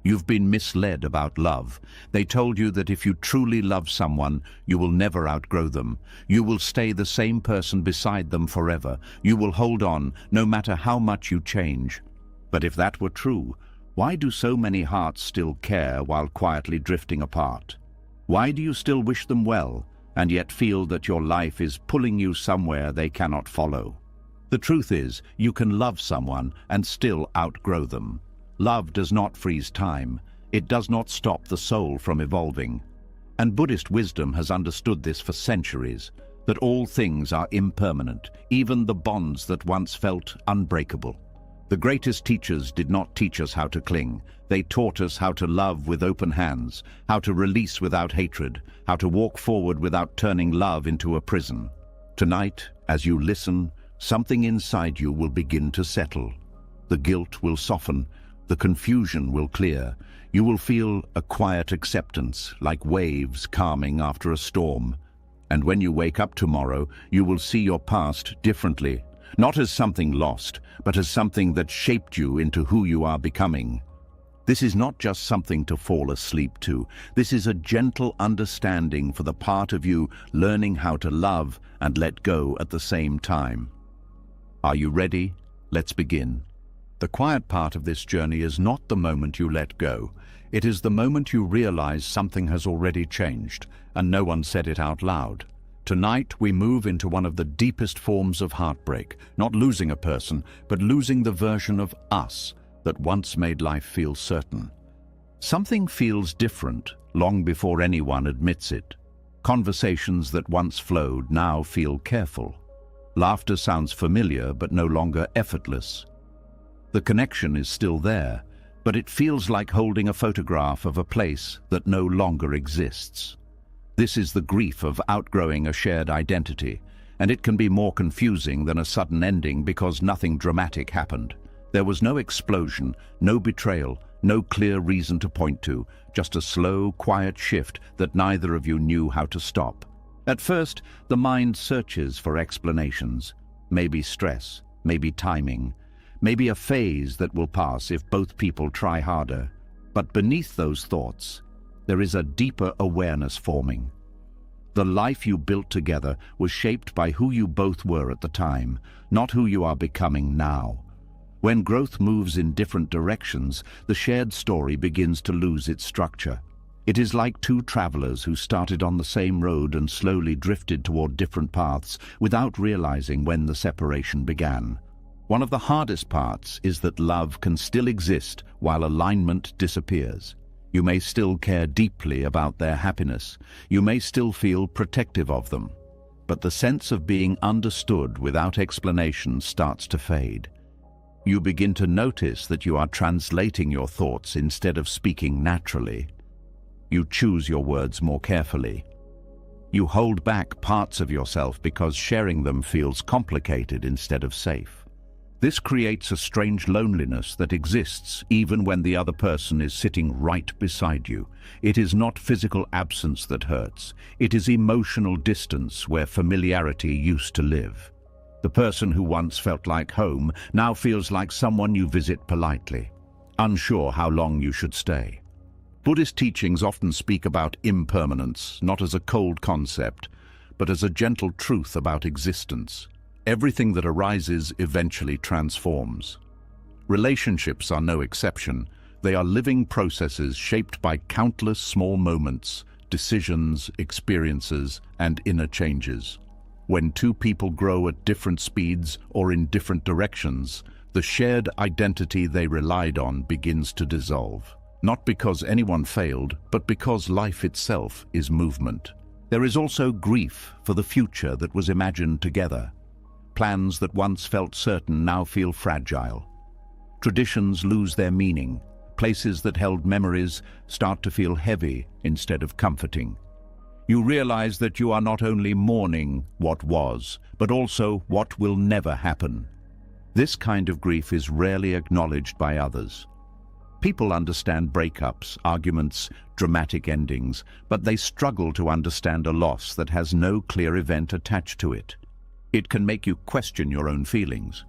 You've been misled about love. They told you that if you truly love someone, you will never outgrow them. You will stay the same person beside them forever. You will hold on, no matter how much you change. But if that were true, why do so many hearts still care while quietly drifting apart? Why do you still wish them well, and yet feel that your life is pulling you somewhere they cannot follow? The truth is, you can love someone and still outgrow them. Love does not freeze time. It does not stop the soul from evolving. And Buddhist wisdom has understood this for centuries, that all things are impermanent, even the bonds that once felt unbreakable. The greatest teachers did not teach us how to cling. They taught us how to love with open hands, how to release without hatred, how to walk forward without turning love into a prison. Tonight, as you listen, something inside you will begin to settle. The guilt will soften. The confusion will clear. You will feel a quiet acceptance, like waves calming after a storm. And when you wake up tomorrow, you will see your past differently, not as something lost, but as something that shaped you into who you are becoming. This is not just something to fall asleep to. This is a gentle understanding for the part of you learning how to love and let go at the same time. Are you ready? Let's begin. The quiet part of this journey is not the moment you let go. It is the moment you realize something has already changed, and no one said it out loud. Tonight, we move into one of the deepest forms of heartbreak, not losing a person, but losing the version of us that once made life feel certain. Something feels different long before anyone admits it. Conversations that once flowed now feel careful. Laughter sounds familiar, but no longer effortless. The connection is still there, but it feels like holding a photograph of a place that no longer exists. This is the grief of outgrowing a shared identity, and it can be more confusing than a sudden ending because nothing dramatic happened. There was no explosion, no betrayal, no clear reason to point to, just a slow, quiet shift that neither of you knew how to stop. At first, the mind searches for explanations. Maybe stress, maybe timing, maybe a phase that will pass if both people try harder. But beneath those thoughts, there is a deeper awareness forming. The life you built together was shaped by who you both were at the time, not who you are becoming now. When growth moves in different directions, the shared story begins to lose its structure. It is like two travelers who started on the same road and slowly drifted toward different paths without realizing when the separation began. One of the hardest parts is that love can still exist while alignment disappears. You may still care deeply about their happiness. You may still feel protective of them. But the sense of being understood without explanation starts to fade. You begin to notice that you are translating your thoughts instead of speaking naturally. You choose your words more carefully. You hold back parts of yourself because sharing them feels complicated instead of safe. This creates a strange loneliness that exists even when the other person is sitting right beside you. It is not physical absence that hurts. It is emotional distance where familiarity used to live. The person who once felt like home now feels like someone you visit politely, unsure how long you should stay. Buddhist teachings often speak about impermanence, not as a cold concept, but as a gentle truth about existence. Everything that arises eventually transforms. Relationships are no exception. They are living processes shaped by countless small moments, decisions, experiences, and inner changes. When two people grow at different speeds or in different directions, the shared identity they relied on begins to dissolve. Not because anyone failed, but because life itself is movement. There is also grief for the future that was imagined together. Plans that once felt certain now feel fragile. Traditions lose their meaning. Places that held memories start to feel heavy instead of comforting. You realize that you are not only mourning what was, but also what will never happen. This kind of grief is rarely acknowledged by others. People understand breakups, arguments, dramatic endings, but they struggle to understand a loss that has no clear event attached to it. It can make you question your own feelings.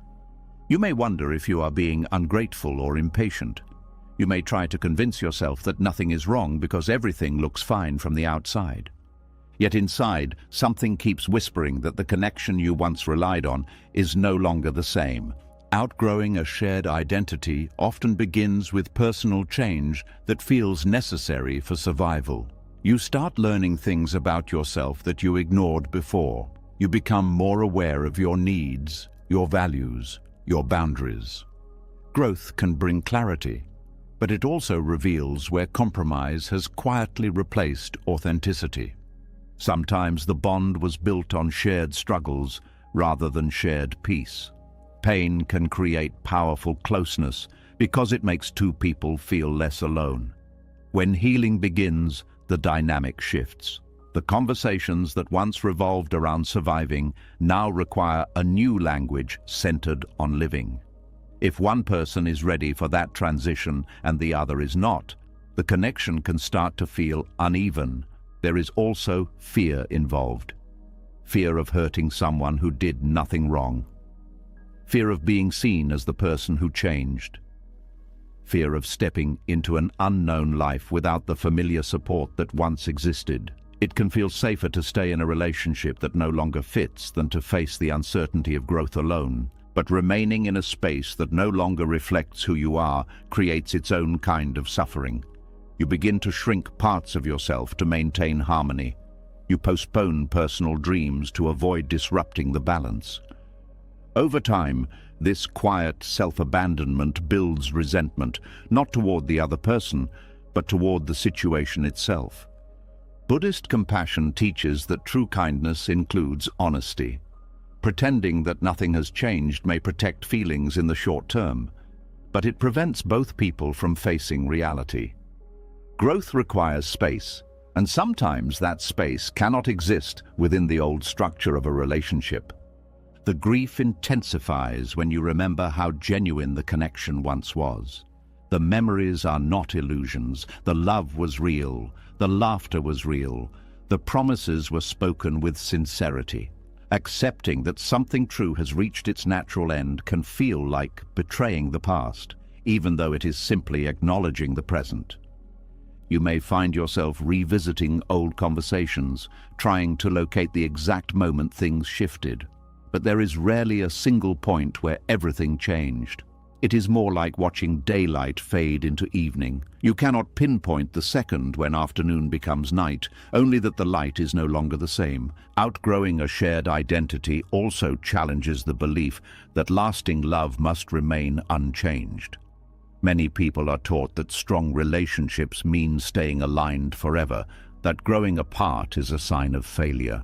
You may wonder if you are being ungrateful or impatient. You may try to convince yourself that nothing is wrong because everything looks fine from the outside. Yet inside, something keeps whispering that the connection you once relied on is no longer the same. Outgrowing a shared identity often begins with personal change that feels necessary for survival. You start learning things about yourself that you ignored before. You become more aware of your needs, your values, your boundaries. Growth can bring clarity, but it also reveals where compromise has quietly replaced authenticity. Sometimes the bond was built on shared struggles rather than shared peace. Pain can create powerful closeness because it makes two people feel less alone. When healing begins, the dynamic shifts. The conversations that once revolved around surviving now require a new language centered on living. If one person is ready for that transition and the other is not, the connection can start to feel uneven. There is also fear involved. Fear of hurting someone who did nothing wrong. Fear of being seen as the person who changed. Fear of stepping into an unknown life without the familiar support that once existed. It can feel safer to stay in a relationship that no longer fits than to face the uncertainty of growth alone. But remaining in a space that no longer reflects who you are creates its own kind of suffering. You begin to shrink parts of yourself to maintain harmony. You postpone personal dreams to avoid disrupting the balance. Over time, this quiet self-abandonment builds resentment, not toward the other person, but toward the situation itself. Buddhist compassion teaches that true kindness includes honesty. Pretending that nothing has changed may protect feelings in the short term, but it prevents both people from facing reality. Growth requires space, and sometimes that space cannot exist within the old structure of a relationship. The grief intensifies when you remember how genuine the connection once was. The memories are not illusions. The love was real. The laughter was real. The promises were spoken with sincerity. Accepting that something true has reached its natural end can feel like betraying the past, even though it is simply acknowledging the present. You may find yourself revisiting old conversations, trying to locate the exact moment things shifted. But there is rarely a single point where everything changed. It is more like watching daylight fade into evening. You cannot pinpoint the second when afternoon becomes night, only that the light is no longer the same. Outgrowing a shared identity also challenges the belief that lasting love must remain unchanged. Many people are taught that strong relationships mean staying aligned forever, that growing apart is a sign of failure.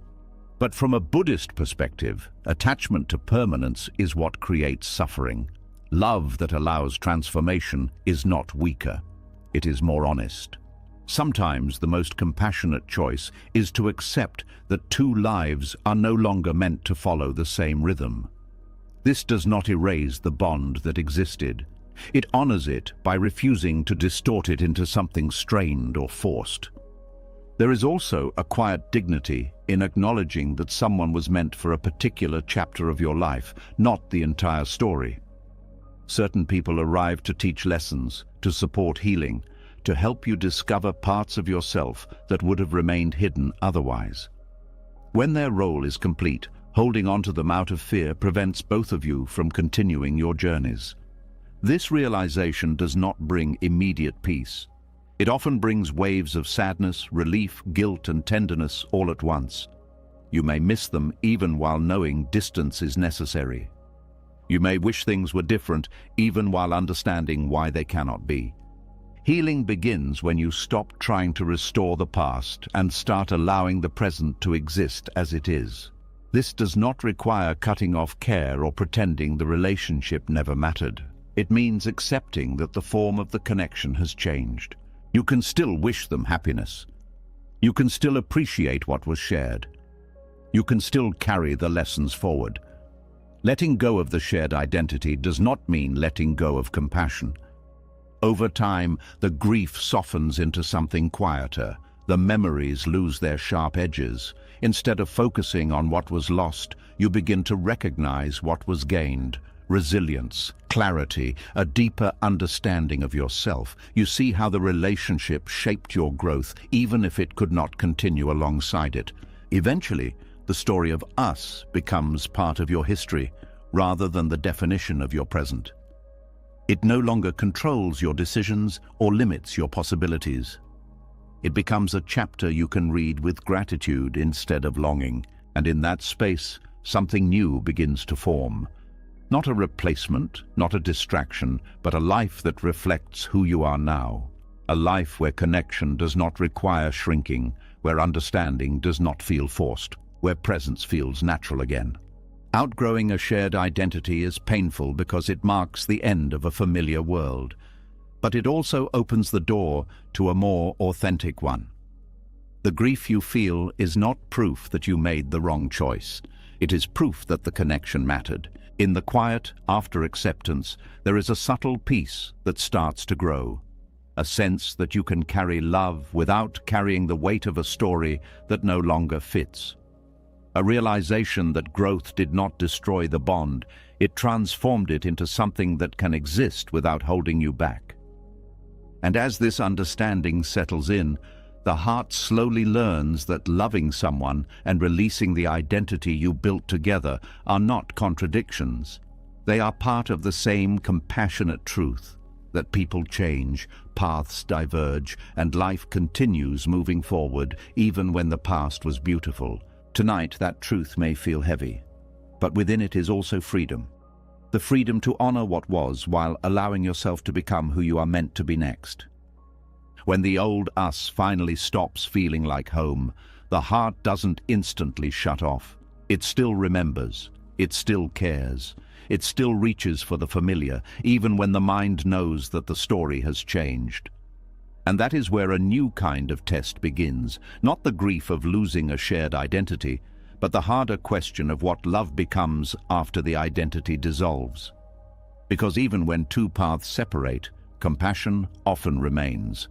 But from a Buddhist perspective, attachment to permanence is what creates suffering. Love that allows transformation is not weaker. It is more honest. Sometimes the most compassionate choice is to accept that two lives are no longer meant to follow the same rhythm. This does not erase the bond that existed. It honors it by refusing to distort it into something strained or forced. There is also a quiet dignity in acknowledging that someone was meant for a particular chapter of your life, not the entire story. Certain people arrive to teach lessons, to support healing, to help you discover parts of yourself that would have remained hidden otherwise. When their role is complete, holding on to them out of fear prevents both of you from continuing your journeys. This realization does not bring immediate peace. It often brings waves of sadness, relief, guilt, and tenderness all at once. You may miss them even while knowing distance is necessary. You may wish things were different even while understanding why they cannot be. Healing begins when you stop trying to restore the past and start allowing the present to exist as it is. This does not require cutting off care or pretending the relationship never mattered. It means accepting that the form of the connection has changed. You can still wish them happiness. You can still appreciate what was shared. You can still carry the lessons forward. Letting go of the shared identity does not mean letting go of compassion. Over time, the grief softens into something quieter. The memories lose their sharp edges. Instead of focusing on what was lost, you begin to recognize what was gained. resilience, clarity, a deeper understanding of yourself. You see how the relationship shaped your growth, even if it could not continue alongside it. Eventually, the story of us becomes part of your history, rather than the definition of your present. It no longer controls your decisions or limits your possibilities. It becomes a chapter you can read with gratitude instead of longing, and in that space, something new begins to form. Not a replacement, not a distraction, but a life that reflects who you are now. A life where connection does not require shrinking, where understanding does not feel forced, where presence feels natural again. Outgrowing a shared identity is painful because it marks the end of a familiar world, but it also opens the door to a more authentic one. The grief you feel is not proof that you made the wrong choice. It is proof that the connection mattered. In the quiet, after acceptance, there is a subtle peace that starts to grow. A sense that you can carry love without carrying the weight of a story that no longer fits. A realization that growth did not destroy the bond, it transformed it into something that can exist without holding you back. And as this understanding settles in, the heart slowly learns that loving someone and releasing the identity you built together are not contradictions. They are part of the same compassionate truth, that people change, paths diverge, and life continues moving forward even when the past was beautiful. Tonight, that truth may feel heavy, but within it is also freedom. The freedom to honor what was while allowing yourself to become who you are meant to be next. When the old us finally stops feeling like home, the heart doesn't instantly shut off. It still remembers, it still cares, it still reaches for the familiar, even when the mind knows that the story has changed. And that is where a new kind of test begins, not the grief of losing a shared identity, but the harder question of what love becomes after the identity dissolves. Because even when two paths separate, compassion often remains.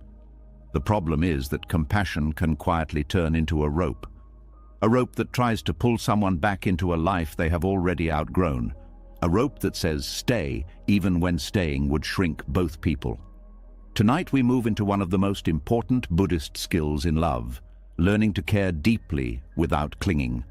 The problem is that compassion can quietly turn into a rope that tries to pull someone back into a life they have already outgrown, a rope that says stay even when staying would shrink both people. Tonight we move into one of the most important Buddhist skills in love, learning to care deeply without clinging.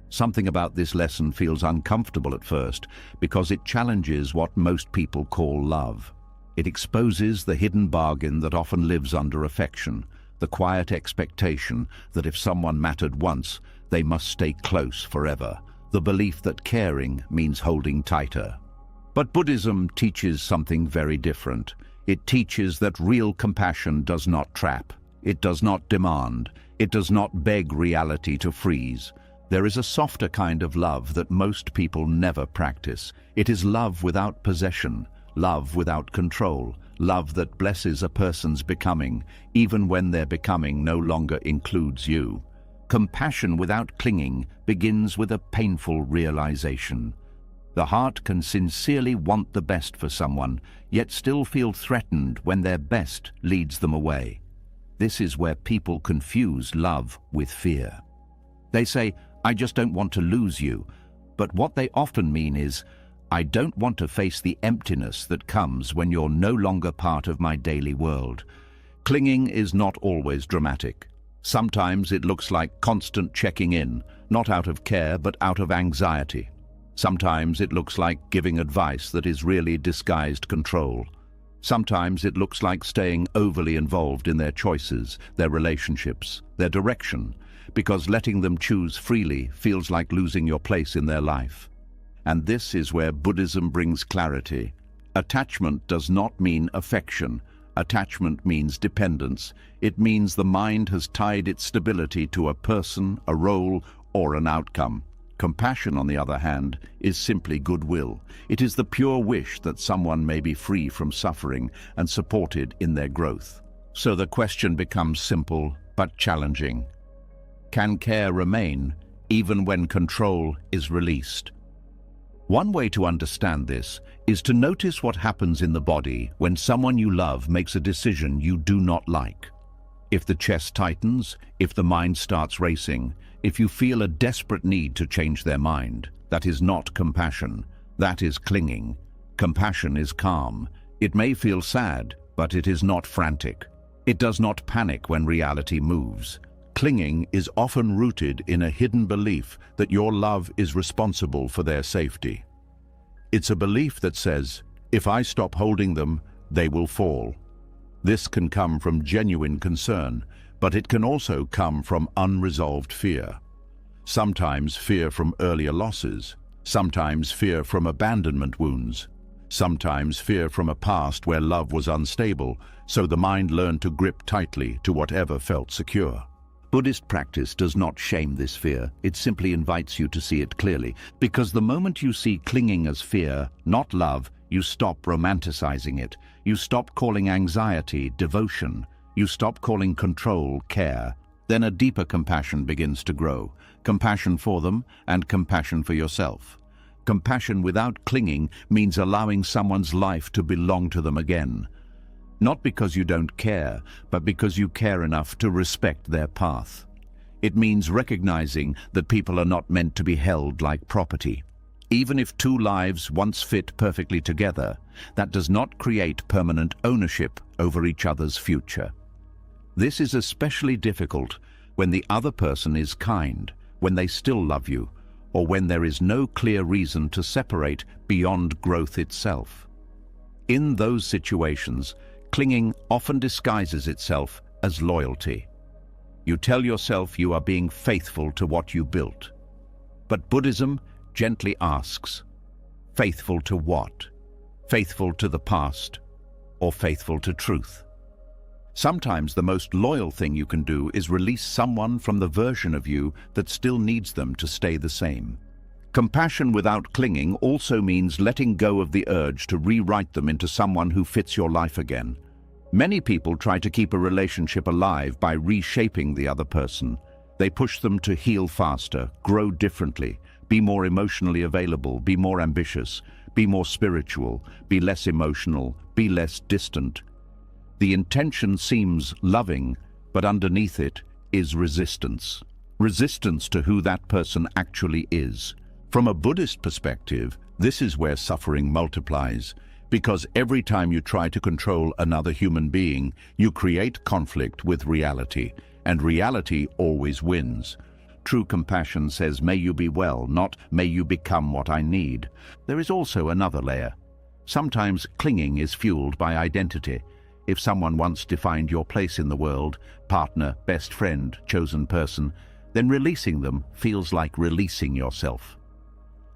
Something about this lesson feels uncomfortable at first because it challenges what most people call love. It exposes the hidden bargain that often lives under affection, the quiet expectation that if someone mattered once, they must stay close forever, the belief that caring means holding tighter. But Buddhism teaches something very different. It teaches that real compassion does not trap, it does not demand, it does not beg reality to freeze. There is a softer kind of love that most people never practice. It is love without possession, love without control, love that blesses a person's becoming, even when their becoming no longer includes you. Compassion without clinging begins with a painful realization. The heart can sincerely want the best for someone, yet still feel threatened when their best leads them away. This is where people confuse love with fear. They say, "I just don't want to lose you," but what they often mean is, "I don't want to face the emptiness that comes when you're no longer part of my daily world." Clinging is not always dramatic. Sometimes it looks like constant checking in, not out of care but out of anxiety. Sometimes it looks like giving advice that is really disguised control. Sometimes it looks like staying overly involved in their choices, their relationships, their direction, because letting them choose freely feels like losing your place in their life. And this is where Buddhism brings clarity. Attachment does not mean affection. Attachment means dependence. It means the mind has tied its stability to a person, a role, or an outcome. Compassion, on the other hand, is simply goodwill. It is the pure wish that someone may be free from suffering and supported in their growth. So the question becomes simple but challenging. Can care remain even when control is released? One way to understand this is to notice what happens in the body when someone you love makes a decision you do not like. If the chest tightens, if the mind starts racing, if you feel a desperate need to change their mind, that is not compassion. That is clinging. Compassion is calm. It may feel sad, but it is not frantic. It does not panic when reality moves. Clinging is often rooted in a hidden belief that your love is responsible for their safety. It's a belief that says, if I stop holding them, they will fall. This can come from genuine concern, but it can also come from unresolved fear. Sometimes fear from earlier losses, sometimes fear from abandonment wounds, sometimes fear from a past where love was unstable, so the mind learned to grip tightly to whatever felt secure. Buddhist practice does not shame this fear, it simply invites you to see it clearly, because the moment you see clinging as fear, not love, you stop romanticizing it. You stop calling anxiety devotion. You stop calling control care. Then a deeper compassion begins to grow. Compassion for them and compassion for yourself. Compassion without clinging means allowing someone's life to belong to them again. Not because you don't care, but because you care enough to respect their path. It means recognizing that people are not meant to be held like property. Even if two lives once fit perfectly together, that does not create permanent ownership over each other's future. This is especially difficult when the other person is kind, when they still love you, or when there is no clear reason to separate beyond growth itself. In those situations, clinging often disguises itself as loyalty. You tell yourself you are being faithful to what you built. But Buddhism gently asks, faithful to what? Faithful to the past or faithful to truth? Sometimes the most loyal thing you can do is release someone from the version of you that still needs them to stay the same. Compassion without clinging also means letting go of the urge to rewrite them into someone who fits your life again. Many people try to keep a relationship alive by reshaping the other person. They push them to heal faster, grow differently, be more emotionally available, be more ambitious, be more spiritual, be less emotional, be less distant. The intention seems loving, but underneath it is resistance. Resistance to who that person actually is. From a Buddhist perspective, this is where suffering multiplies, because every time you try to control another human being, you create conflict with reality, and reality always wins. True compassion says, may you be well, not may you become what I need. There is also another layer. Sometimes clinging is fueled by identity. If someone once defined your place in the world, partner, best friend, chosen person, then releasing them feels like releasing yourself.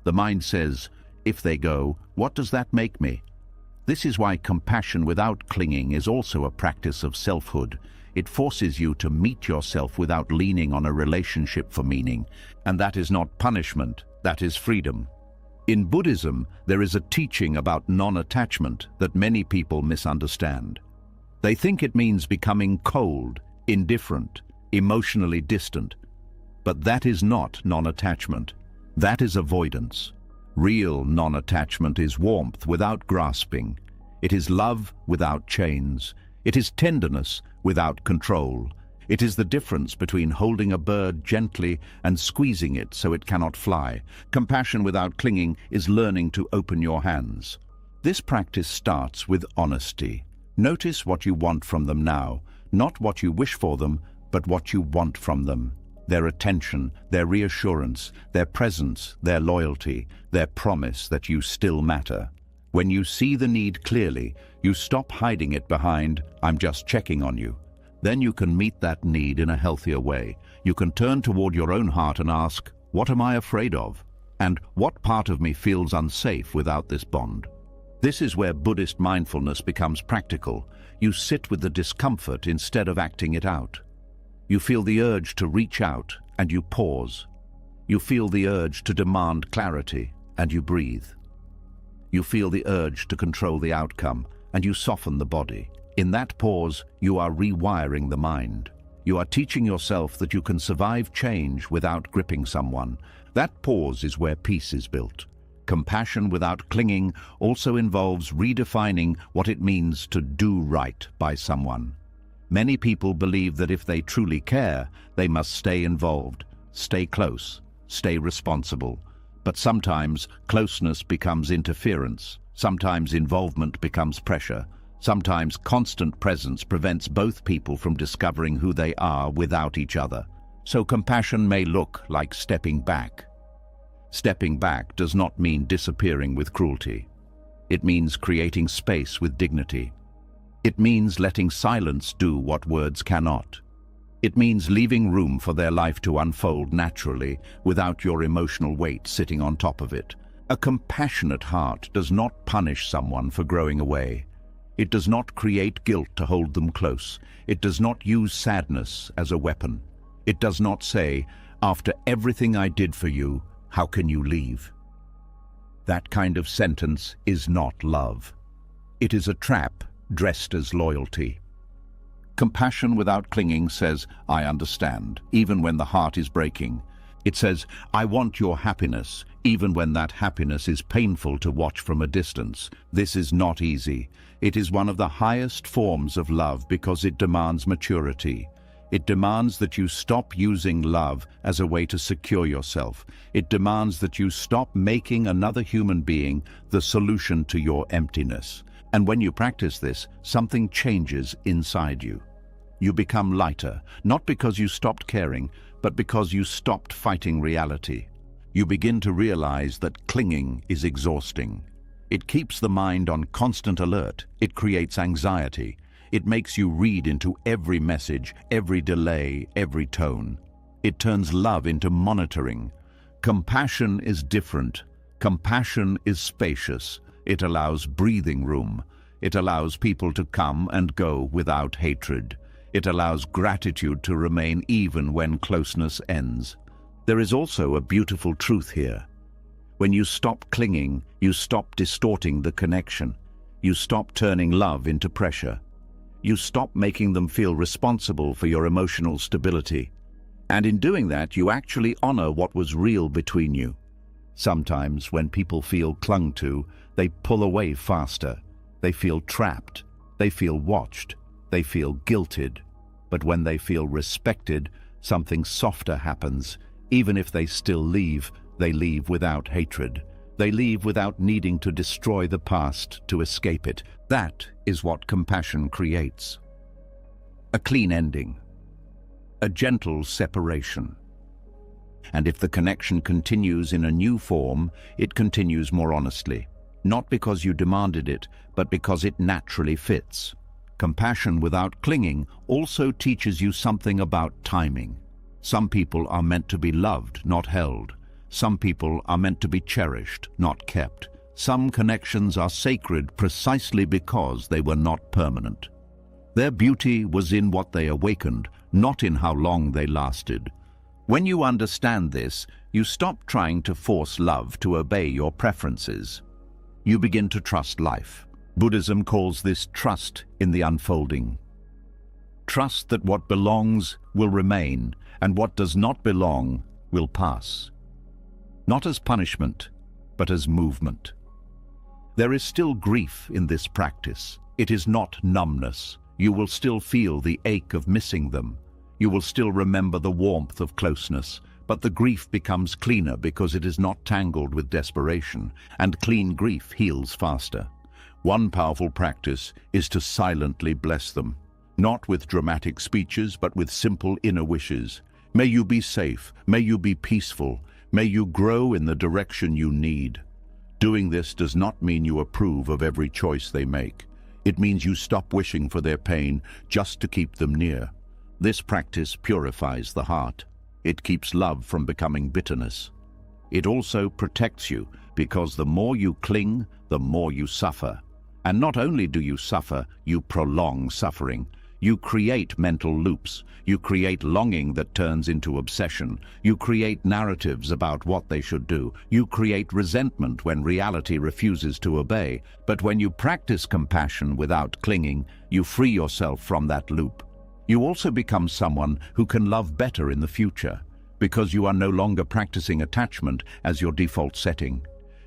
The mind says, if they go, what does that make me? This is why compassion without clinging is also a practice of selfhood. It forces you to meet yourself without leaning on a relationship for meaning. And that is not punishment, that is freedom. In Buddhism, there is a teaching about non-attachment that many people misunderstand. They think it means becoming cold, indifferent, emotionally distant. But that is not non-attachment. That is avoidance. Real non-attachment is warmth without grasping. It is love without chains. It is tenderness without control. It is the difference between holding a bird gently and squeezing it so it cannot fly. Compassion without clinging is learning to open your hands. This practice starts with honesty. Notice what you want from them now, not what you wish for them, but what you want from them. Their attention, their reassurance, their presence, their loyalty, their promise that you still matter. When you see the need clearly, you stop hiding it behind, I'm just checking on you. Then you can meet that need in a healthier way. You can turn toward your own heart and ask, what am I afraid of? And what part of me feels unsafe without this bond? This is where Buddhist mindfulness becomes practical. You sit with the discomfort instead of acting it out. You feel the urge to reach out, and you pause. You feel the urge to demand clarity, and you breathe. You feel the urge to control the outcome, and you soften the body. In that pause, you are rewiring the mind. You are teaching yourself that you can survive change without gripping someone. That pause is where peace is built. Compassion without clinging also involves redefining what it means to do right by someone. Many people believe that if they truly care, they must stay involved, stay close, stay responsible. But sometimes closeness becomes interference. Sometimes involvement becomes pressure. Sometimes constant presence prevents both people from discovering who they are without each other. So compassion may look like stepping back. Stepping back does not mean disappearing with cruelty. It means creating space with dignity. It means letting silence do what words cannot. It means leaving room for their life to unfold naturally without your emotional weight sitting on top of it. A compassionate heart does not punish someone for growing away. It does not create guilt to hold them close. It does not use sadness as a weapon. It does not say, "After everything I did for you, how can you leave?" That kind of sentence is not love. It is a trap dressed as loyalty. Compassion without clinging says, "I understand," even when the heart is breaking. It says, "I want your happiness," even when that happiness is painful to watch from a distance. This is not easy. It is one of the highest forms of love because it demands maturity. It demands that you stop using love as a way to secure yourself. It demands that you stop making another human being the solution to your emptiness. And when you practice this, something changes inside you. You become lighter, not because you stopped caring, but because you stopped fighting reality. You begin to realize that clinging is exhausting. It keeps the mind on constant alert. It creates anxiety. It makes you read into every message, every delay, every tone. It turns love into monitoring. Compassion is different. Compassion is spacious. It allows breathing room. It allows people to come and go without hatred. It allows gratitude to remain even when closeness ends. There is also a beautiful truth here. When you stop clinging, you stop distorting the connection. You stop turning love into pressure. You stop making them feel responsible for your emotional stability. And in doing that, you actually honor what was real between you. Sometimes, when people feel clung to, they pull away faster. They feel trapped. They feel watched. They feel guilted. But when they feel respected, something softer happens. Even if they still leave, they leave without hatred. They leave without needing to destroy the past to escape it. That is what compassion creates. A clean ending. A gentle separation. And if the connection continues in a new form, it continues more honestly. Not because you demanded it, but because it naturally fits. Compassion without clinging also teaches you something about timing. Some people are meant to be loved, not held. Some people are meant to be cherished, not kept. Some connections are sacred precisely because they were not permanent. Their beauty was in what they awakened, not in how long they lasted. When you understand this, you stop trying to force love to obey your preferences. You begin to trust life. Buddhism calls this trust in the unfolding. Trust that what belongs will remain and what does not belong will pass. Not as punishment, but as movement. There is still grief in this practice. It is not numbness. You will still feel the ache of missing them. You will still remember the warmth of closeness, but the grief becomes cleaner because it is not tangled with desperation, and clean grief heals faster. One powerful practice is to silently bless them, not with dramatic speeches, but with simple inner wishes. May you be safe, may you be peaceful, may you grow in the direction you need. Doing this does not mean you approve of every choice they make. It means you stop wishing for their pain just to keep them near. This practice purifies the heart. It keeps love from becoming bitterness. It also protects you because the more you cling, the more you suffer. And not only do you suffer, you prolong suffering. You create mental loops. You create longing that turns into obsession. You create narratives about what they should do. You create resentment when reality refuses to obey. But when you practice compassion without clinging, you free yourself from that loop. You also become someone who can love better in the future, because you are no longer practicing attachment as your default setting.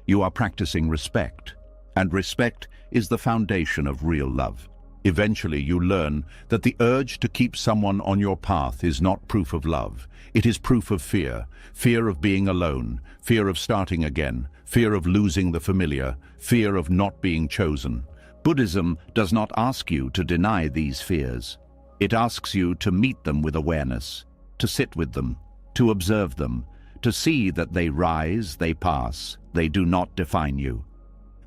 You are practicing respect, and respect is the foundation of real love. Eventually, you learn that the urge to keep someone on your path is not proof of love. It is proof of fear. Fear of being alone, fear of starting again, fear of losing the familiar, fear of not being chosen. Buddhism does not ask you to deny these fears. It asks you to meet them with awareness, to sit with them, to observe them, to see that they rise, they pass, they do not define you.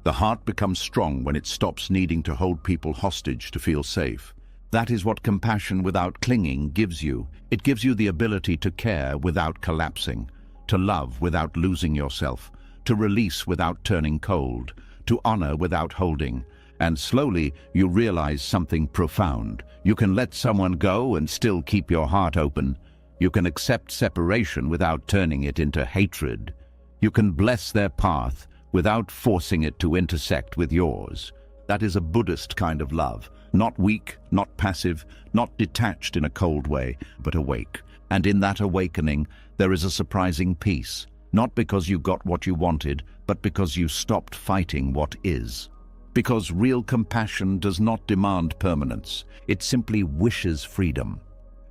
The heart becomes strong when it stops needing to hold people hostage to feel safe. That is what compassion without clinging gives you. It gives you the ability to care without collapsing, to love without losing yourself, to release without turning cold, to honor without holding. And slowly you realize something profound. You can let someone go and still keep your heart open. You can accept separation without turning it into hatred. You can bless their path without forcing it to intersect with yours. That is a Buddhist kind of love. Not weak, not passive, not detached in a cold way, but awake. And in that awakening, there is a surprising peace. Not because you got what you wanted, but because you stopped fighting what is. Because real compassion does not demand permanence. It simply wishes freedom.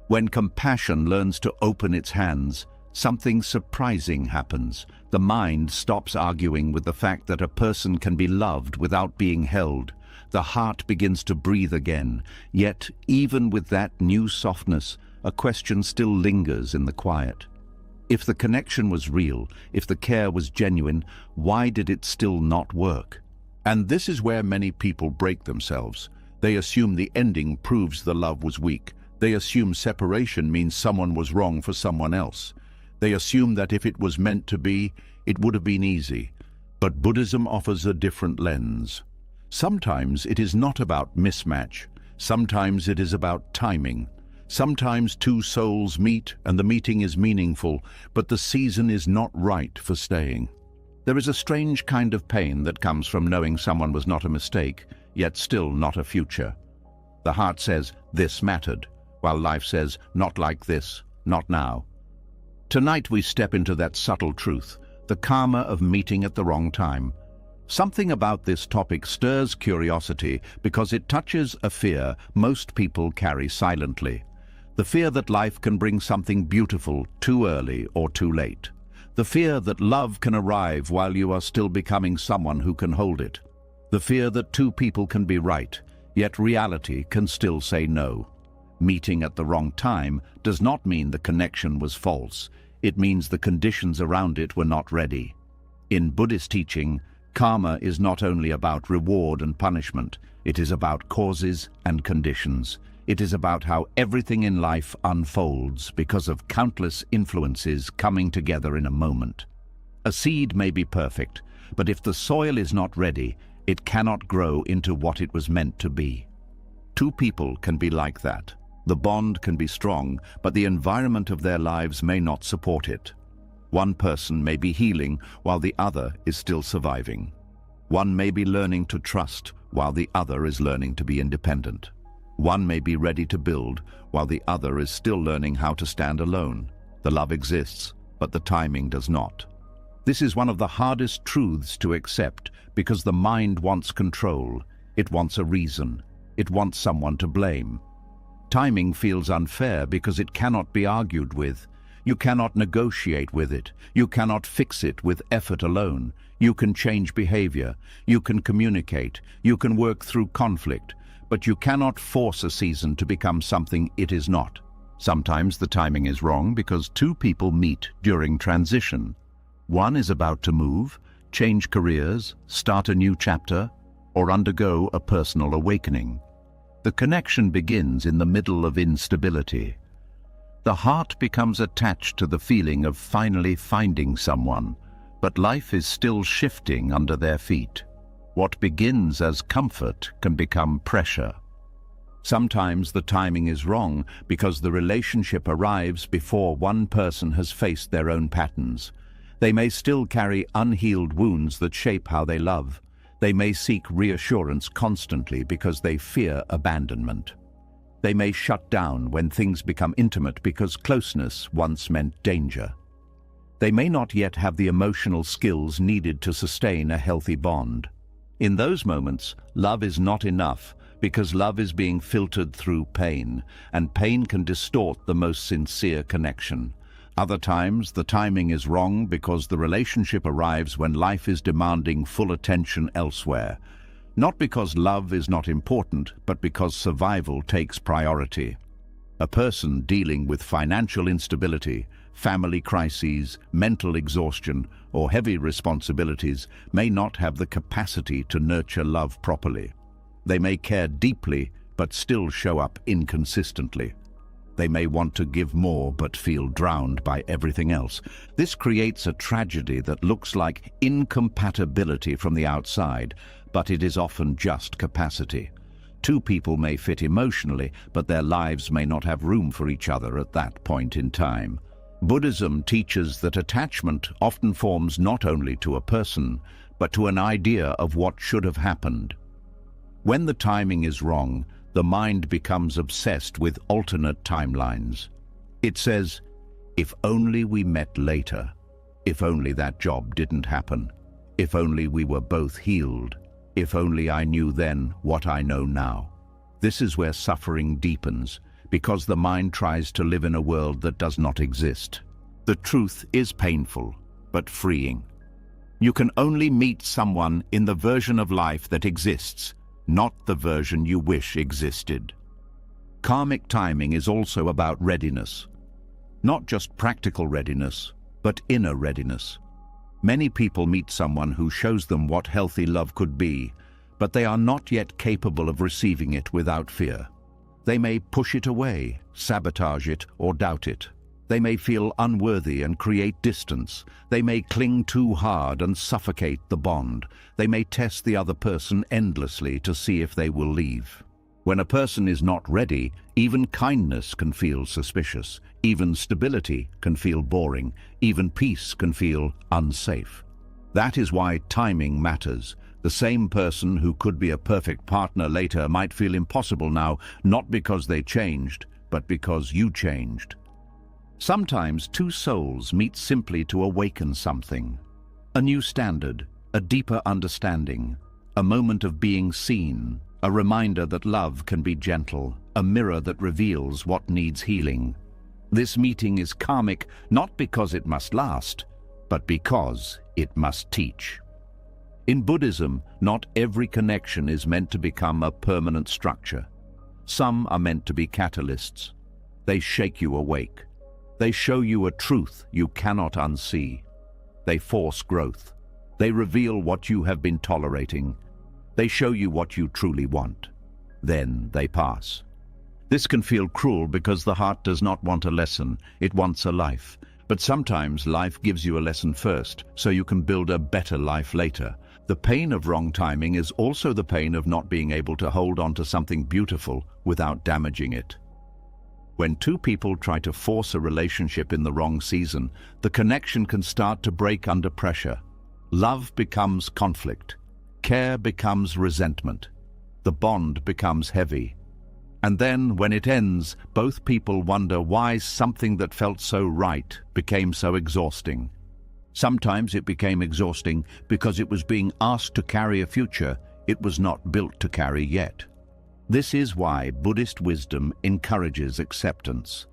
When compassion learns to open its hands, something surprising happens. The mind stops arguing with the fact that a person can be loved without being held. The heart begins to breathe again. Yet, even with that new softness, a question still lingers in the quiet. If the connection was real, if the care was genuine, why did it still not work? And this is where many people break themselves. They assume the ending proves the love was weak. They assume separation means someone was wrong for someone else. They assume that if it was meant to be, it would have been easy. But Buddhism offers a different lens. Sometimes it is not about mismatch. Sometimes it is about timing. Sometimes two souls meet and the meeting is meaningful, but the season is not right for staying. There is a strange kind of pain that comes from knowing someone was not a mistake, yet still not a future. The heart says, this mattered, while life says, not like this, not now. Tonight we step into that subtle truth, the karma of meeting at the wrong time. Something about this topic stirs curiosity because it touches a fear most people carry silently. The fear that life can bring something beautiful too early or too late. The fear that love can arrive while you are still becoming someone who can hold it. The fear that two people can be right, yet reality can still say no. Meeting at the wrong time does not mean the connection was false. It means the conditions around it were not ready. In Buddhist teaching, karma is not only about reward and punishment. It is about causes and conditions. It is about how everything in life unfolds because of countless influences coming together in a moment. A seed may be perfect, but if the soil is not ready, it cannot grow into what it was meant to be. Two people can be like that. The bond can be strong, but the environment of their lives may not support it. One person may be healing while the other is still surviving. One may be learning to trust while the other is learning to be independent. One may be ready to build while the other is still learning how to stand alone. The love exists, but the timing does not. This is one of the hardest truths to accept because the mind wants control. It wants a reason. It wants someone to blame. Timing feels unfair because it cannot be argued with. You cannot negotiate with it. You cannot fix it with effort alone. You can change behavior. You can communicate. You can work through conflict. But you cannot force a season to become something it is not. Sometimes the timing is wrong because two people meet during transition. One is about to move, change careers, start a new chapter, or undergo a personal awakening. The connection begins in the middle of instability. The heart becomes attached to the feeling of finally finding someone, but life is still shifting under their feet. What begins as comfort can become pressure. Sometimes the timing is wrong because the relationship arrives before one person has faced their own patterns. They may still carry unhealed wounds that shape how they love. They may seek reassurance constantly because they fear abandonment. They may shut down when things become intimate because closeness once meant danger. They may not yet have the emotional skills needed to sustain a healthy bond. In those moments, love is not enough Because love is being filtered through pain, and pain can distort the most sincere connection. Other times, the timing is wrong because the relationship arrives when life is demanding full attention elsewhere. Not because love is not important, but because survival takes priority. A person dealing with financial instability, family crises, mental exhaustion, or heavy responsibilities may not have the capacity to nurture love properly. They may care deeply, but still show up inconsistently. They may want to give more, but feel drowned by everything else. This creates a tragedy that looks like incompatibility from the outside, but it is often just capacity. Two people may fit emotionally, but their lives may not have room for each other at that point in time. Buddhism teaches that attachment often forms not only to a person, but to an idea of what should have happened. When the timing is wrong, the mind becomes obsessed with alternate timelines. It says, if only we met later, if only that job didn't happen, if only we were both healed, if only I knew then what I know now. This is where suffering deepens, because the mind tries to live in a world that does not exist. The truth is painful, but freeing. You can only meet someone in the version of life that exists, not the version you wish existed. Karmic timing is also about readiness. Not just practical readiness, but inner readiness. Many people meet someone who shows them what healthy love could be, but they are not yet capable of receiving it without fear. They may push it away, sabotage it, or doubt it. They may feel unworthy and create distance. They may cling too hard and suffocate the bond. They may test the other person endlessly to see if they will leave. When a person is not ready, even kindness can feel suspicious. Even stability can feel boring. Even peace can feel unsafe. That is why timing matters. The same person who could be a perfect partner later might feel impossible now, not because they changed, but because you changed. Sometimes two souls meet simply to awaken something. A new standard, a deeper understanding, a moment of being seen, a reminder that love can be gentle, a mirror that reveals what needs healing. This meeting is karmic not because it must last, but because it must teach. In Buddhism, not every connection is meant to become a permanent structure. Some are meant to be catalysts. They shake you awake. They show you a truth you cannot unsee. They force growth. They reveal what you have been tolerating. They show you what you truly want. Then they pass. This can feel cruel because the heart does not want a lesson, it wants a life. But sometimes life gives you a lesson first, so you can build a better life later. The pain of wrong timing is also the pain of not being able to hold on to something beautiful without damaging it. When two people try to force a relationship in the wrong season, the connection can start to break under pressure. Love becomes conflict. Care becomes resentment. The bond becomes heavy. And then, when it ends, both people wonder why something that felt so right became so exhausting. Sometimes it became exhausting because it was being asked to carry a future it was not built to carry yet. This is why Buddhist wisdom encourages acceptance.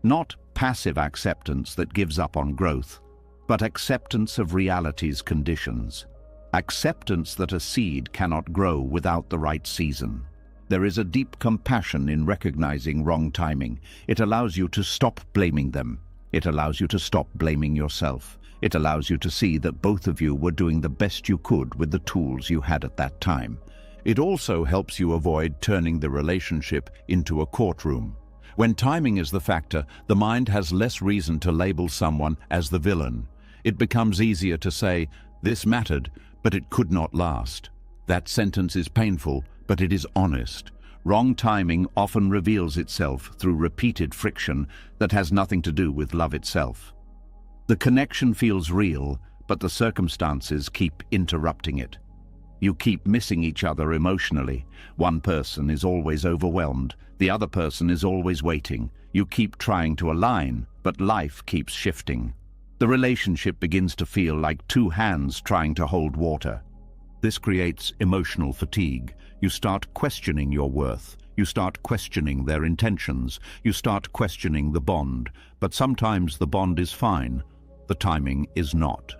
Not passive acceptance that gives up on growth, but acceptance of reality's conditions. Acceptance that a seed cannot grow without the right season. There is a deep compassion in recognizing wrong timing. It allows you to stop blaming them. It allows you to stop blaming yourself. It allows you to see that both of you were doing the best you could with the tools you had at that time. It also helps you avoid turning the relationship into a courtroom. When timing is the factor, the mind has less reason to label someone as the villain. It becomes easier to say, "This mattered, but it could not last." That sentence is painful, but it is honest. Wrong timing often reveals itself through repeated friction that has nothing to do with love itself. The connection feels real, but the circumstances keep interrupting it. You keep missing each other emotionally. One person is always overwhelmed. The other person is always waiting. You keep trying to align, but life keeps shifting. The relationship begins to feel like two hands trying to hold water. This creates emotional fatigue. You start questioning your worth. You start questioning their intentions. You start questioning the bond. But sometimes the bond is fine. The timing is not.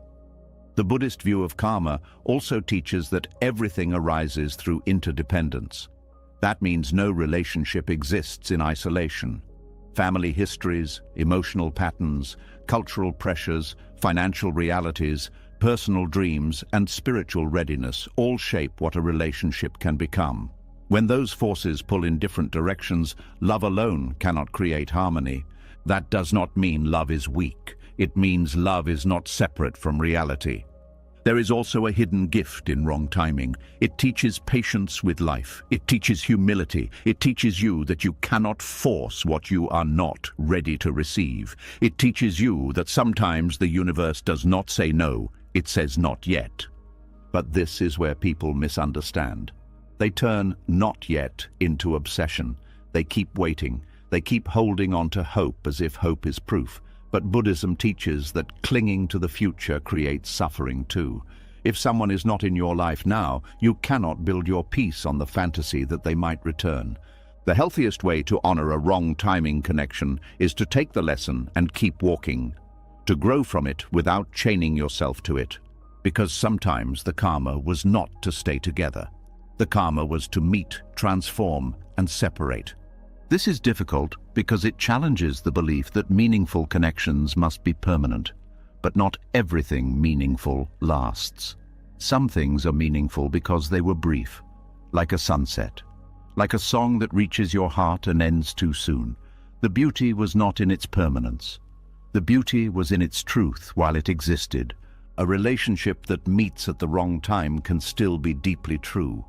The Buddhist view of karma also teaches that everything arises through interdependence. That means no relationship exists in isolation. Family histories, emotional patterns, cultural pressures, financial realities, personal dreams, and spiritual readiness all shape what a relationship can become. When those forces pull in different directions, love alone cannot create harmony. That does not mean love is weak. It means love is not separate from reality. There is also a hidden gift in wrong timing. It teaches patience with life. It teaches humility. It teaches you that you cannot force what you are not ready to receive. It teaches you that sometimes the universe does not say no, it says not yet. But this is where people misunderstand. They turn not yet into obsession. They keep waiting. They keep holding on to hope as if hope is proof. But Buddhism teaches that clinging to the future creates suffering too. If someone is not in your life now, you cannot build your peace on the fantasy that they might return. The healthiest way to honor a wrong timing connection is to take the lesson and keep walking, to grow from it without chaining yourself to it. Because sometimes the karma was not to stay together. The karma was to meet, transform, and separate. This is difficult because it challenges the belief that meaningful connections must be permanent. But not everything meaningful lasts. Some things are meaningful because they were brief, like a sunset, like a song that reaches your heart and ends too soon. The beauty was not in its permanence. The beauty was in its truth while it existed. A relationship that meets at the wrong time can still be deeply true.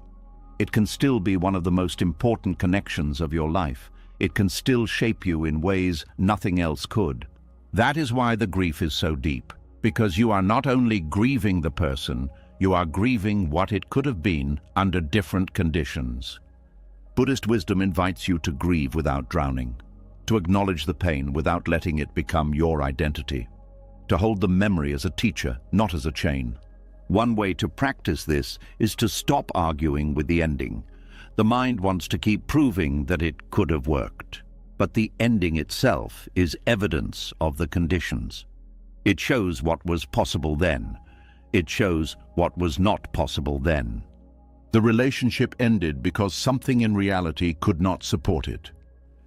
It can still be one of the most important connections of your life. It can still shape you in ways nothing else could. That is why the grief is so deep, because you are not only grieving the person, you are grieving what it could have been under different conditions. Buddhist wisdom invites you to grieve without drowning, to acknowledge the pain without letting it become your identity, to hold the memory as a teacher, not as a chain. One way to practice this is to stop arguing with the ending. The mind wants to keep proving that it could have worked, but the ending itself is evidence of the conditions. It shows what was possible then. It shows what was not possible then. The relationship ended because something in reality could not support it.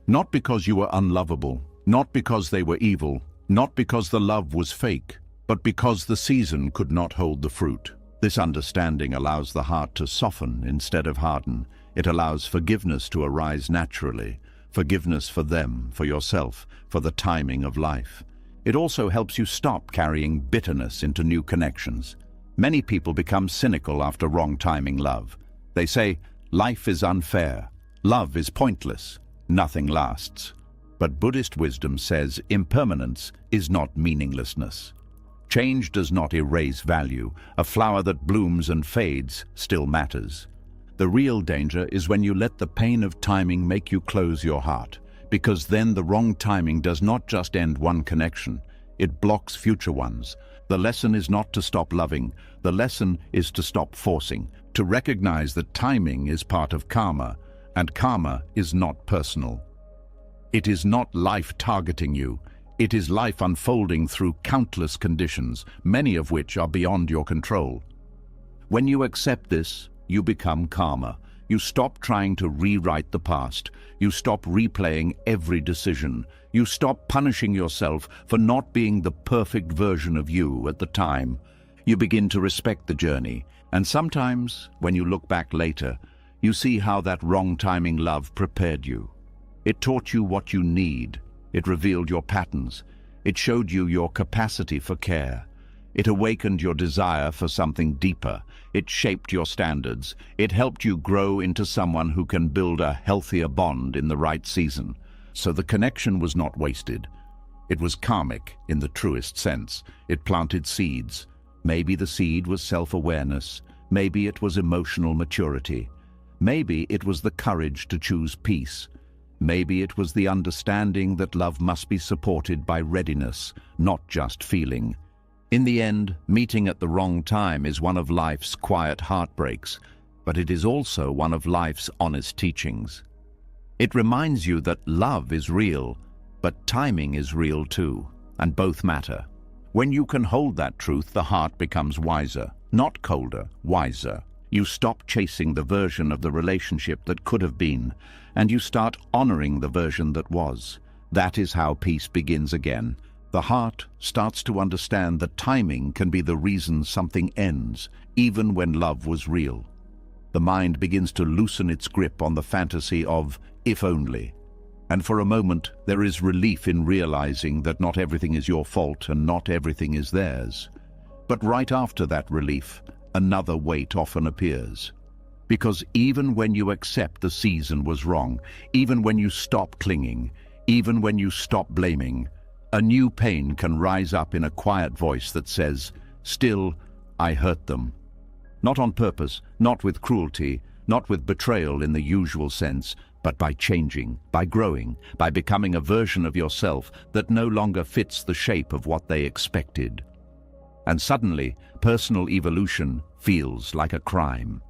Not because you were unlovable, not because they were evil, not because the love was fake, but because the season could not hold the fruit. This understanding allows the heart to soften instead of harden. It allows forgiveness to arise naturally, forgiveness for them, for yourself, for the timing of life. It also helps you stop carrying bitterness into new connections. Many people become cynical after wrong timing love. They say, life is unfair, love is pointless, nothing lasts. But Buddhist wisdom says impermanence is not meaninglessness. Change does not erase value. A flower that blooms and fades still matters. The real danger is when you let the pain of timing make you close your heart, because then the wrong timing does not just end one connection, it blocks future ones. The lesson is not to stop loving, the lesson is to stop forcing, to recognize that timing is part of karma, and karma is not personal. It is not life targeting you. It is life unfolding through countless conditions, many of which are beyond your control. When you accept this, you become calmer. You stop trying to rewrite the past. You stop replaying every decision. You stop punishing yourself for not being the perfect version of you at the time. You begin to respect the journey. And sometimes, when you look back later, you see how that wrong timing love prepared you. It taught you what you need. It revealed your patterns. It showed you your capacity for care. It awakened your desire for something deeper. It shaped your standards. It helped you grow into someone who can build a healthier bond in the right season. So the connection was not wasted. It was karmic in the truest sense. It planted seeds. Maybe the seed was self-awareness. Maybe it was emotional maturity. Maybe it was the courage to choose peace. Maybe it was the understanding that love must be supported by readiness, not just feeling. In the end, meeting at the wrong time is one of life's quiet heartbreaks, but it is also one of life's honest teachings. It reminds you that love is real, but timing is real too, and both matter. When you can hold that truth, the heart becomes wiser, not colder, wiser. You stop chasing the version of the relationship that could have been, and you start honoring the version that was. That is how peace begins again. The heart starts to understand that timing can be the reason something ends, even when love was real. The mind begins to loosen its grip on the fantasy of if only. And for a moment, there is relief in realizing that not everything is your fault and not everything is theirs. But right after that relief, another weight often appears. Because even when you accept the season was wrong, even when you stop clinging, even when you stop blaming, a new pain can rise up in a quiet voice that says, "Still, I hurt them." Not on purpose, not with cruelty, not with betrayal in the usual sense, but by changing, by growing, by becoming a version of yourself that no longer fits the shape of what they expected. And suddenly, personal evolution feels like a crime.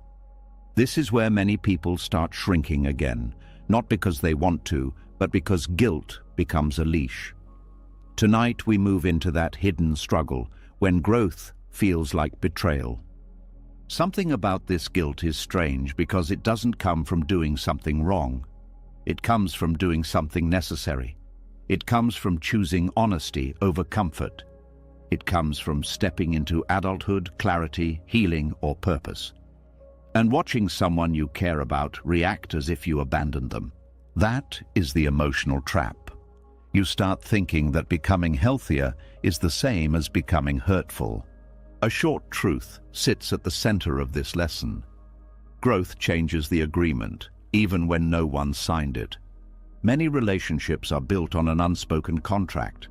This is where many people start shrinking again, not because they want to, but because guilt becomes a leash. Tonight we move into that hidden struggle, when growth feels like betrayal. Something about this guilt is strange because it doesn't come from doing something wrong. It comes from doing something necessary. It comes from choosing honesty over comfort. It comes from stepping into adulthood, clarity, healing, or purpose. And watching someone you care about react as if you abandoned them. That is the emotional trap. You start thinking that becoming healthier is the same as becoming hurtful. A short truth sits at the center of this lesson. Growth changes the agreement, even when no one signed it. Many relationships are built on an unspoken contract,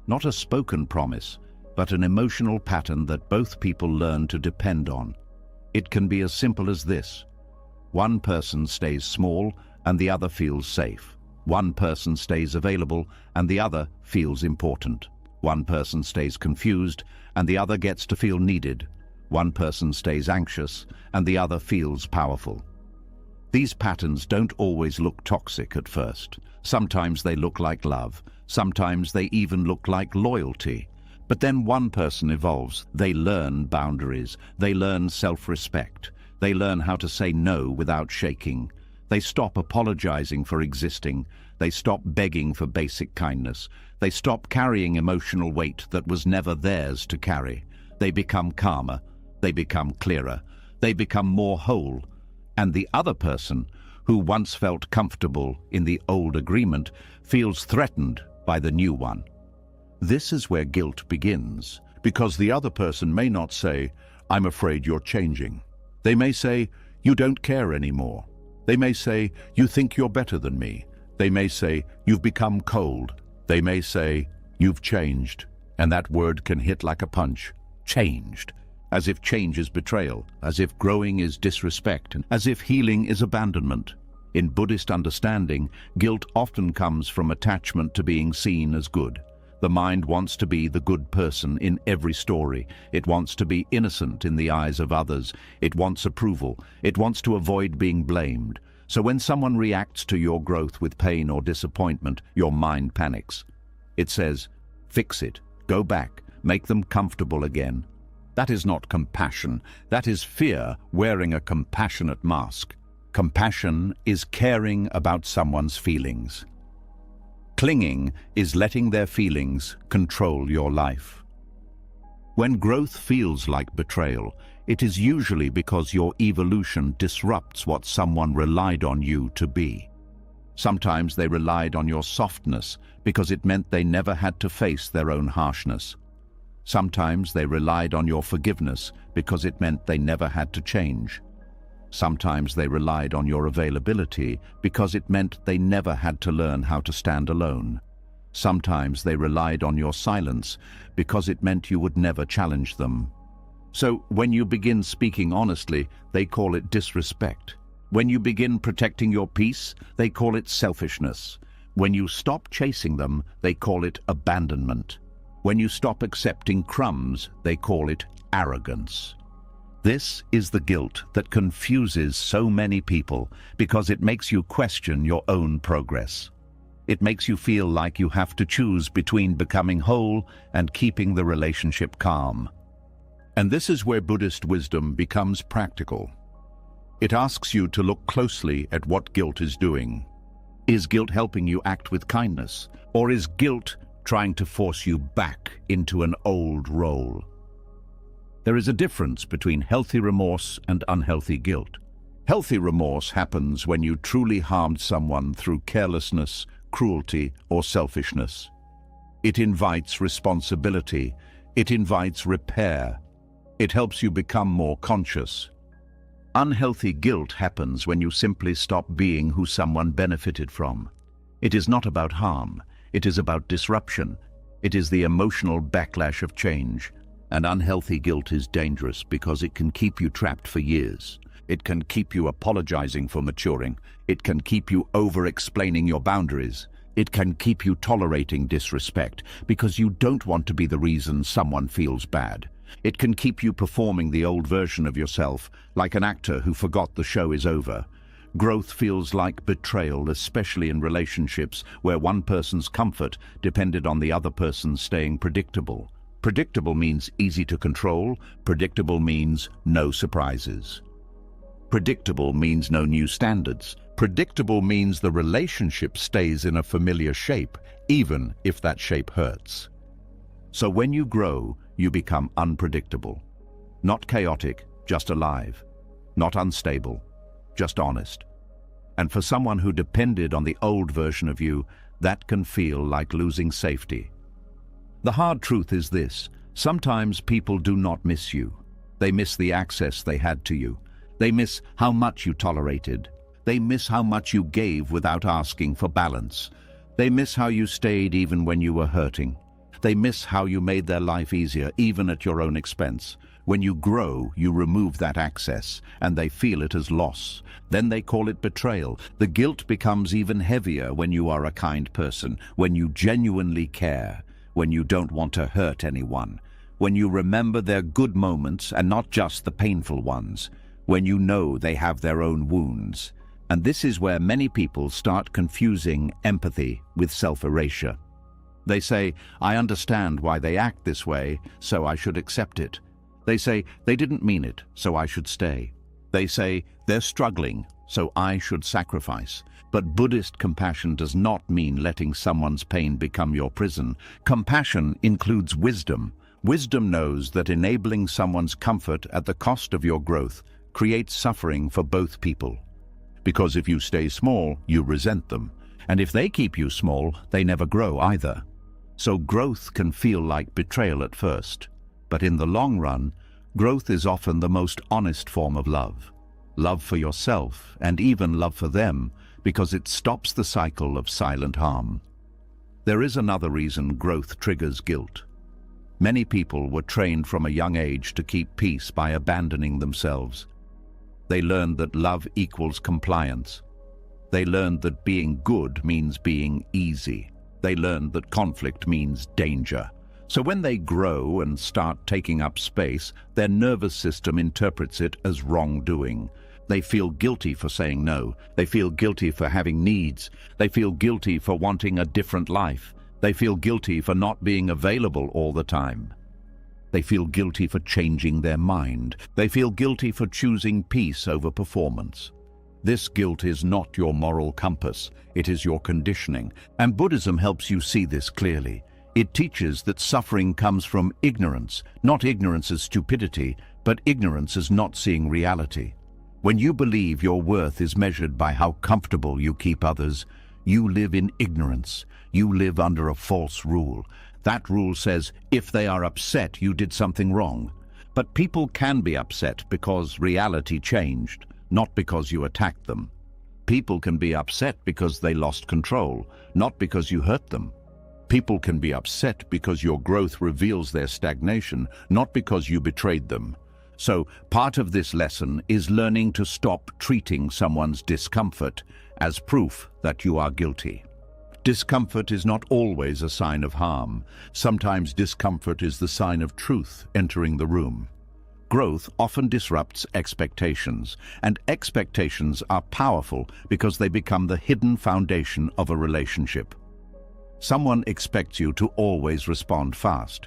not a spoken promise, but an emotional pattern that both people learn to depend on. It can be as simple as this. One person stays small and the other feels safe. One person stays available and the other feels important. One person stays confused and the other gets to feel needed. One person stays anxious and the other feels powerful. These patterns don't always look toxic at first. Sometimes they look like love. Sometimes they even look like loyalty. But then one person evolves. They learn boundaries. They learn self-respect. They learn how to say no without shaking. They stop apologizing for existing. They stop begging for basic kindness. They stop carrying emotional weight that was never theirs to carry. They become calmer. They become clearer. They become more whole. And the other person, who once felt comfortable in the old agreement, feels threatened by the new one. This is where guilt begins, because the other person may not say, "I'm afraid you're changing." They may say, "You don't care anymore." They may say, "You think you're better than me." They may say, "You've become cold." They may say, "You've changed." And that word can hit like a punch. Changed. As if change is betrayal, as if growing is disrespect, and as if healing is abandonment. In Buddhist understanding, guilt often comes from attachment to being seen as good. The mind wants to be the good person in every story. It wants to be innocent in the eyes of others. It wants approval. It wants to avoid being blamed. So when someone reacts to your growth with pain or disappointment, your mind panics. It says, "Fix it, go back, make them comfortable again." That is not compassion. That is fear wearing a compassionate mask. Compassion is caring about someone's feelings. Clinging is letting their feelings control your life. When growth feels like betrayal, it is usually because your evolution disrupts what someone relied on you to be. Sometimes they relied on your softness because it meant they never had to face their own harshness. Sometimes they relied on your forgiveness because it meant they never had to change. Sometimes they relied on your availability because it meant they never had to learn how to stand alone. Sometimes they relied on your silence because it meant you would never challenge them. So when you begin speaking honestly, they call it disrespect. When you begin protecting your peace, they call it selfishness. When you stop chasing them, they call it abandonment. When you stop accepting crumbs, they call it arrogance. This is the guilt that confuses so many people because it makes you question your own progress. It makes you feel like you have to choose between becoming whole and keeping the relationship calm. And this is where Buddhist wisdom becomes practical. It asks you to look closely at what guilt is doing. Is guilt helping you act with kindness, or is guilt trying to force you back into an old role? There is a difference between healthy remorse and unhealthy guilt. Healthy remorse happens when you truly harmed someone through carelessness, cruelty, or selfishness. It invites responsibility. It invites repair. It helps you become more conscious. Unhealthy guilt happens when you simply stop being who someone benefited from. It is not about harm. It is about disruption. It is the emotional backlash of change. And unhealthy guilt is dangerous because it can keep you trapped for years. It can keep you apologizing for maturing. It can keep you over-explaining your boundaries. It can keep you tolerating disrespect because you don't want to be the reason someone feels bad. It can keep you performing the old version of yourself, like an actor who forgot the show is over. Growth feels like betrayal, especially in relationships where one person's comfort depended on the other person staying predictable. Predictable means easy to control. Predictable means no surprises. Predictable means no new standards. Predictable means the relationship stays in a familiar shape, even if that shape hurts. So when you grow, you become unpredictable. Not chaotic, just alive. Not unstable, just honest. And for someone who depended on the old version of you, that can feel like losing safety. The hard truth is this: sometimes people do not miss you. They miss the access they had to you. They miss how much you tolerated. They miss how much you gave without asking for balance. They miss how you stayed even when you were hurting. They miss how you made their life easier, even at your own expense. When you grow, you remove that access, and they feel it as loss. Then they call it betrayal. The guilt becomes even heavier when you are a kind person, when you genuinely care, when you don't want to hurt anyone, when you remember their good moments and not just the painful ones, when you know they have their own wounds. And this is where many people start confusing empathy with self-erasure. They say, I understand why they act this way, so I should accept it. They say, they didn't mean it, so I should stay. They say, they're struggling, so I should sacrifice. But Buddhist compassion does not mean letting someone's pain become your prison. Compassion includes wisdom. Wisdom knows that enabling someone's comfort at the cost of your growth creates suffering for both people. Because if you stay small, you resent them. And if they keep you small, they never grow either. So growth can feel like betrayal at first. But in the long run, growth is often the most honest form of love. Love for yourself, and even love for them, because it stops the cycle of silent harm. There is another reason growth triggers guilt. Many people were trained from a young age to keep peace by abandoning themselves. They learned that love equals compliance. They learned that being good means being easy. They learned that conflict means danger. So when they grow and start taking up space, their nervous system interprets it as wrongdoing. They feel guilty for saying no. They feel guilty for having needs. They feel guilty for wanting a different life. They feel guilty for not being available all the time. They feel guilty for changing their mind. They feel guilty for choosing peace over performance. This guilt is not your moral compass. It is your conditioning. And Buddhism helps you see this clearly. It teaches that suffering comes from ignorance, not ignorance as stupidity, but ignorance as not seeing reality. When you believe your worth is measured by how comfortable you keep others, you live in ignorance. You live under a false rule. That rule says, if they are upset, you did something wrong. But people can be upset because reality changed, not because you attacked them. People can be upset because they lost control, not because you hurt them. People can be upset because your growth reveals their stagnation, not because you betrayed them. So, part of this lesson is learning to stop treating someone's discomfort as proof that you are guilty. Discomfort is not always a sign of harm. Sometimes discomfort is the sign of truth entering the room. Growth often disrupts expectations, and expectations are powerful because they become the hidden foundation of a relationship. Someone expects you to always respond fast.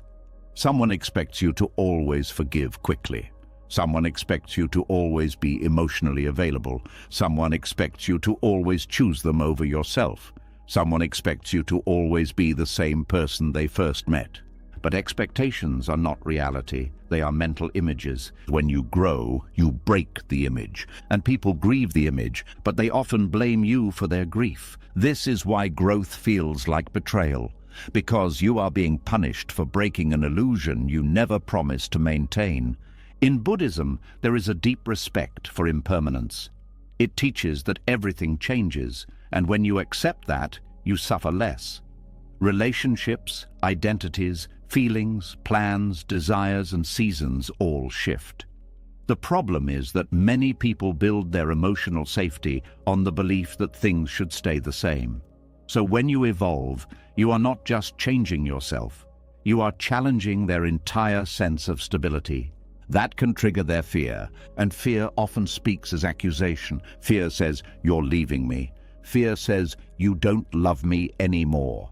Someone expects you to always forgive quickly. Someone expects you to always be emotionally available. Someone expects you to always choose them over yourself. Someone expects you to always be the same person they first met. But expectations are not reality. They are mental images. When you grow, you break the image, and people grieve the image, but they often blame you for their grief. This is why growth feels like betrayal, because you are being punished for breaking an illusion you never promised to maintain. In Buddhism, there is a deep respect for impermanence. It teaches that everything changes, and when you accept that, you suffer less. Relationships, identities, feelings, plans, desires, and seasons all shift. The problem is that many people build their emotional safety on the belief that things should stay the same. So when you evolve, you are not just changing yourself, you are challenging their entire sense of stability. That can trigger their fear, and fear often speaks as accusation. Fear says, "You're leaving me." Fear says, "You don't love me anymore."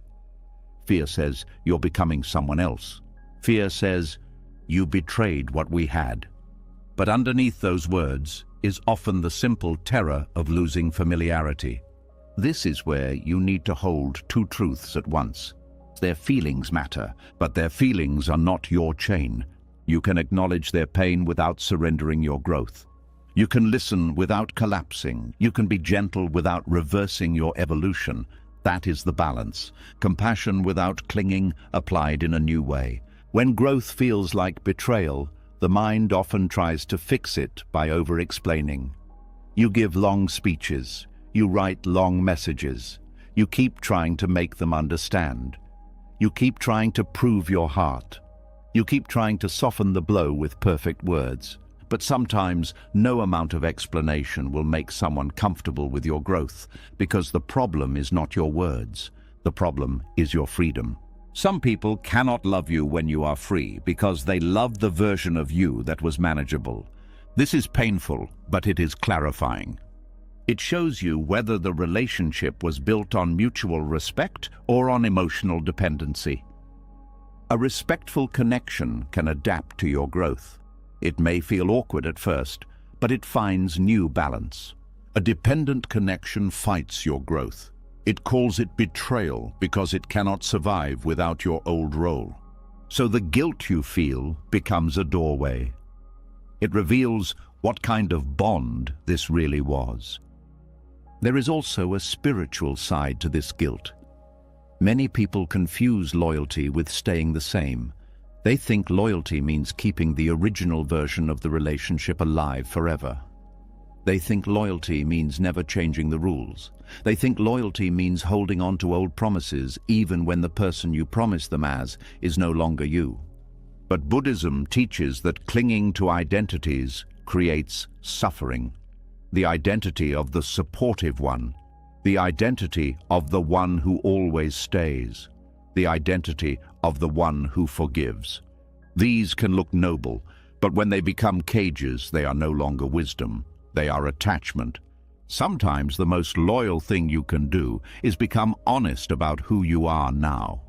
Fear says, "You're becoming someone else." Fear says, "You betrayed what we had." But underneath those words is often the simple terror of losing familiarity. This is where you need to hold two truths at once. Their feelings matter, but their feelings are not your chain. You can acknowledge their pain without surrendering your growth. You can listen without collapsing. You can be gentle without reversing your evolution. That is the balance. Compassion without clinging, applied in a new way. When growth feels like betrayal, the mind often tries to fix it by over-explaining. You give long speeches. You write long messages. You keep trying to make them understand. You keep trying to prove your heart. You keep trying to soften the blow with perfect words. But sometimes no amount of explanation will make someone comfortable with your growth, because the problem is not your words. The problem is your freedom. Some people cannot love you when you are free because they love the version of you that was manageable. This is painful, but it is clarifying. It shows you whether the relationship was built on mutual respect or on emotional dependency. A respectful connection can adapt to your growth. It may feel awkward at first, but it finds new balance. A dependent connection fights your growth. It calls it betrayal because it cannot survive without your old role. So the guilt you feel becomes a doorway. It reveals what kind of bond this really was. There is also a spiritual side to this guilt. Many people confuse loyalty with staying the same. They think loyalty means keeping the original version of the relationship alive forever. They think loyalty means never changing the rules. They think loyalty means holding on to old promises even when the person you promised them as is no longer you. But Buddhism teaches that clinging to identities creates suffering. The identity of the supportive one, the identity of the one who always stays, the identity of the one who forgives. These can look noble, but when they become cages, they are no longer wisdom. They are attachment. Sometimes the most loyal thing you can do is become honest about who you are now.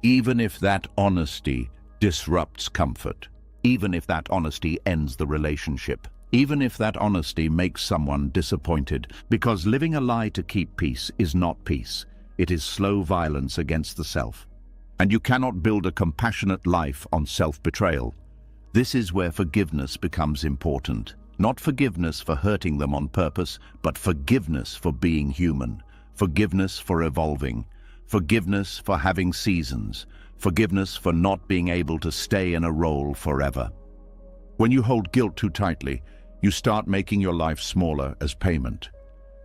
Even if that honesty disrupts comfort, even if that honesty ends the relationship, even if that honesty makes someone disappointed, because living a lie to keep peace is not peace. It is slow violence against the self. And you cannot build a compassionate life on self-betrayal. This is where forgiveness becomes important. Not forgiveness for hurting them on purpose, but forgiveness for being human. Forgiveness for evolving. Forgiveness for having seasons. Forgiveness for not being able to stay in a role forever. When you hold guilt too tightly, you start making your life smaller as payment.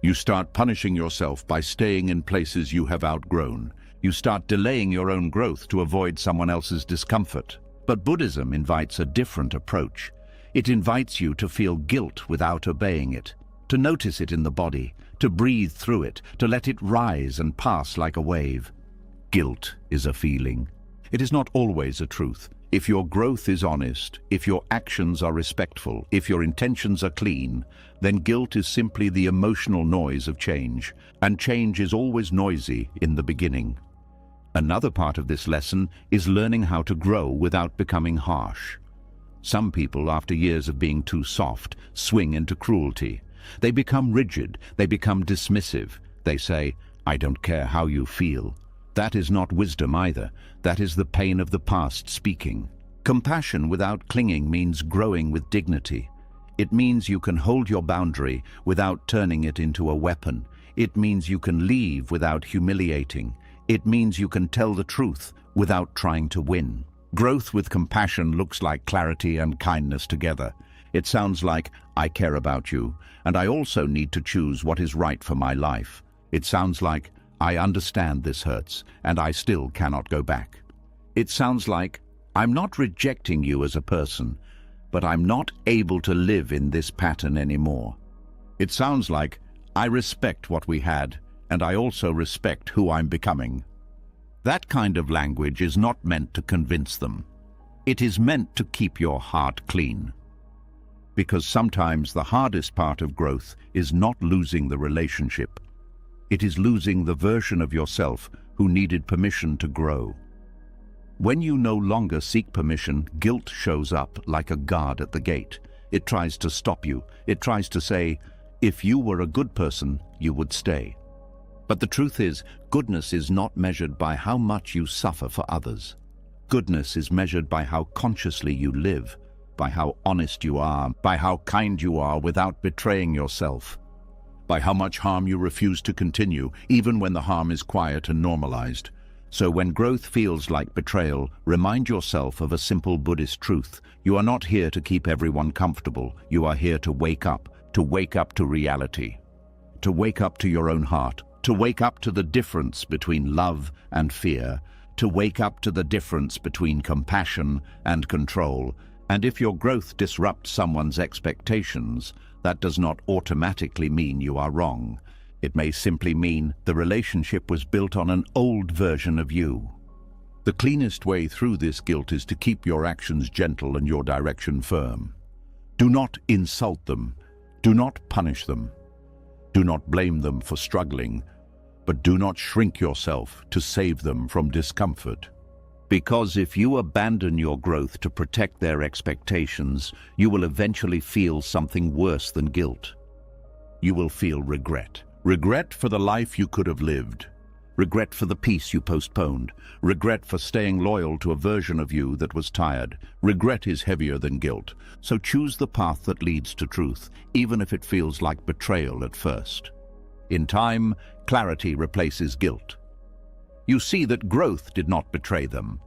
You start punishing yourself by staying in places you have outgrown. You start delaying your own growth to avoid someone else's discomfort. But Buddhism invites a different approach. It invites you to feel guilt without obeying it, to notice it in the body, to breathe through it, to let it rise and pass like a wave. Guilt is a feeling. It is not always a truth. If your growth is honest, if your actions are respectful, if your intentions are clean, then guilt is simply the emotional noise of change, and change is always noisy in the beginning. Another part of this lesson is learning how to grow without becoming harsh. Some people, after years of being too soft, swing into cruelty. They become rigid, they become dismissive. They say, "I don't care how you feel." That is not wisdom either. That is the pain of the past speaking. Compassion without clinging means growing with dignity. It means you can hold your boundary without turning it into a weapon. It means you can leave without humiliating. It means you can tell the truth without trying to win. Growth with compassion looks like clarity and kindness together. It sounds like, "I care about you, and I also need to choose what is right for my life." It sounds like, "I understand this hurts, and I still cannot go back." It sounds like, "I'm not rejecting you as a person, but I'm not able to live in this pattern anymore." It sounds like, "I respect what we had, and I also respect who I'm becoming." That kind of language is not meant to convince them. It is meant to keep your heart clean. Because sometimes the hardest part of growth is not losing the relationship. It is losing the version of yourself who needed permission to grow. When you no longer seek permission, guilt shows up like a guard at the gate. It tries to stop you. It tries to say, "If you were a good person, you would stay." But the truth is, goodness is not measured by how much you suffer for others. Goodness is measured by how consciously you live, by how honest you are, by how kind you are without betraying yourself, by how much harm you refuse to continue, even when the harm is quiet and normalized. So when growth feels like betrayal, remind yourself of a simple Buddhist truth. You are not here to keep everyone comfortable. You are here to wake up to reality, to wake up to your own heart, to wake up to the difference between love and fear, to wake up to the difference between compassion and control. And if your growth disrupts someone's expectations, that does not automatically mean you are wrong. It may simply mean the relationship was built on an old version of you. The cleanest way through this guilt is to keep your actions gentle and your direction firm. Do not insult them. Do not punish them. Do not blame them for struggling, but do not shrink yourself to save them from discomfort. Because if you abandon your growth to protect their expectations, you will eventually feel something worse than guilt. You will feel regret. Regret for the life you could have lived. Regret for the peace you postponed. Regret for staying loyal to a version of you that was tired. Regret is heavier than guilt. So choose the path that leads to truth, even if it feels like betrayal at first. In time, clarity replaces guilt. You see that growth did not betray them.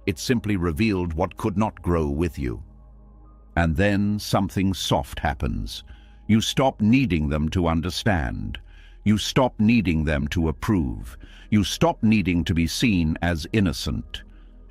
It simply revealed what could not grow with you. And then something soft happens. You stop needing them to understand. You stop needing them to approve. You stop needing to be seen as innocent.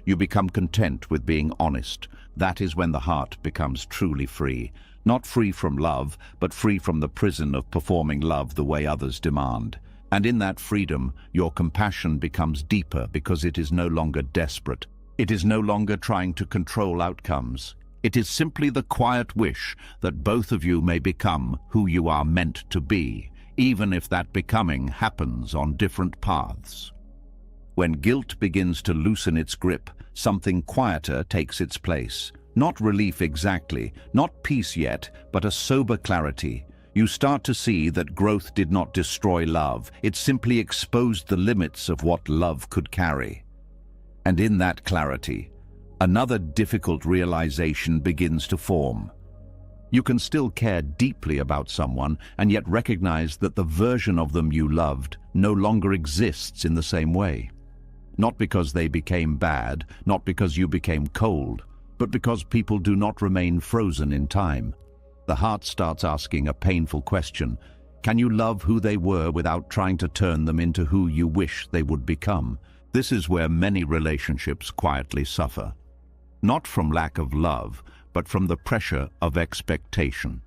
You become content with being honest. That is when the heart becomes truly free. Not free from love, but free from the prison of performing love the way others demand. And in that freedom, your compassion becomes deeper because it is no longer desperate. It is no longer trying to control outcomes. It is simply the quiet wish that both of you may become who you are meant to be, even if that becoming happens on different paths. When guilt begins to loosen its grip, something quieter takes its place. Not relief exactly, not peace yet, but a sober clarity. You start to see that growth did not destroy love. It simply exposed the limits of what love could carry. And in that clarity, another difficult realization begins to form. You can still care deeply about someone and yet recognize that the version of them you loved no longer exists in the same way. Not because they became bad, not because you became cold, but because people do not remain frozen in time. The heart starts asking a painful question. Can you love who they were without trying to turn them into who you wish they would become? This is where many relationships quietly suffer. Not from lack of love, but from the pressure of expectation.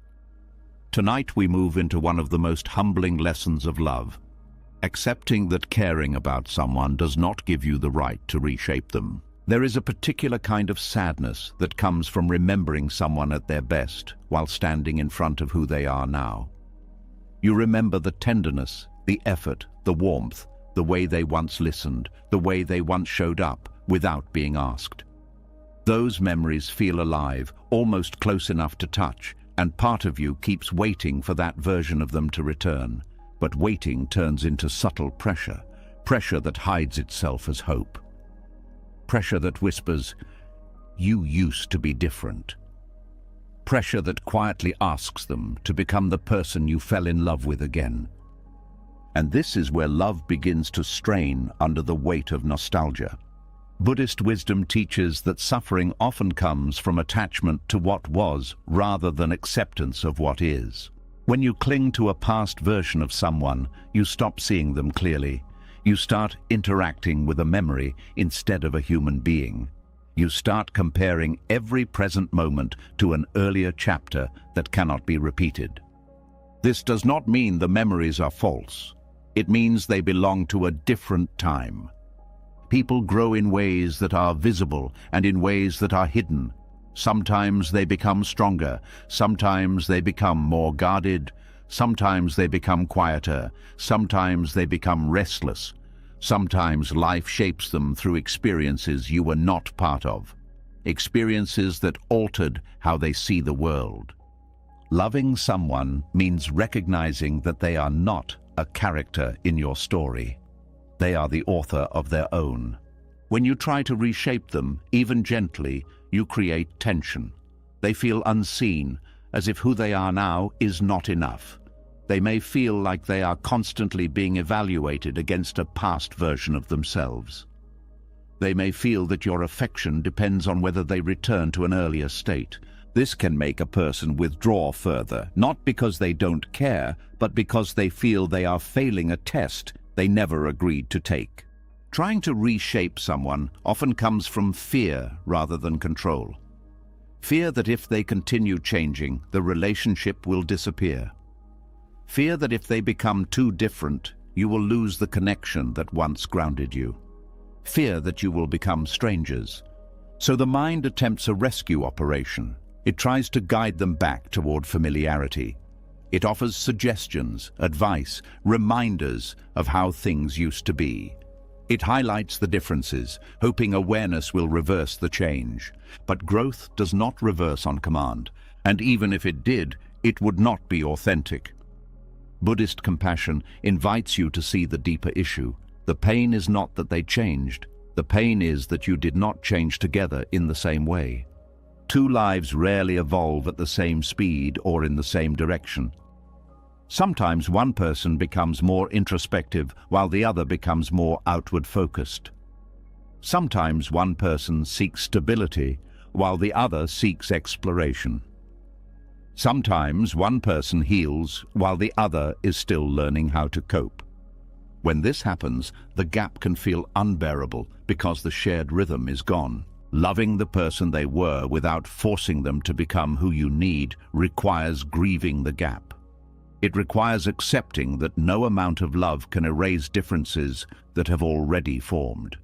Tonight we move into one of the most humbling lessons of love. Accepting that caring about someone does not give you the right to reshape them. There is a particular kind of sadness that comes from remembering someone at their best while standing in front of who they are now. You remember the tenderness, the effort, the warmth, the way they once listened, the way they once showed up without being asked. Those memories feel alive, almost close enough to touch, and part of you keeps waiting for that version of them to return. But waiting turns into subtle pressure, pressure that hides itself as hope. Pressure that whispers, "You used to be different." Pressure that quietly asks them to become the person you fell in love with again. And this is where love begins to strain under the weight of nostalgia. Buddhist wisdom teaches that suffering often comes from attachment to what was rather than acceptance of what is. When you cling to a past version of someone, you stop seeing them clearly. You start interacting with a memory instead of a human being. You start comparing every present moment to an earlier chapter that cannot be repeated. This does not mean the memories are false. It means they belong to a different time. People grow in ways that are visible and in ways that are hidden. Sometimes they become stronger, sometimes they become more guarded, sometimes they become quieter, sometimes they become restless. Sometimes life shapes them through experiences you were not part of, experiences that altered how they see the world. Loving someone means recognizing that they are not a character in your story. They are the author of their own. When you try to reshape them, even gently, you create tension. They feel unseen, as if who they are now is not enough. They may feel like they are constantly being evaluated against a past version of themselves. They may feel that your affection depends on whether they return to an earlier state. This can make a person withdraw further, not because they don't care, but because they feel they are failing a test they never agreed to take. Trying to reshape someone often comes from fear rather than control. Fear that if they continue changing, the relationship will disappear. Fear that if they become too different, you will lose the connection that once grounded you. Fear that you will become strangers. So the mind attempts a rescue operation. It tries to guide them back toward familiarity. It offers suggestions, advice, reminders of how things used to be. It highlights the differences, hoping awareness will reverse the change. But growth does not reverse on command, and even if it did, it would not be authentic. Buddhist compassion invites you to see the deeper issue. The pain is not that they changed. The pain is that you did not change together in the same way. Two lives rarely evolve at the same speed or in the same direction. Sometimes one person becomes more introspective while the other becomes more outward focused. Sometimes one person seeks stability while the other seeks exploration. Sometimes one person heals while the other is still learning how to cope. When this happens, the gap can feel unbearable because the shared rhythm is gone. Loving the person they were without forcing them to become who you need requires grieving the gap. It requires accepting that no amount of love can erase differences that have already formed.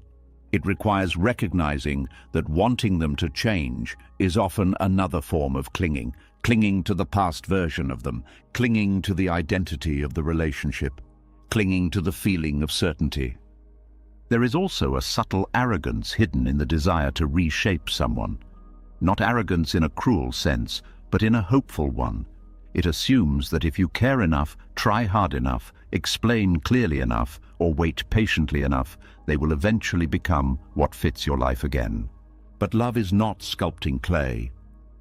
It requires recognizing that wanting them to change is often another form of clinging, clinging to the past version of them, clinging to the identity of the relationship, clinging to the feeling of certainty. There is also a subtle arrogance hidden in the desire to reshape someone. Not arrogance in a cruel sense, but in a hopeful one. It assumes that if you care enough, try hard enough, explain clearly enough, or wait patiently enough, they will eventually become what fits your life again. But love is not sculpting clay.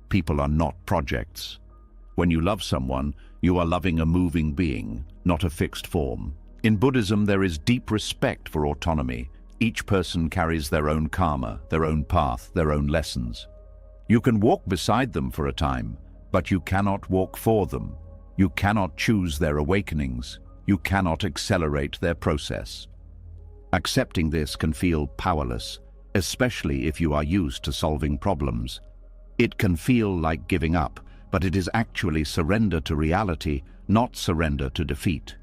People are not projects. When you love someone, you are loving a moving being, not a fixed form. In Buddhism, there is deep respect for autonomy. Each person carries their own karma, their own path, their own lessons. You can walk beside them for a time, but you cannot walk for them. You cannot choose their awakenings. You cannot accelerate their process. Accepting this can feel powerless, especially if you are used to solving problems. It can feel like giving up, but it is actually surrender to reality, not surrender to defeat.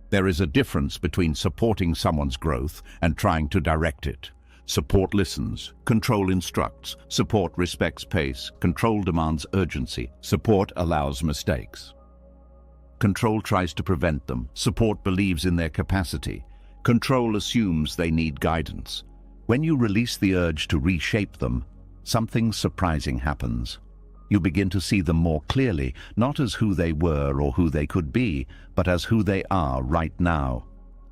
There is a difference between supporting someone's growth and trying to direct it. Support listens, control instructs, support respects pace, control demands urgency, support allows mistakes. Control tries to prevent them, support believes in their capacity. Control assumes they need guidance. When you release the urge to reshape them, something surprising happens. You begin to see them more clearly, not as who they were or who they could be, but as who they are right now.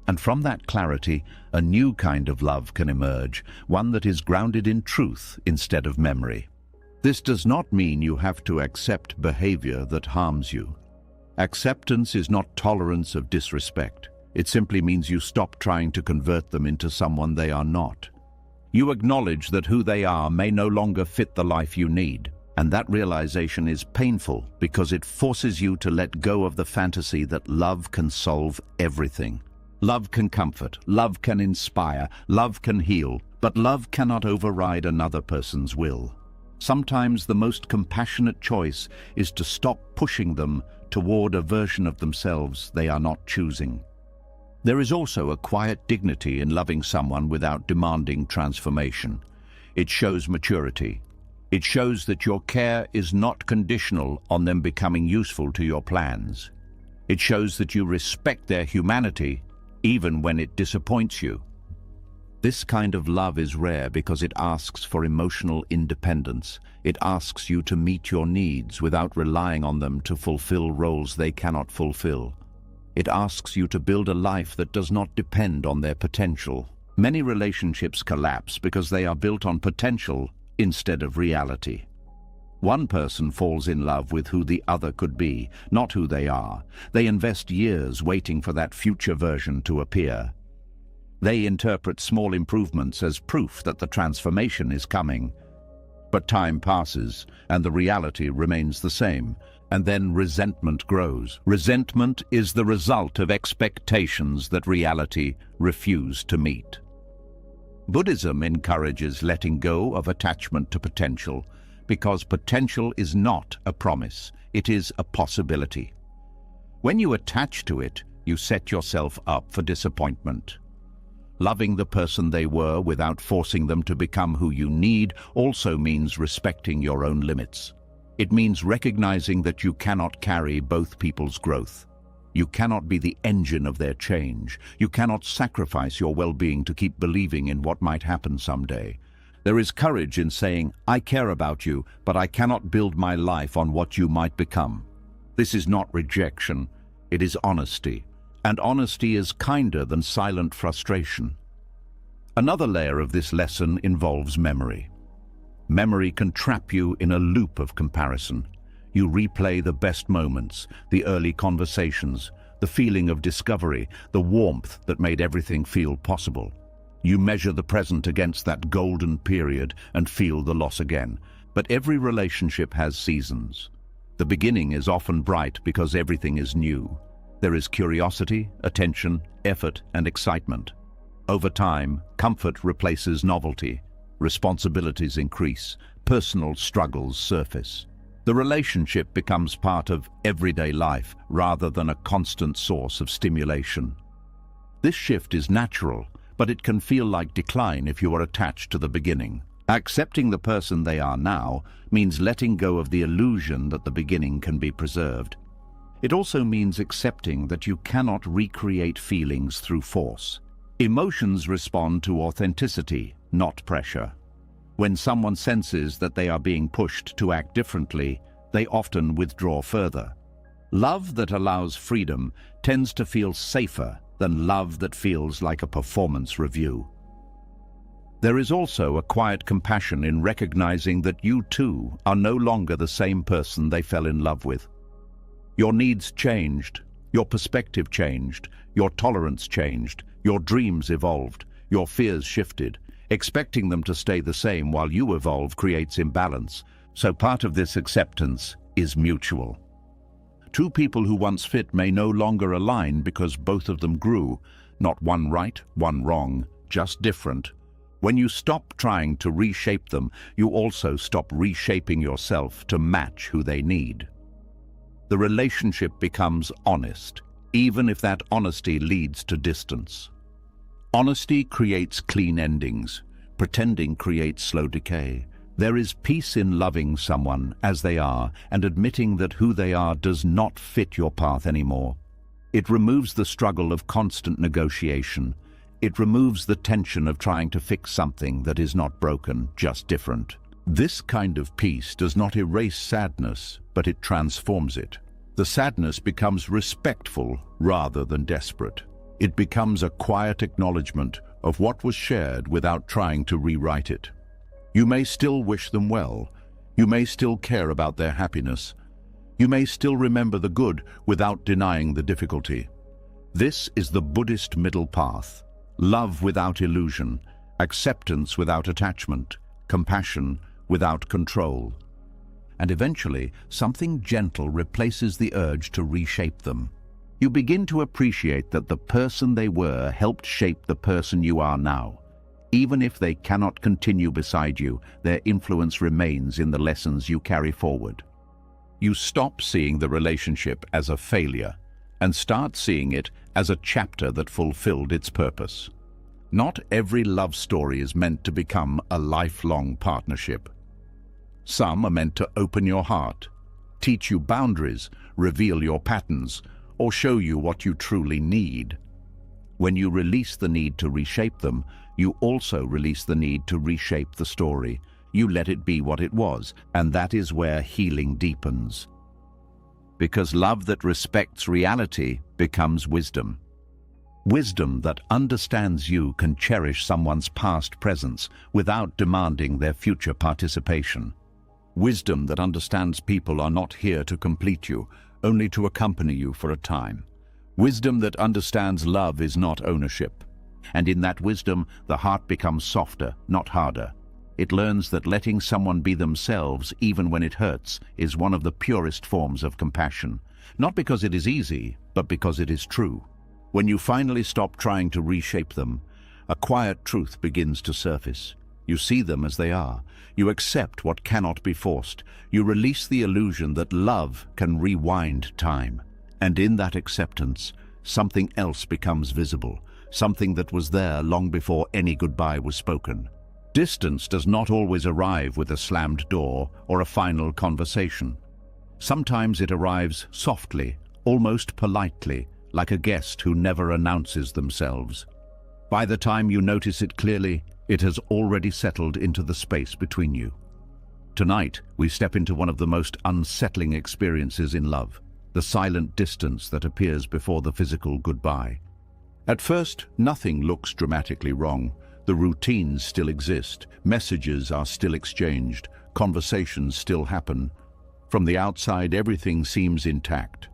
And from that clarity, a new kind of love can emerge, one that is grounded in truth instead of memory. This does not mean you have to accept behavior that harms you. Acceptance is not tolerance of disrespect. It simply means you stop trying to convert them into someone they are not. You acknowledge that who they are may no longer fit the life you need. And that realization is painful because it forces you to let go of the fantasy that love can solve everything. Love can comfort, love can inspire, love can heal, but love cannot override another person's will. Sometimes the most compassionate choice is to stop pushing them toward a version of themselves they are not choosing. There is also a quiet dignity in loving someone without demanding transformation. It shows maturity. It shows that your care is not conditional on them becoming useful to your plans. It shows that you respect their humanity, even when it disappoints you. This kind of love is rare because it asks for emotional independence. It asks you to meet your needs without relying on them to fulfill roles they cannot fulfill. It asks you to build a life that does not depend on their potential. Many relationships collapse because they are built on potential instead of reality. One person falls in love with who the other could be, not who they are. They invest years waiting for that future version to appear. They interpret small improvements as proof that the transformation is coming. But time passes, and the reality remains the same, and then resentment grows. Resentment is the result of expectations that reality refused to meet. Buddhism encourages letting go of attachment to potential, because potential is not a promise, it is a possibility. When you attach to it, you set yourself up for disappointment. Loving the person they were without forcing them to become who you need also means respecting your own limits. It means recognizing that you cannot carry both people's growth. You cannot be the engine of their change. You cannot sacrifice your well-being to keep believing in what might happen someday. There is courage in saying, I care about you, but I cannot build my life on what you might become. This is not rejection, it is honesty. And honesty is kinder than silent frustration. Another layer of this lesson involves memory. Memory can trap you in a loop of comparison. You replay the best moments, the early conversations, the feeling of discovery, the warmth that made everything feel possible. You measure the present against that golden period and feel the loss again. But every relationship has seasons. The beginning is often bright because everything is new. There is curiosity, attention, effort, and excitement. Over time, comfort replaces novelty. Responsibilities increase. Personal struggles surface. The relationship becomes part of everyday life rather than a constant source of stimulation. This shift is natural, but it can feel like decline if you are attached to the beginning. Accepting the person they are now means letting go of the illusion that the beginning can be preserved. It also means accepting that you cannot recreate feelings through force. Emotions respond to authenticity, not pressure. When someone senses that they are being pushed to act differently, they often withdraw further. Love that allows freedom tends to feel safer than love that feels like a performance review. There is also a quiet compassion in recognizing that you too are no longer the same person they fell in love with. Your needs changed, your perspective changed, your tolerance changed, your dreams evolved, your fears shifted. Expecting them to stay the same while you evolve creates imbalance, so part of this acceptance is mutual. Two people who once fit may no longer align because both of them grew, not one right, one wrong, just different. When you stop trying to reshape them, you also stop reshaping yourself to match who they need. The relationship becomes honest, even if that honesty leads to distance. Honesty creates clean endings. Pretending creates slow decay. There is peace in loving someone as they are and admitting that who they are does not fit your path anymore. It removes the struggle of constant negotiation. It removes the tension of trying to fix something that is not broken, just different. This kind of peace does not erase sadness, but it transforms it. The sadness becomes respectful rather than desperate. It becomes a quiet acknowledgement of what was shared without trying to rewrite it. You may still wish them well. You may still care about their happiness. You may still remember the good without denying the difficulty. This is the Buddhist middle path. Love without illusion, acceptance without attachment, compassion without control. And eventually, something gentle replaces the urge to reshape them. You begin to appreciate that the person they were helped shape the person you are now. Even if they cannot continue beside you, their influence remains in the lessons you carry forward. You stop seeing the relationship as a failure and start seeing it as a chapter that fulfilled its purpose. Not every love story is meant to become a lifelong partnership. Some are meant to open your heart, teach you boundaries, reveal your patterns, or show you what you truly need. When you release the need to reshape them, you also release the need to reshape the story. You let it be what it was, and that is where healing deepens. Because love that respects reality becomes wisdom. Wisdom that understands you can cherish someone's past presence without demanding their future participation. Wisdom that understands people are not here to complete you, only to accompany you for a time. Wisdom that understands love is not ownership. And in that wisdom, the heart becomes softer, not harder. It learns that letting someone be themselves, even when it hurts, is one of the purest forms of compassion. Not because it is easy, but because it is true. When you finally stop trying to reshape them, a quiet truth begins to surface. You see them as they are. You accept what cannot be forced. You release the illusion that love can rewind time. And in that acceptance, something else becomes visible, something that was there long before any goodbye was spoken. Distance does not always arrive with a slammed door or a final conversation. Sometimes it arrives softly, almost politely, like a guest who never announces themselves. By the time you notice it clearly, it has already settled into the space between you. Tonight, we step into one of the most unsettling experiences in love, the silent distance that appears before the physical goodbye. At first, nothing looks dramatically wrong. The routines still exist, messages are still exchanged, conversations still happen. From the outside, everything seems intact.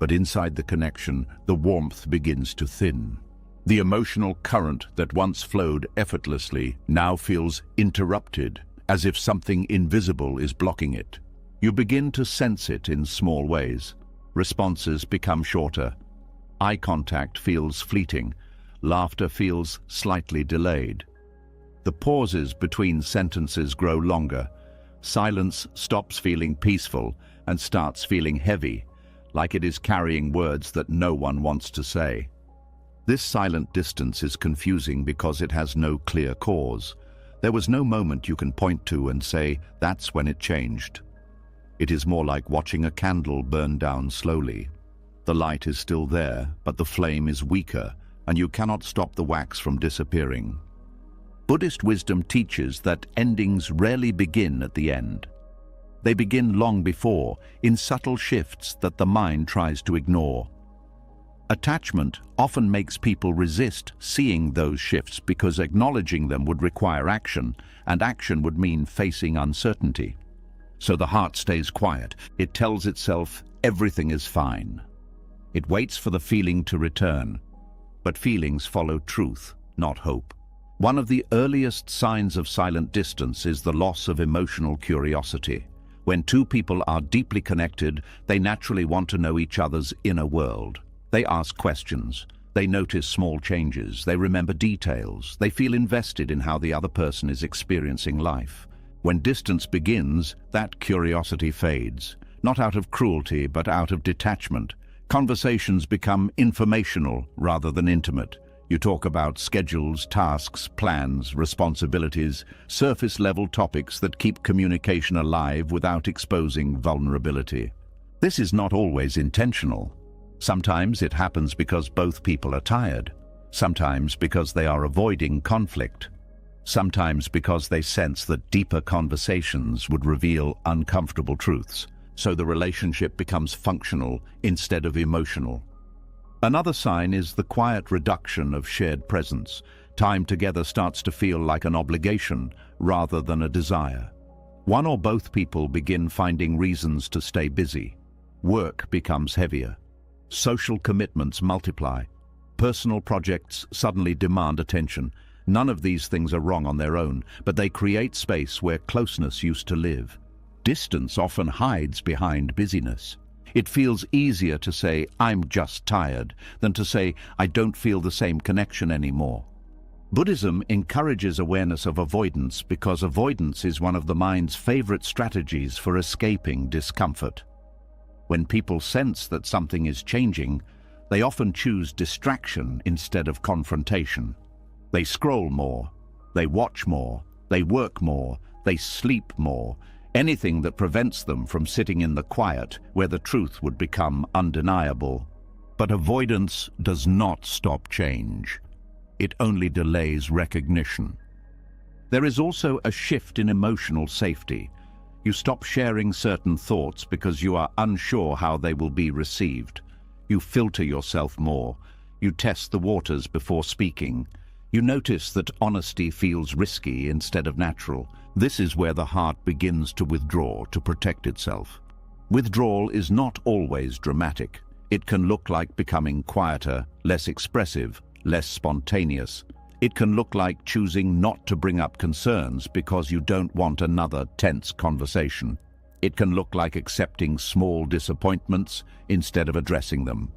But inside the connection, the warmth begins to thin. The emotional current that once flowed effortlessly now feels interrupted, as if something invisible is blocking it. You begin to sense it in small ways. Responses become shorter. Eye contact feels fleeting. Laughter feels slightly delayed. The pauses between sentences grow longer. Silence stops feeling peaceful and starts feeling heavy, like it is carrying words that no one wants to say. This silent distance is confusing because it has no clear cause. There was no moment you can point to and say, that's when it changed. It is more like watching a candle burn down slowly. The light is still there, but the flame is weaker, and you cannot stop the wax from disappearing. Buddhist wisdom teaches that endings rarely begin at the end. They begin long before, in subtle shifts that the mind tries to ignore. Attachment often makes people resist seeing those shifts because acknowledging them would require action, and action would mean facing uncertainty. So the heart stays quiet. It tells itself everything is fine. It waits for the feeling to return. But feelings follow truth, not hope. One of the earliest signs of silent distance is the loss of emotional curiosity. When two people are deeply connected, they naturally want to know each other's inner world. They ask questions. They notice small changes. They remember details. They feel invested in how the other person is experiencing life. When distance begins, that curiosity fades. not out of cruelty, but out of detachment. Conversations become informational rather than intimate. You talk about schedules, tasks, plans, responsibilities, surface-level topics that keep communication alive without exposing vulnerability. This is not always intentional. Sometimes it happens because both people are tired. Sometimes because they are avoiding conflict. Sometimes because they sense that deeper conversations would reveal uncomfortable truths, so the relationship becomes functional instead of emotional. Another sign is the quiet reduction of shared presence. Time together starts to feel like an obligation rather than a desire. One or both people begin finding reasons to stay busy. Work becomes heavier. Social commitments multiply. Personal projects suddenly demand attention. None of these things are wrong on their own, but they create space where closeness used to live. Distance often hides behind busyness. It feels easier to say, "I'm just tired," than to say, "I don't feel the same connection anymore." Buddhism encourages awareness of avoidance because avoidance is one of the mind's favorite strategies for escaping discomfort. When people sense that something is changing, they often choose distraction instead of confrontation. They scroll more, they watch more, they work more, they sleep more, anything that prevents them from sitting in the quiet where the truth would become undeniable. But avoidance does not stop change. It only delays recognition. There is also a shift in emotional safety. You stop sharing certain thoughts because you are unsure how they will be received. You filter yourself more. You test the waters before speaking. You notice that honesty feels risky instead of natural. This is where the heart begins to withdraw to protect itself. Withdrawal is not always dramatic. It can look like becoming quieter, less expressive, less spontaneous. It can look like choosing not to bring up concerns because you don't want another tense conversation. It can look like accepting small disappointments instead of addressing them.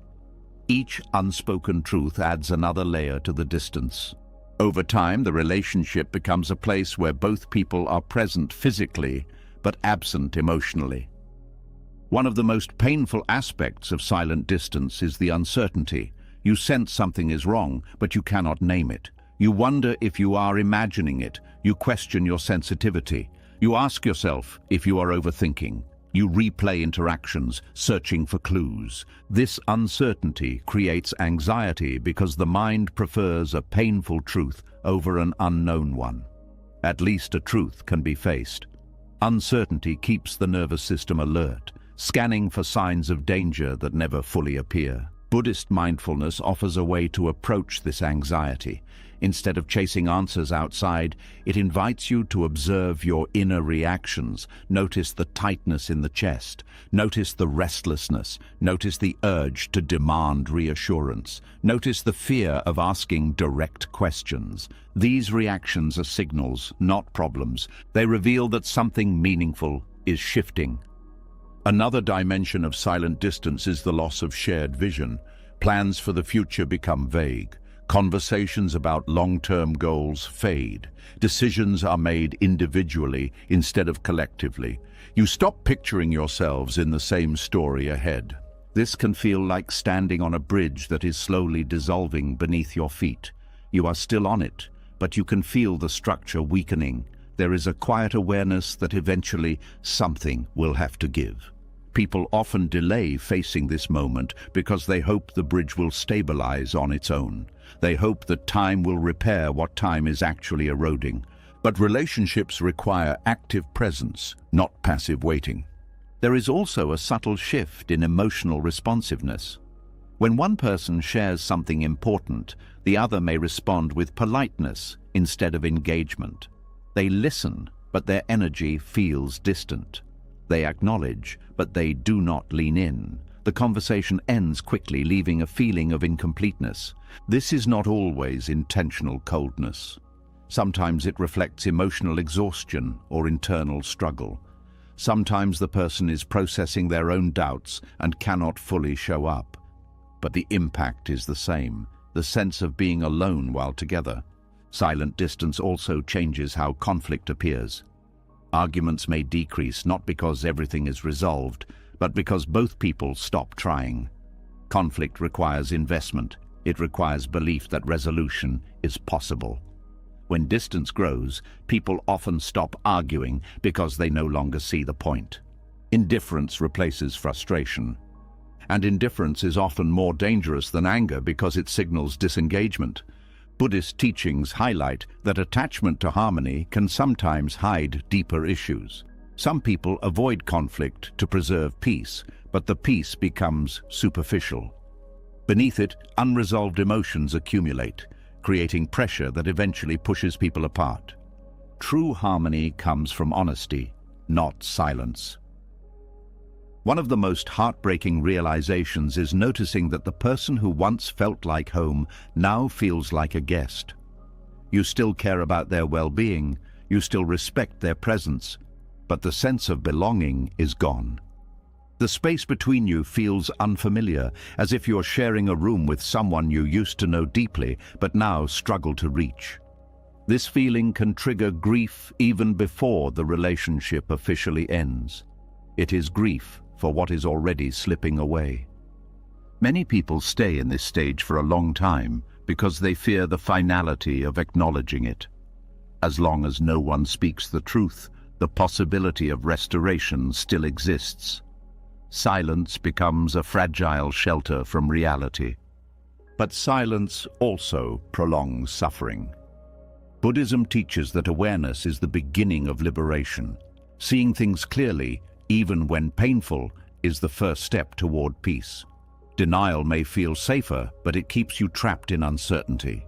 Each unspoken truth adds another layer to the distance. Over time, the relationship becomes a place where both people are present physically, but absent emotionally. One of the most painful aspects of silent distance is the uncertainty. You sense something is wrong, but you cannot name it. You wonder if you are imagining it. You question your sensitivity. You ask yourself if you are overthinking. You replay interactions, searching for clues. This uncertainty creates anxiety because the mind prefers a painful truth over an unknown one. At least a truth can be faced. Uncertainty keeps the nervous system alert, scanning for signs of danger that never fully appear. Buddhist mindfulness offers a way to approach this anxiety. Instead of chasing answers outside, it invites you to observe your inner reactions. Notice the tightness in the chest. Notice the restlessness. Notice the urge to demand reassurance. Notice the fear of asking direct questions. These reactions are signals, not problems. They reveal that something meaningful is shifting. Another dimension of silent distance is the loss of shared vision. Plans for the future become vague. Conversations about long-term goals fade. Decisions are made individually instead of collectively. You stop picturing yourselves in the same story ahead. This can feel like standing on a bridge that is slowly dissolving beneath your feet. You are still on it, but you can feel the structure weakening. There is a quiet awareness that eventually something will have to give. People often delay facing this moment because they hope the bridge will stabilize on its own. They hope that time will repair what time is actually eroding. But relationships require active presence, not passive waiting. There is also a subtle shift in emotional responsiveness. When one person shares something important, the other may respond with politeness instead of engagement. They listen, but their energy feels distant. They acknowledge, but they do not lean in. The conversation ends quickly, leaving a feeling of incompleteness. This is not always intentional coldness. Sometimes it reflects emotional exhaustion or internal struggle. Sometimes the person is processing their own doubts and cannot fully show up. But the impact is the same, the sense of being alone while together. Silent distance also changes how conflict appears. Arguments may decrease not because everything is resolved, but because both people stop trying. Conflict requires investment. It requires belief that resolution is possible. When distance grows, people often stop arguing because they no longer see the point. Indifference replaces frustration. And indifference is often more dangerous than anger because it signals disengagement. Buddhist teachings highlight that attachment to harmony can sometimes hide deeper issues. Some people avoid conflict to preserve peace, but the peace becomes superficial. Beneath it, unresolved emotions accumulate, creating pressure that eventually pushes people apart. True harmony comes from honesty, not silence. One of the most heartbreaking realizations is noticing that the person who once felt like home now feels like a guest. You still care about their well-being, you still respect their presence, but the sense of belonging is gone. The space between you feels unfamiliar, as if you're sharing a room with someone you used to know deeply, but now struggle to reach. This feeling can trigger grief even before the relationship officially ends. It is grief for what is already slipping away. Many people stay in this stage for a long time because they fear the finality of acknowledging it. As long as no one speaks the truth, the possibility of restoration still exists. Silence becomes a fragile shelter from reality. But silence also prolongs suffering. Buddhism teaches that awareness is the beginning of liberation. Seeing things clearly, even when painful, is the first step toward peace. Denial may feel safer, but it keeps you trapped in uncertainty.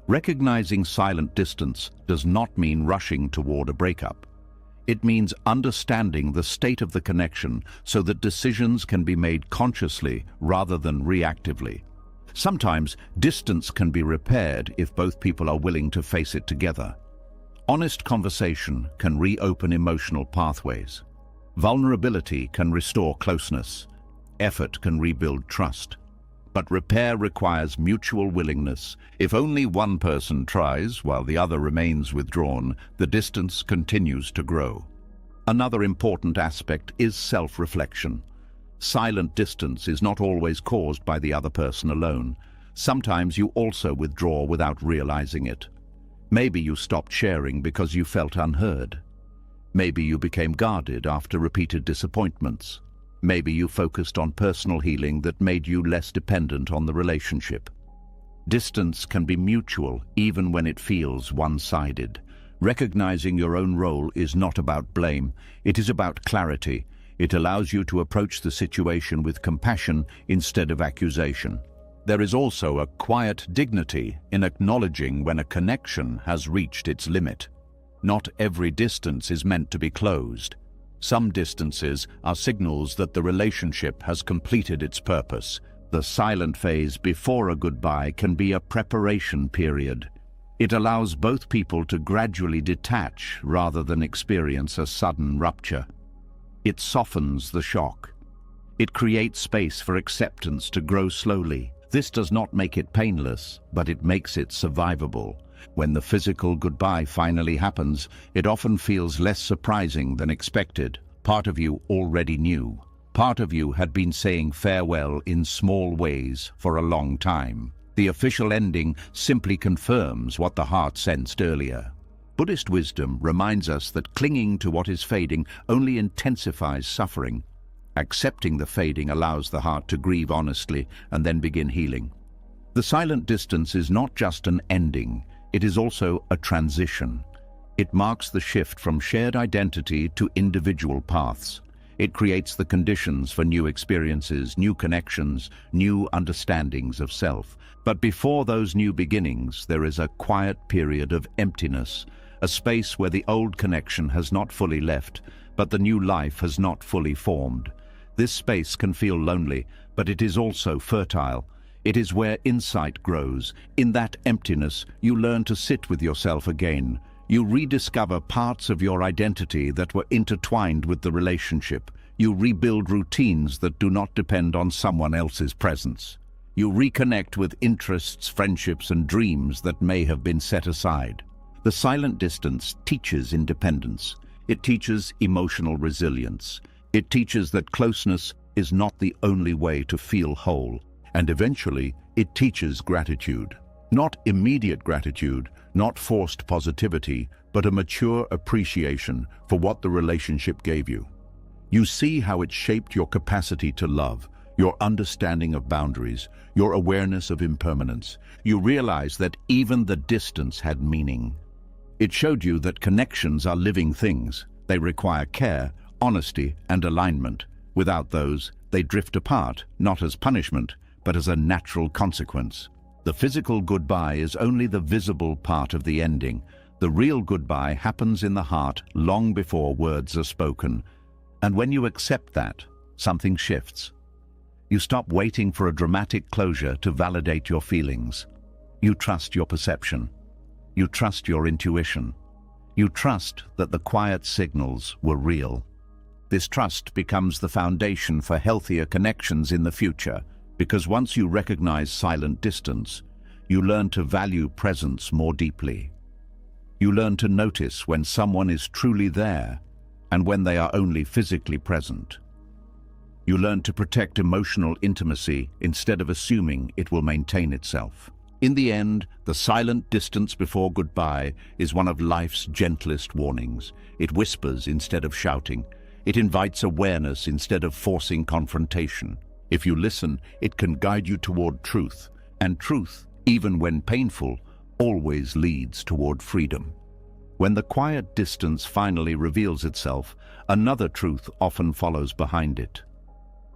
Recognizing silent distance does not mean rushing toward a breakup. It means understanding the state of the connection so that decisions can be made consciously rather than reactively. Sometimes distance can be repaired if both people are willing to face it together. Honest conversation can reopen emotional pathways. Vulnerability can restore closeness. Effort can rebuild trust. But repair requires mutual willingness. If only one person tries while the other remains withdrawn, the distance continues to grow. Another important aspect is self-reflection. Silent distance is not always caused by the other person alone. Sometimes you also withdraw without realizing it. Maybe you stopped sharing because you felt unheard. Maybe you became guarded after repeated disappointments. Maybe you focused on personal healing that made you less dependent on the relationship. Distance can be mutual, even when it feels one-sided. Recognizing your own role is not about blame, it is about clarity. It allows you to approach the situation with compassion instead of accusation. There is also a quiet dignity in acknowledging when a connection has reached its limit. Not every distance is meant to be closed. Some distances are signals that the relationship has completed its purpose. The silent phase before a goodbye can be a preparation period. It allows both people to gradually detach rather than experience a sudden rupture. It softens the shock. It creates space for acceptance to grow slowly. This does not make it painless, but it makes it survivable. When the physical goodbye finally happens, it often feels less surprising than expected. Part of you already knew. Part of you had been saying farewell in small ways for a long time. The official ending simply confirms what the heart sensed earlier. Buddhist wisdom reminds us that clinging to what is fading only intensifies suffering. Accepting the fading allows the heart to grieve honestly and then begin healing. The silent distance is not just an ending. It is also a transition. It marks the shift from shared identity to individual paths. It creates the conditions for new experiences, new connections, new understandings of self. But before those new beginnings, there is a quiet period of emptiness, a space where the old connection has not fully left, but the new life has not fully formed. This space can feel lonely, but it is also fertile. It is where insight grows. In that emptiness, you learn to sit with yourself again. You rediscover parts of your identity that were intertwined with the relationship. You rebuild routines that do not depend on someone else's presence. You reconnect with interests, friendships, and dreams that may have been set aside. The silent distance teaches independence. It teaches emotional resilience. It teaches that closeness is not the only way to feel whole, and eventually it teaches gratitude. Not immediate gratitude, not forced positivity, but a mature appreciation for what the relationship gave you. You see how it shaped your capacity to love, your understanding of boundaries, your awareness of impermanence. You realize that even the distance had meaning. It showed you that connections are living things. They require care, honesty, and alignment. Without those, they drift apart, not as punishment, but as a natural consequence. The physical goodbye is only the visible part of the ending. The real goodbye happens in the heart long before words are spoken. And when you accept that, something shifts. You stop waiting for a dramatic closure to validate your feelings. You trust your perception. You trust your intuition. You trust that the quiet signals were real. This trust becomes the foundation for healthier connections in the future, because once you recognize silent distance, you learn to value presence more deeply. You learn to notice when someone is truly there and when they are only physically present. You learn to protect emotional intimacy instead of assuming it will maintain itself. In the end, the silent distance before goodbye is one of life's gentlest warnings. It whispers instead of shouting. It invites awareness instead of forcing confrontation. If you listen, it can guide you toward truth, and truth, even when painful, always leads toward freedom. When the quiet distance finally reveals itself, another truth often follows behind it.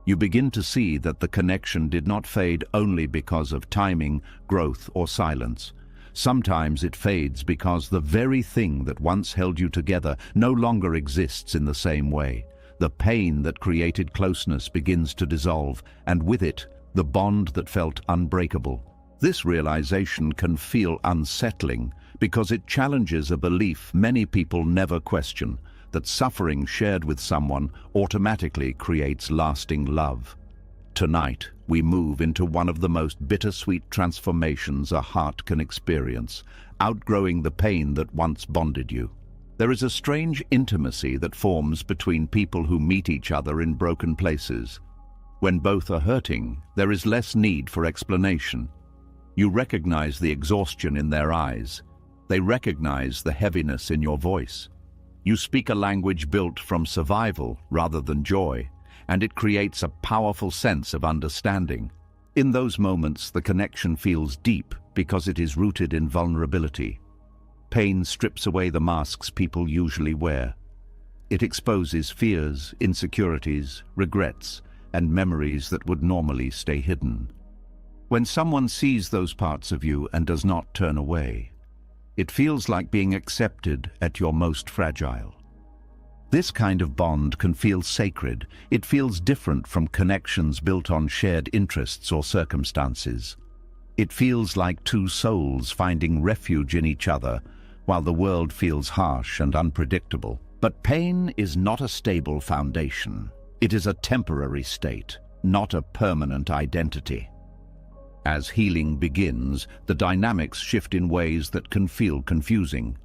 You begin to see that the connection did not fade only because of timing, growth, or silence. Sometimes it fades because the very thing that once held you together no longer exists in the same way. The pain that created closeness begins to dissolve, and with it, the bond that felt unbreakable. This realization can feel unsettling because it challenges a belief many people never question, that suffering shared with someone automatically creates lasting love. Tonight, we move into one of the most bittersweet transformations a heart can experience, outgrowing the pain that once bonded you. There is a strange intimacy that forms between people who meet each other in broken places. When both are hurting, there is less need for explanation. You recognize the exhaustion in their eyes. They recognize the heaviness in your voice. You speak a language built from survival rather than joy, and it creates a powerful sense of understanding. In those moments, the connection feels deep because it is rooted in vulnerability. Pain strips away the masks people usually wear. It exposes fears, insecurities, regrets, and memories that would normally stay hidden. When someone sees those parts of you and does not turn away, it feels like being accepted at your most fragile. This kind of bond can feel sacred. It feels different from connections built on shared interests or circumstances. It feels like two souls finding refuge in each other while the world feels harsh and unpredictable. But pain is not a stable foundation. It is a temporary state, not a permanent identity. As healing begins, the dynamics shift in ways that can feel confusing.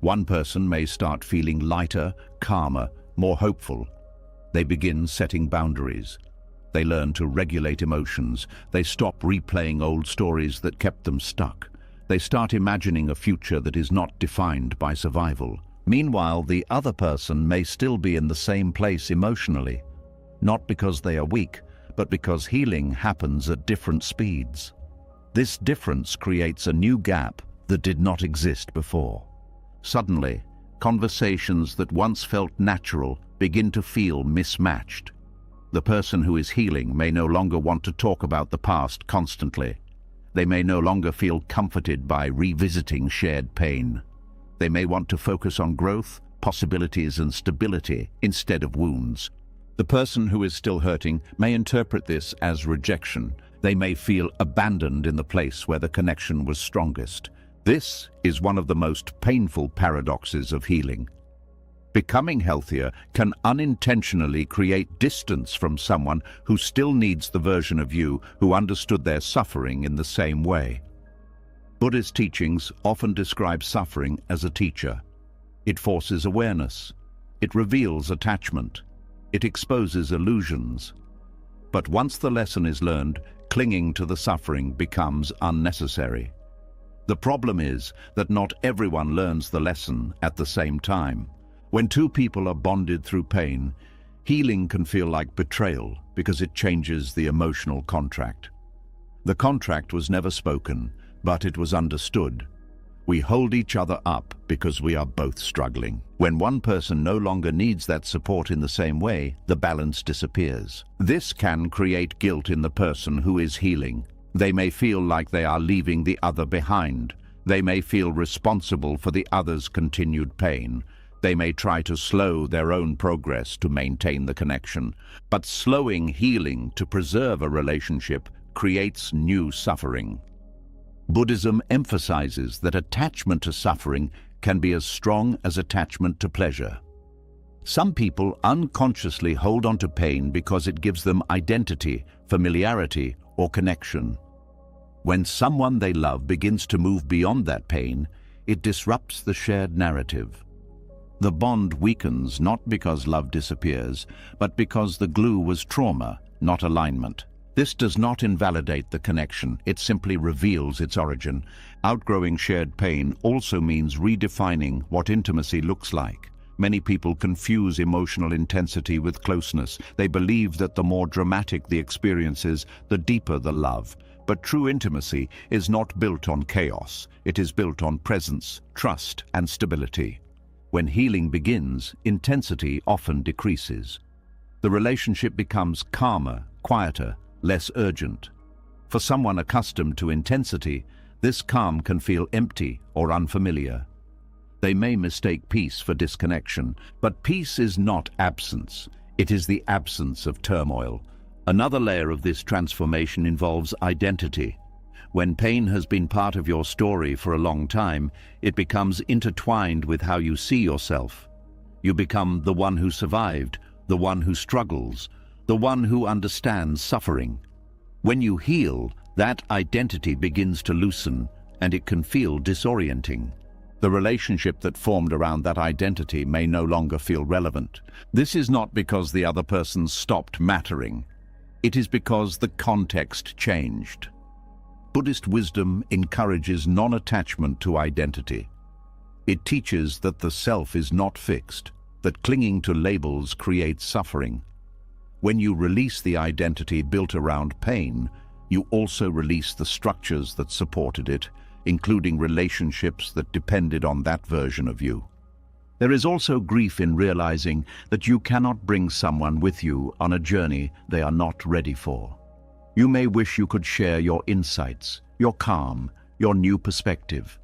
One person may start feeling lighter, calmer, more hopeful. They begin setting boundaries. They learn to regulate emotions. They stop replaying old stories that kept them stuck. They start imagining a future that is not defined by survival. Meanwhile, the other person may still be in the same place emotionally, not because they are weak, but because healing happens at different speeds. This difference creates a new gap that did not exist before. Suddenly, conversations that once felt natural begin to feel mismatched. The person who is healing may no longer want to talk about the past constantly. They may no longer feel comforted by revisiting shared pain. They may want to focus on growth, possibilities, and stability instead of wounds. The person who is still hurting may interpret this as rejection. They may feel abandoned in the place where the connection was strongest. This is one of the most painful paradoxes of healing. Becoming healthier can unintentionally create distance from someone who still needs the version of you who understood their suffering in the same way. Buddhist teachings often describe suffering as a teacher. It forces awareness. It reveals attachment. it exposes illusions. But once the lesson is learned, clinging to the suffering becomes unnecessary. The problem is that not everyone learns the lesson at the same time. When two people are bonded through pain, healing can feel like betrayal because it changes the emotional contract. The contract was never spoken, but it was understood. We hold each other up because we are both struggling. When one person no longer needs that support in the same way, the balance disappears. This can create guilt in the person who is healing. They may feel like they are leaving the other behind. They may feel responsible for the other's continued pain. They may try to slow their own progress to maintain the connection. But slowing healing to preserve a relationship creates new suffering. Buddhism emphasizes that attachment to suffering can be as strong as attachment to pleasure. Some people unconsciously hold on to pain because it gives them identity, familiarity, or connection. When someone they love begins to move beyond that pain, it disrupts the shared narrative. The bond weakens not because love disappears, but because the glue was trauma, not alignment. This does not invalidate the connection, it simply reveals its origin. Outgrowing shared pain also means redefining what intimacy looks like. Many people confuse emotional intensity with closeness. They believe that the more dramatic the experience is, the deeper the love. But true intimacy is not built on chaos. It is built on presence, trust, and stability. When healing begins, intensity often decreases. The relationship becomes calmer, quieter, less urgent. For someone accustomed to intensity, this calm can feel empty or unfamiliar. They may mistake peace for disconnection, but peace is not absence. It is the absence of turmoil. Another layer of this transformation involves identity. When pain has been part of your story for a long time, it becomes intertwined with how you see yourself. You become the one who survived, the one who struggles, the one who understands suffering. When you heal, that identity begins to loosen, and it can feel disorienting. The relationship that formed around that identity may no longer feel relevant. This is not because the other person stopped mattering. It is because the context changed. Buddhist wisdom encourages non-attachment to identity. It teaches that the self is not fixed, that clinging to labels creates suffering. When you release the identity built around pain, you also release the structures that supported it, including relationships that depended on that version of you. There is also grief in realizing that you cannot bring someone with you on a journey they are not ready for. You may wish you could share your insights, your calm, your new perspective.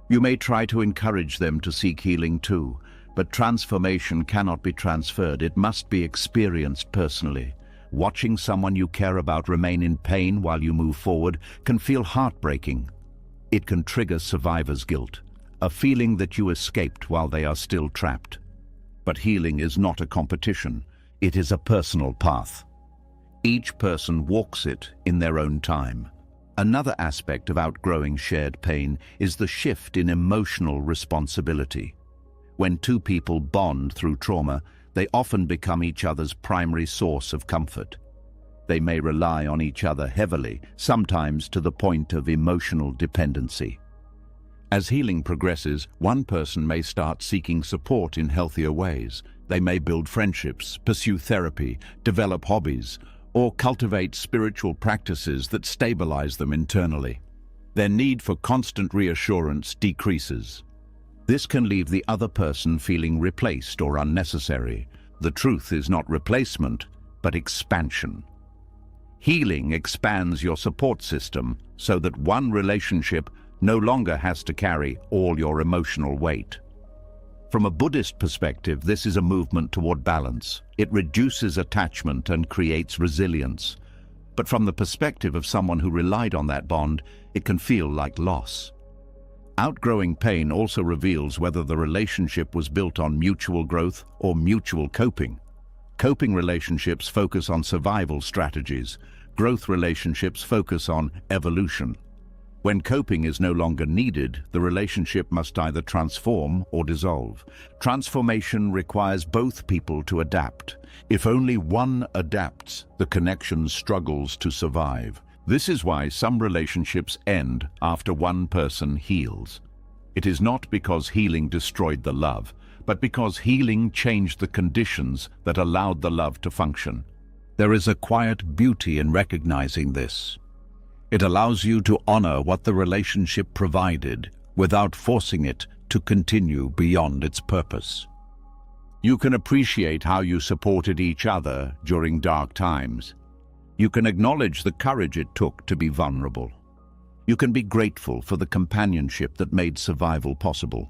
You may try to encourage them to seek healing too, but transformation cannot be transferred. It must be experienced personally. Watching someone you care about remain in pain while you move forward can feel heartbreaking. It can trigger survivor's guilt, a feeling that you escaped while they are still trapped. But healing is not a competition. It is a personal path. Each person walks it in their own time. Another aspect of outgrowing shared pain is the shift in emotional responsibility. When two people bond through trauma, they often become each other's primary source of comfort. They may rely on each other heavily, sometimes to the point of emotional dependency. As healing progresses, one person may start seeking support in healthier ways. They may build friendships, pursue therapy, develop hobbies, or cultivate spiritual practices that stabilize them internally. Their need for constant reassurance decreases. This can leave the other person feeling replaced or unnecessary. The truth is not replacement, but expansion. Healing expands your support system so that one relationship no longer has to carry all your emotional weight. From a Buddhist perspective, this is a movement toward balance. It reduces attachment and creates resilience. But from the perspective of someone who relied on that bond, it can feel like loss. Outgrowing pain also reveals whether the relationship was built on mutual growth or mutual coping. Coping relationships focus on survival strategies. Growth relationships focus on evolution. When coping is no longer needed, the relationship must either transform or dissolve. Transformation requires both people to adapt. If only one adapts, the connection struggles to survive. This is why some relationships end after one person heals. It is not because healing destroyed the love, but because healing changed the conditions that allowed the love to function. There is a quiet beauty in recognizing this. It allows you to honor what the relationship provided without forcing it to continue beyond its purpose. You can appreciate how you supported each other during dark times. You can acknowledge the courage it took to be vulnerable. You can be grateful for the companionship that made survival possible.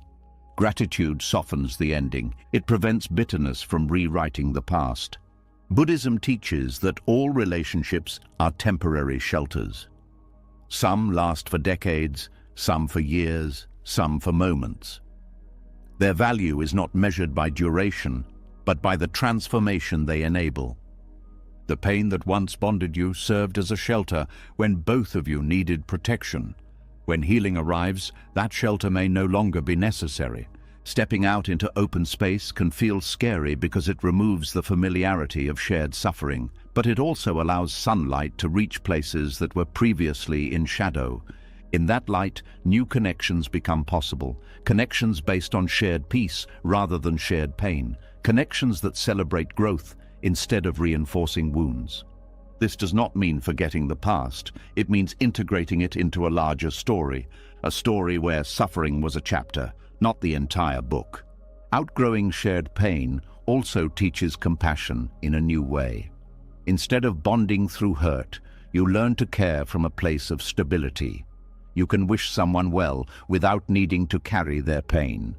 Gratitude softens the ending. It prevents bitterness from rewriting the past. Buddhism teaches that all relationships are temporary shelters. Some last for decades, some for years, some for moments. Their value is not measured by duration, but by the transformation they enable. The pain that once bonded you served as a shelter when both of you needed protection. When healing arrives, that shelter may no longer be necessary. Stepping out into open space can feel scary because it removes the familiarity of shared suffering, but it also allows sunlight to reach places that were previously in shadow. In that light, new connections become possible, connections based on shared peace rather than shared pain, connections that celebrate growth instead of reinforcing wounds. This does not mean forgetting the past. It means integrating it into a larger story, a story where suffering was a chapter, not the entire book. Outgrowing shared pain also teaches compassion in a new way. Instead of bonding through hurt, you learn to care from a place of stability. You can wish someone well without needing to carry their pain.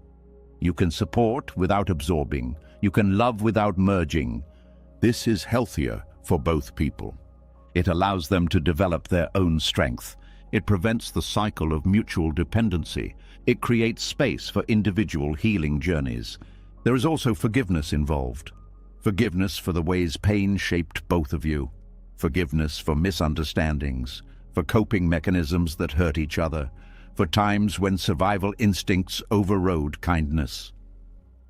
You can support without absorbing. You can love without merging. This is healthier for both people. It allows them to develop their own strength. It prevents the cycle of mutual dependency. It creates space for individual healing journeys. There is also forgiveness involved. Forgiveness for the ways pain shaped both of you. Forgiveness for misunderstandings, for coping mechanisms that hurt each other, for times when survival instincts overrode kindness.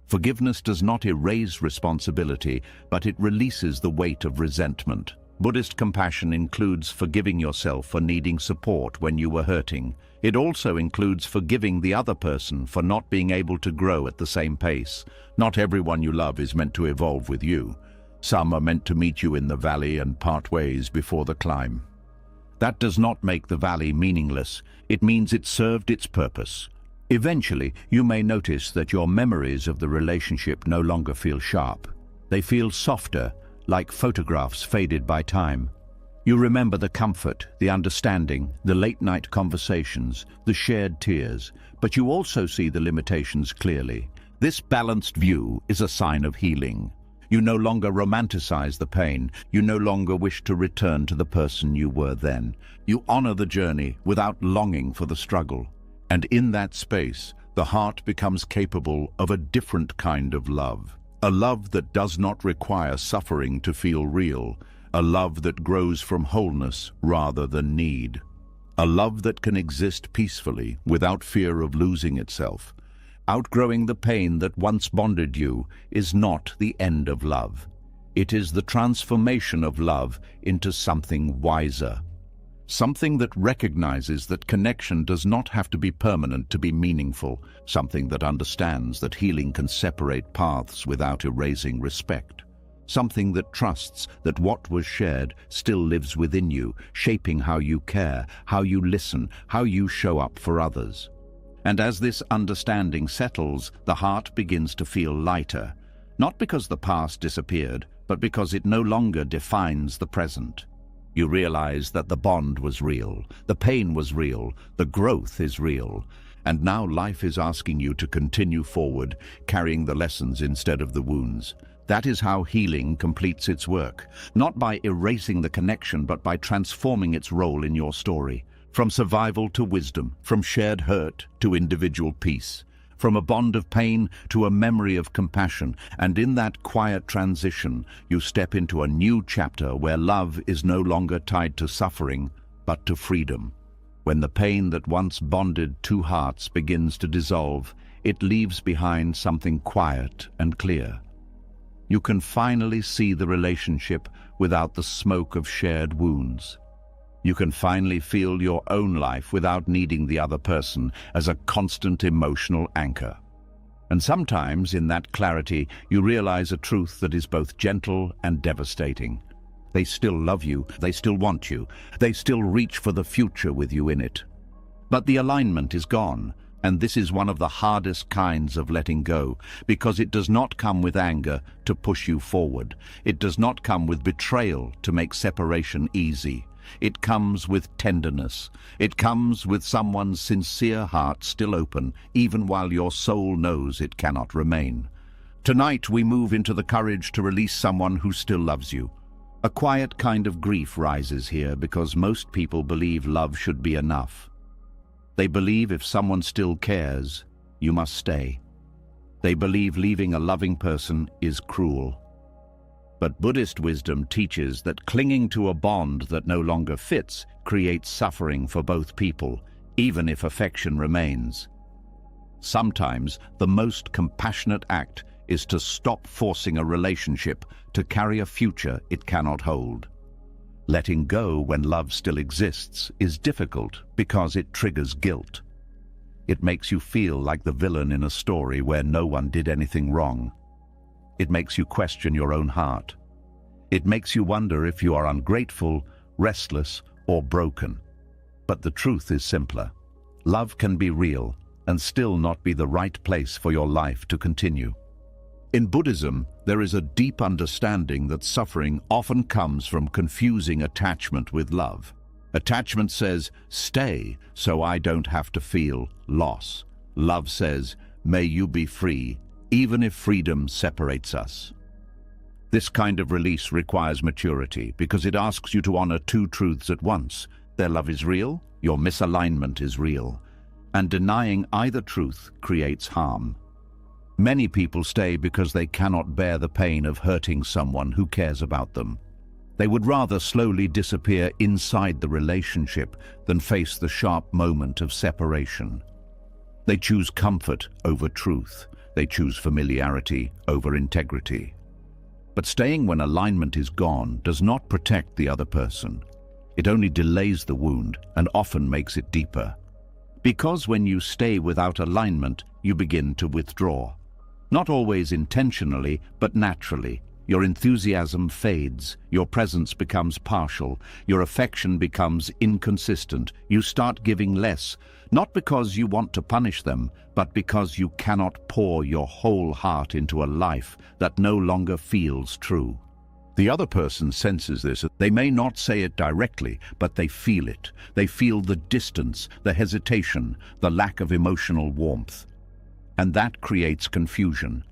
Forgiveness does not erase responsibility, but it releases the weight of resentment. Buddhist compassion includes forgiving yourself for needing support when you were hurting. It also includes forgiving the other person for not being able to grow at the same pace. Not everyone you love is meant to evolve with you. Some are meant to meet you in the valley and part ways before the climb. That does not make the valley meaningless. It means it served its purpose. Eventually, you may notice that your memories of the relationship no longer feel sharp. They feel softer, like photographs faded by time. You remember the comfort, the understanding, the late-night conversations, the shared tears, but you also see the limitations clearly. This balanced view is a sign of healing. You no longer romanticize the pain. You no longer wish to return to the person you were then. You honor the journey without longing for the struggle. And in that space, the heart becomes capable of a different kind of love. A love that does not require suffering to feel real. A love that grows from wholeness rather than need. A love that can exist peacefully without fear of losing itself. Outgrowing the pain that once bonded you is not the end of love. It is the transformation of love into something wiser. Something that recognizes that connection does not have to be permanent to be meaningful. Something that understands that healing can separate paths without erasing respect. Something that trusts that what was shared still lives within you, shaping how you care, how you listen, how you show up for others. And as this understanding settles, the heart begins to feel lighter, not because the past disappeared, but because it no longer defines the present. You realize that the bond was real, the pain was real, the growth is real, and now life is asking you to continue forward, carrying the lessons instead of the wounds. That is how healing completes its work, not by erasing the connection, but by transforming its role in your story. From survival to wisdom, from shared hurt to individual peace, from a bond of pain to a memory of compassion, and in that quiet transition, you step into a new chapter where love is no longer tied to suffering, but to freedom. When the pain that once bonded two hearts begins to dissolve, it leaves behind something quiet and clear. You can finally see the relationship without the smoke of shared wounds. You can finally feel your own life without needing the other person as a constant emotional anchor. And sometimes, in that clarity, you realize a truth that is both gentle and devastating. They still love you, they still want you, they still reach for the future with you in it. But the alignment is gone, and this is one of the hardest kinds of letting go, because it does not come with anger to push you forward. It does not come with betrayal to make separation easy. It comes with tenderness. It comes with someone's sincere heart still open, even while your soul knows it cannot remain. Tonight we move into the courage to release someone who still loves you. A quiet kind of grief rises here because most people believe love should be enough. They believe if someone still cares, you must stay. They believe leaving a loving person is cruel. But Buddhist wisdom teaches that clinging to a bond that no longer fits creates suffering for both people, even if affection remains. Sometimes the most compassionate act is to stop forcing a relationship to carry a future it cannot hold. Letting go when love still exists is difficult because it triggers guilt. It makes you feel like the villain in a story where no one did anything wrong. It makes you question your own heart. It makes you wonder if you are ungrateful, restless, or broken. But the truth is simpler. Love can be real and still not be the right place for your life to continue. In Buddhism, there is a deep understanding that suffering often comes from confusing attachment with love. Attachment says, "Stay so I don't have to feel loss." Love says, "May you be free, even if freedom separates us." This kind of release requires maturity because it asks you to honor two truths at once. Their love is real, your misalignment is real, and denying either truth creates harm. Many people stay because they cannot bear the pain of hurting someone who cares about them. They would rather slowly disappear inside the relationship than face the sharp moment of separation. They choose comfort over truth. They choose familiarity over integrity. But staying when alignment is gone does not protect the other person. It only delays the wound and often makes it deeper. Because when you stay without alignment, you begin to withdraw. Not always intentionally, but naturally. Your enthusiasm fades, your presence becomes partial, your affection becomes inconsistent. You start giving less, not because you want to punish them, but because you cannot pour your whole heart into a life that no longer feels true. The other person senses this. They may not say it directly, but they feel it. They feel the distance, the hesitation, the lack of emotional warmth. And that creates confusion.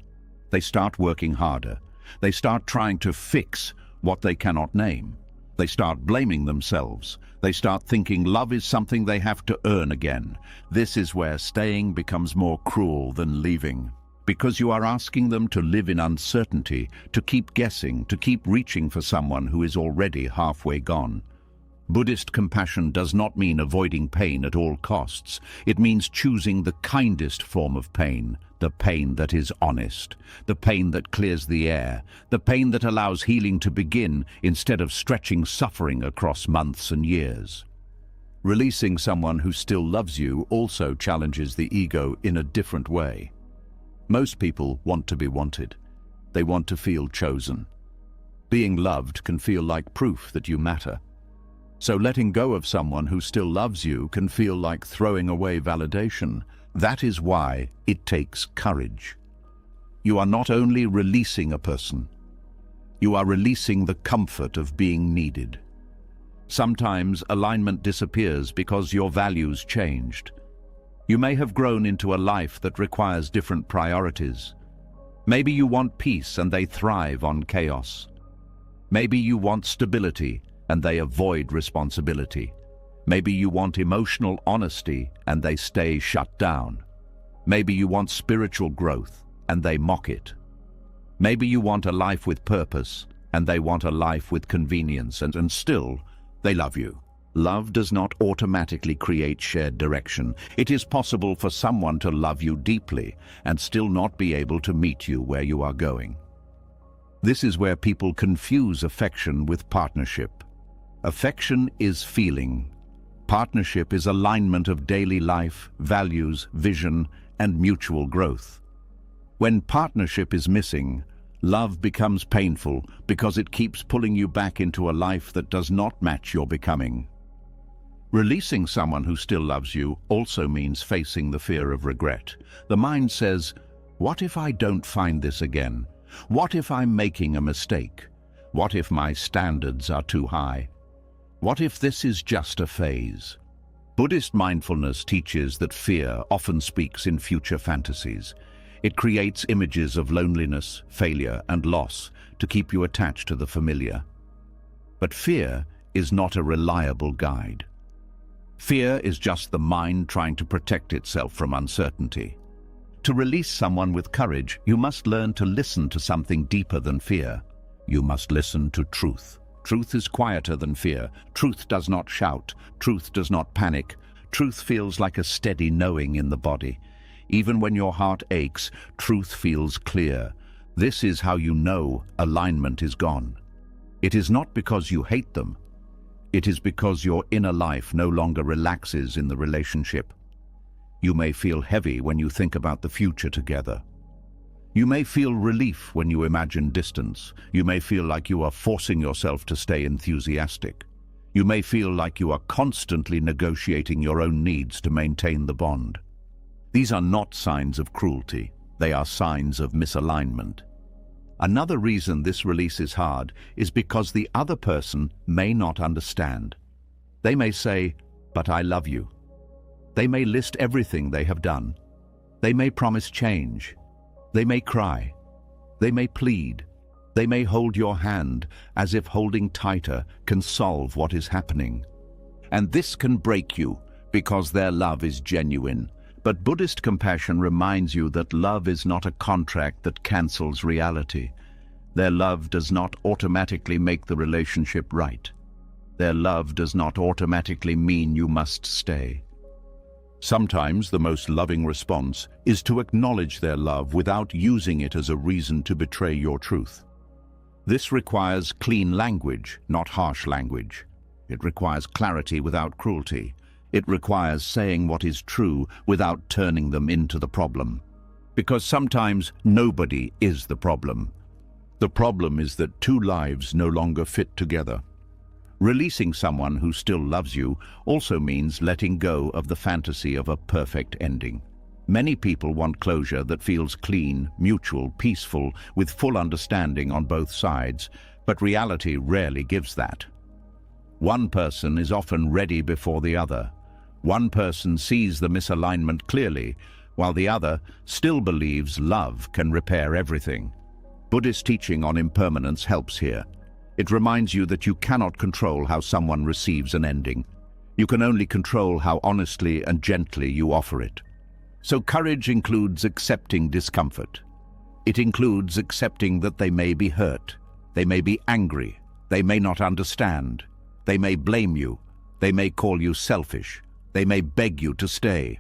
They start working harder. They start trying to fix what they cannot name. They start blaming themselves. They start thinking love is something they have to earn again. This is where staying becomes more cruel than leaving. Because you are asking them to live in uncertainty, to keep guessing, to keep reaching for someone who is already halfway gone. Buddhist compassion does not mean avoiding pain at all costs. It means choosing the kindest form of pain, the pain that is honest, the pain that clears the air, the pain that allows healing to begin instead of stretching suffering across months and years. Releasing someone who still loves you also challenges the ego in a different way. Most people want to be wanted. They want to feel chosen. Being loved can feel like proof that you matter. So letting go of someone who still loves you can feel like throwing away validation. That is why it takes courage. You are not only releasing a person, you are releasing the comfort of being needed. Sometimes alignment disappears because your values changed. You may have grown into a life that requires different priorities. Maybe you want peace and they thrive on chaos. Maybe you want stability and they avoid responsibility. Maybe you want emotional honesty and they stay shut down. Maybe you want spiritual growth and they mock it. Maybe you want a life with purpose and they want a life with convenience, and still they love you. Love does not automatically create shared direction. It is possible for someone to love you deeply and still not be able to meet you where you are going. This is where people confuse affection with partnership. Affection is feeling. Partnership is alignment of daily life, values, vision, and mutual growth. When partnership is missing, love becomes painful because it keeps pulling you back into a life that does not match your becoming. Releasing someone who still loves you also means facing the fear of regret. The mind says, what if I don't find this again? What if I'm making a mistake? What if my standards are too high? What if this is just a phase? Buddhist mindfulness teaches that fear often speaks in future fantasies. It creates images of loneliness, failure, and loss to keep you attached to the familiar. But fear is not a reliable guide. Fear is just the mind trying to protect itself from uncertainty. To release someone with courage, you must learn to listen to something deeper than fear. You must listen to truth. Truth is quieter than fear. Truth does not shout. Truth does not panic. Truth feels like a steady knowing in the body. Even when your heart aches, truth feels clear. This is how you know alignment is gone. It is not because you hate them. It is because your inner life no longer relaxes in the relationship. You may feel heavy when you think about the future together. You may feel relief when you imagine distance. You may feel like you are forcing yourself to stay enthusiastic. You may feel like you are constantly negotiating your own needs to maintain the bond. These are not signs of cruelty. They are signs of misalignment. Another reason this release is hard is because the other person may not understand. They may say, "But I love you." They may list everything they have done. They may promise change. They may cry. They may plead. They may hold your hand as if holding tighter can solve what is happening. And this can break you because their love is genuine. But Buddhist compassion reminds you that love is not a contract that cancels reality. Their love does not automatically make the relationship right. Their love does not automatically mean you must stay. Sometimes the most loving response is to acknowledge their love without using it as a reason to betray your truth. This requires clean language, not harsh language. It requires clarity without cruelty. It requires saying what is true without turning them into the problem. Because sometimes nobody is the problem. The problem is that two lives no longer fit together. Releasing someone who still loves you also means letting go of the fantasy of a perfect ending. Many people want closure that feels clean, mutual, peaceful, with full understanding on both sides, but reality rarely gives that. One person is often ready before the other. One person sees the misalignment clearly, while the other still believes love can repair everything. Buddhist teaching on impermanence helps here. It reminds you that you cannot control how someone receives an ending. You can only control how honestly and gently you offer it. So courage includes accepting discomfort. It includes accepting that they may be hurt, they may be angry, they may not understand, they may blame you, they may call you selfish, they may beg you to stay.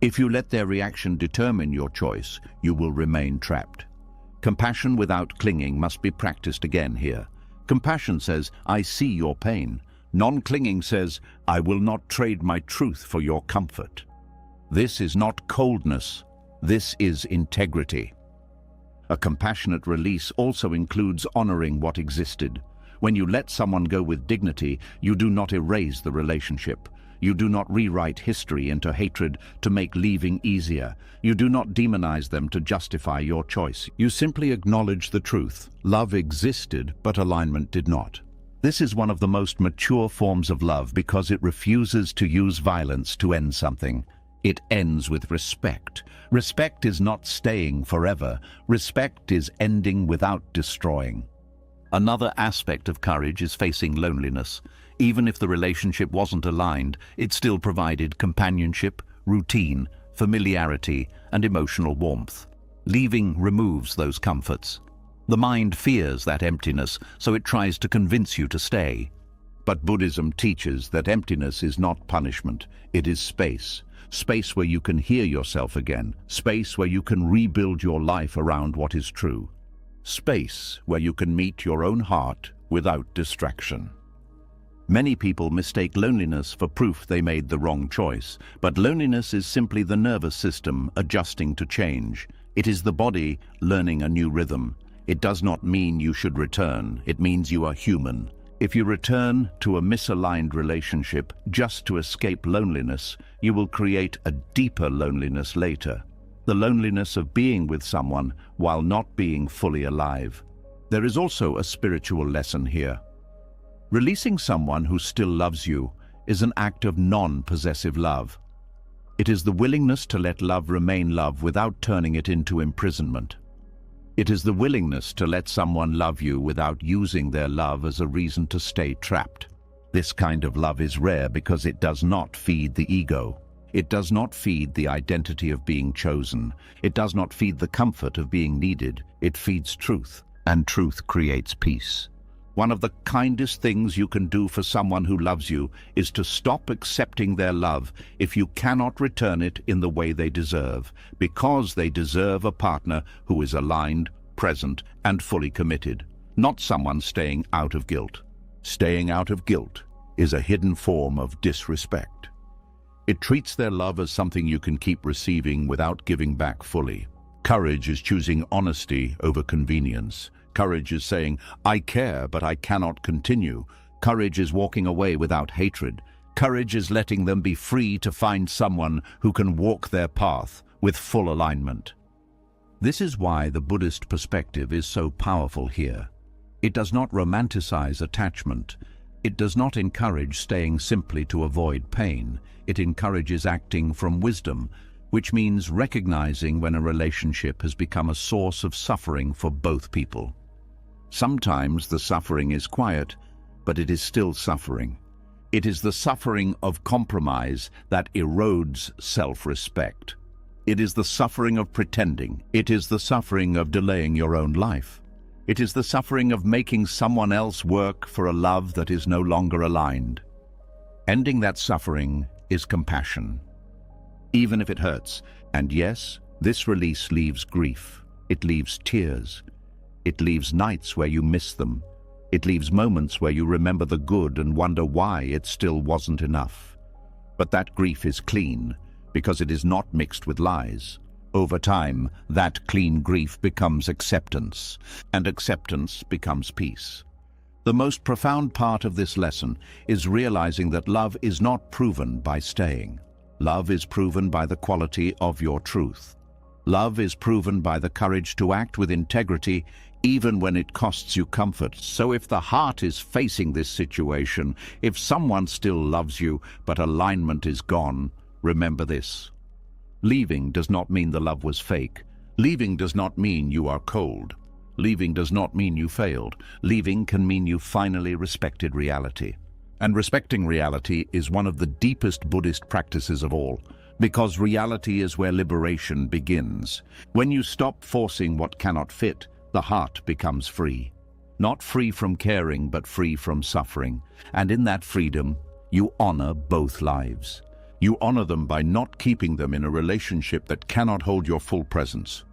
If you let their reaction determine your choice, you will remain trapped. Compassion without clinging must be practiced again here. Compassion says, "I see your pain." Non-clinging says, "I will not trade my truth for your comfort." This is not coldness. This is integrity. A compassionate release also includes honoring what existed. When you let someone go with dignity, you do not erase the relationship. You do not rewrite history into hatred to make leaving easier. You do not demonize them to justify your choice. You simply acknowledge the truth. Love existed, but alignment did not. This is one of the most mature forms of love because it refuses to use violence to end something. It ends with respect. Respect is not staying forever. Respect is ending without destroying. Another aspect of courage is facing loneliness. Even if the relationship wasn't aligned, it still provided companionship, routine, familiarity, and emotional warmth. Leaving removes those comforts. The mind fears that emptiness, so it tries to convince you to stay. But Buddhism teaches that emptiness is not punishment, it is space. Space where you can hear yourself again, space where you can rebuild your life around what is true. Space where you can meet your own heart without distraction. Many people mistake loneliness for proof they made the wrong choice, but loneliness is simply the nervous system adjusting to change. It is the body learning a new rhythm. It does not mean you should return, it means you are human. If you return to a misaligned relationship just to escape loneliness, you will create a deeper loneliness later. The loneliness of being with someone while not being fully alive. There is also a spiritual lesson here. Releasing someone who still loves you is an act of non-possessive love. It is the willingness to let love remain love without turning it into imprisonment. It is the willingness to let someone love you without using their love as a reason to stay trapped. This kind of love is rare because it does not feed the ego. It does not feed the identity of being chosen. It does not feed the comfort of being needed. It feeds truth, and truth creates peace. One of the kindest things you can do for someone who loves you is to stop accepting their love if you cannot return it in the way they deserve, because they deserve a partner who is aligned, present, and fully committed, not someone staying out of guilt. Staying out of guilt is a hidden form of disrespect. It treats their love as something you can keep receiving without giving back fully. Courage is choosing honesty over convenience. Courage is saying, I care, but I cannot continue. Courage is walking away without hatred. Courage is letting them be free to find someone who can walk their path with full alignment. This is why the Buddhist perspective is so powerful here. It does not romanticize attachment. It does not encourage staying simply to avoid pain. It encourages acting from wisdom, which means recognizing when a relationship has become a source of suffering for both people. Sometimes the suffering is quiet, but it is still suffering. It is the suffering of compromise that erodes self-respect. It is the suffering of pretending. It is the suffering of delaying your own life. It is the suffering of making someone else work for a love that is no longer aligned. Ending that suffering is compassion, even if it hurts. And yes, this release leaves grief. It leaves tears. It leaves nights where you miss them. It leaves moments where you remember the good and wonder why it still wasn't enough. But that grief is clean because it is not mixed with lies. Over time, that clean grief becomes acceptance, and acceptance becomes peace. The most profound part of this lesson is realizing that love is not proven by staying. Love is proven by the quality of your truth. Love is proven by the courage to act with integrity even when it costs you comfort. So if the heart is facing this situation, if someone still loves you but alignment is gone, remember this. Leaving does not mean the love was fake. Leaving does not mean you are cold. Leaving does not mean you failed. Leaving can mean you finally respected reality. And respecting reality is one of the deepest Buddhist practices of all, because reality is where liberation begins. When you stop forcing what cannot fit, the heart becomes free. Not free from caring, but free from suffering. And in that freedom, you honor both lives. You honor them by not keeping them in a relationship that cannot hold your full presence.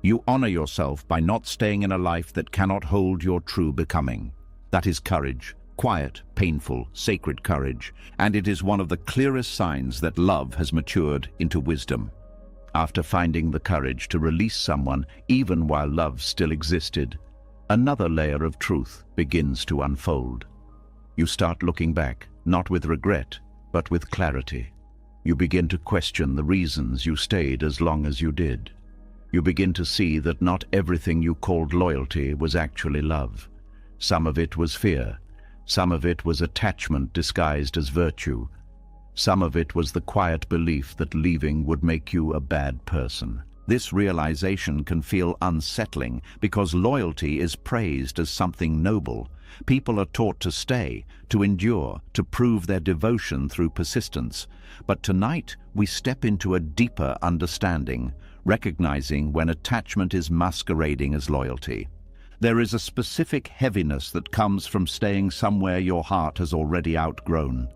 You honor yourself by not staying in a life that cannot hold your true becoming. That is courage, quiet, painful, sacred courage, and it is one of the clearest signs that love has matured into wisdom. After finding the courage to release someone even while love still existed, another layer of truth begins to unfold. You start looking back, not with regret, but with clarity. You begin to question the reasons you stayed as long as you did. You begin to see that not everything you called loyalty was actually love. Some of it was fear. Some of it was attachment disguised as virtue. Some of it was the quiet belief that leaving would make you a bad person. This realization can feel unsettling because loyalty is praised as something noble. People are taught to stay, to endure, to prove their devotion through persistence. But tonight we step into a deeper understanding, recognizing when attachment is masquerading as loyalty. There is a specific heaviness that comes from staying somewhere your heart has already outgrown.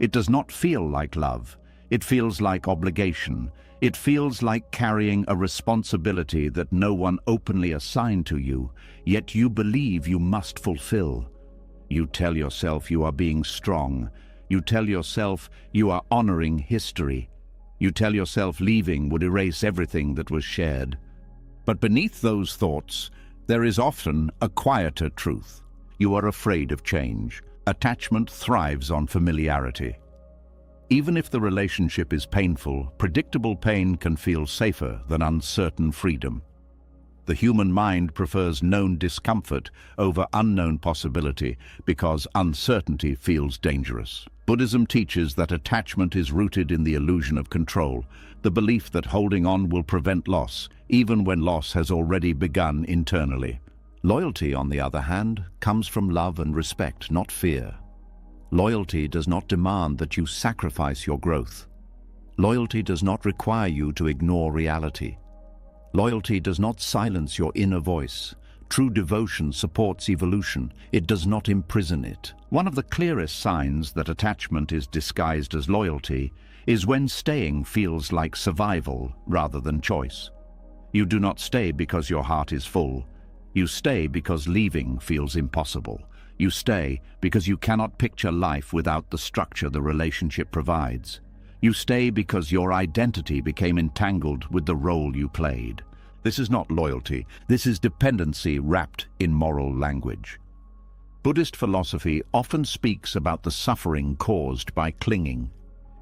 It does not feel like love. It feels like obligation. It feels like carrying a responsibility that no one openly assigned to you, yet you believe you must fulfill. You tell yourself you are being strong. You tell yourself you are honoring history. You tell yourself leaving would erase everything that was shared. But beneath those thoughts, there is often a quieter truth. You are afraid of change. Attachment thrives on familiarity. Even if the relationship is painful, predictable pain can feel safer than uncertain freedom. The human mind prefers known discomfort over unknown possibility because uncertainty feels dangerous. Buddhism teaches that attachment is rooted in the illusion of control, the belief that holding on will prevent loss, even when loss has already begun internally. Loyalty, on the other hand, comes from love and respect, not fear. Loyalty does not demand that you sacrifice your growth. Loyalty does not require you to ignore reality. Loyalty does not silence your inner voice. True devotion supports evolution. It does not imprison it. One of the clearest signs that attachment is disguised as loyalty is when staying feels like survival rather than choice. You do not stay because your heart is full. You stay because leaving feels impossible. You stay because you cannot picture life without the structure the relationship provides. You stay because your identity became entangled with the role you played. This is not loyalty. This is dependency wrapped in moral language. Buddhist philosophy often speaks about the suffering caused by clinging.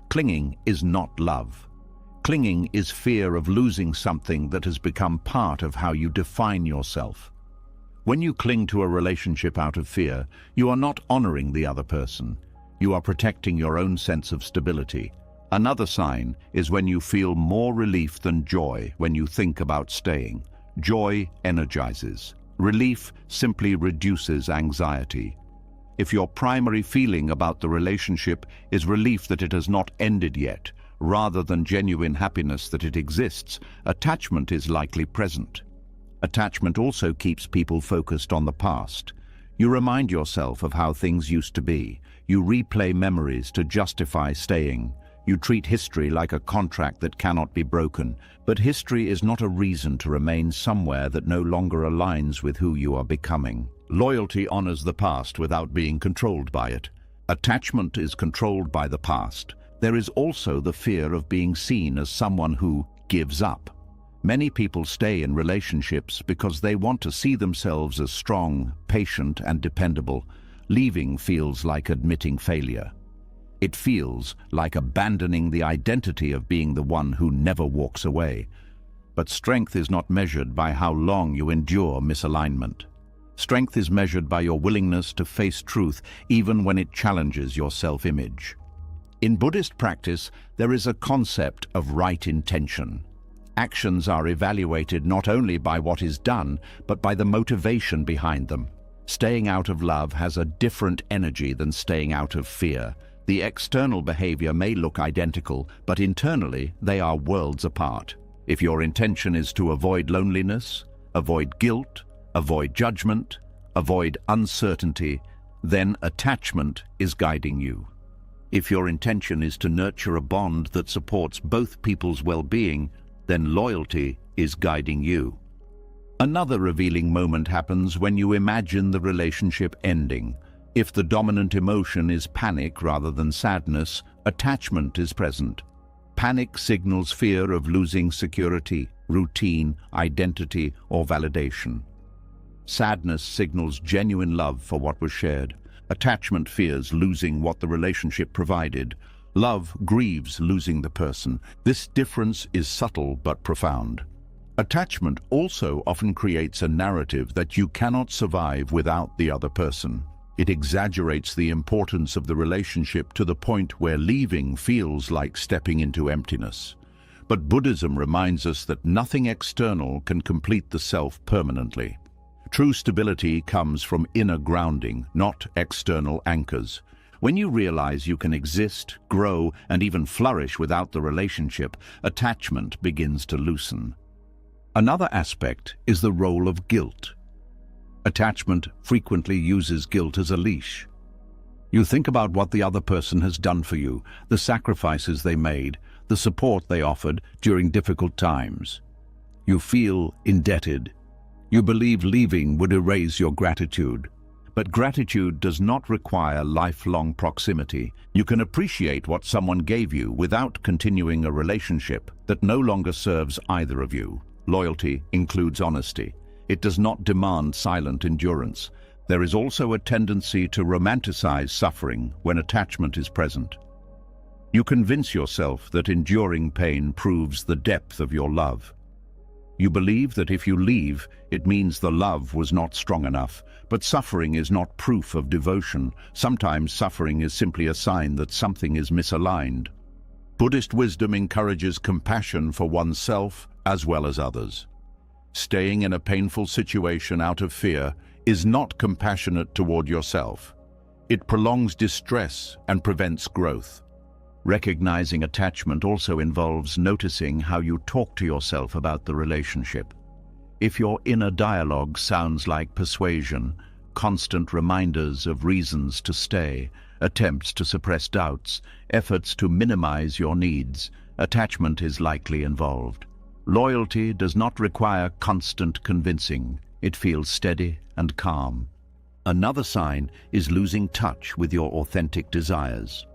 Clinging is not love. Clinging is fear of losing something that has become part of how you define yourself. When you cling to a relationship out of fear, you are not honoring the other person. You are protecting your own sense of stability. Another sign is when you feel more relief than joy when you think about staying. Joy energizes. Relief simply reduces anxiety. If your primary feeling about the relationship is relief that it has not ended yet, rather than genuine happiness that it exists, attachment is likely present. Attachment also keeps people focused on the past. You remind yourself of how things used to be. You replay memories to justify staying. You treat history like a contract that cannot be broken. But history is not a reason to remain somewhere that no longer aligns with who you are becoming. Loyalty honors the past without being controlled by it. Attachment is controlled by the past. There is also the fear of being seen as someone who gives up. Many people stay in relationships because they want to see themselves as strong, patient, and dependable. Leaving feels like admitting failure. It feels like abandoning the identity of being the one who never walks away. But strength is not measured by how long you endure misalignment. Strength is measured by your willingness to face truth even when it challenges your self-image. In Buddhist practice, there is a concept of right intention. Actions are evaluated not only by what is done, but by the motivation behind them. Staying out of love has a different energy than staying out of fear. The external behavior may look identical, but internally they are worlds apart. If your intention is to avoid loneliness, avoid guilt, avoid judgment, avoid uncertainty, then attachment is guiding you. If your intention is to nurture a bond that supports both people's well-being, then loyalty is guiding you. Another revealing moment happens when you imagine the relationship ending. If the dominant emotion is panic rather than sadness, attachment is present. Panic signals fear of losing security, routine, identity, or validation. Sadness signals genuine love for what was shared. Attachment fears losing what the relationship provided. Love grieves losing the person. This difference is subtle but profound. Attachment also often creates a narrative that you cannot survive without the other person. It exaggerates the importance of the relationship to the point where leaving feels like stepping into emptiness. But Buddhism reminds us that nothing external can complete the self permanently. True stability comes from inner grounding, not external anchors. When you realize you can exist, grow, and even flourish without the relationship, attachment begins to loosen. Another aspect is the role of guilt. Attachment frequently uses guilt as a leash. You think about what the other person has done for you, the sacrifices they made, the support they offered during difficult times. You feel indebted. You believe leaving would erase your gratitude. But gratitude does not require lifelong proximity. You can appreciate what someone gave you without continuing a relationship that no longer serves either of you. Loyalty includes honesty. It does not demand silent endurance. There is also a tendency to romanticize suffering when attachment is present. You convince yourself that enduring pain proves the depth of your love. You believe that if you leave, it means the love was not strong enough. But suffering is not proof of devotion. Sometimes suffering is simply a sign that something is misaligned. Buddhist wisdom encourages compassion for oneself as well as others. Staying in a painful situation out of fear is not compassionate toward yourself. It prolongs distress and prevents growth. Recognizing attachment also involves noticing how you talk to yourself about the relationship. If your inner dialogue sounds like persuasion, constant reminders of reasons to stay, attempts to suppress doubts, efforts to minimize your needs, attachment is likely involved. Loyalty does not require constant convincing. It feels steady and calm. Another sign is losing touch with your authentic desires.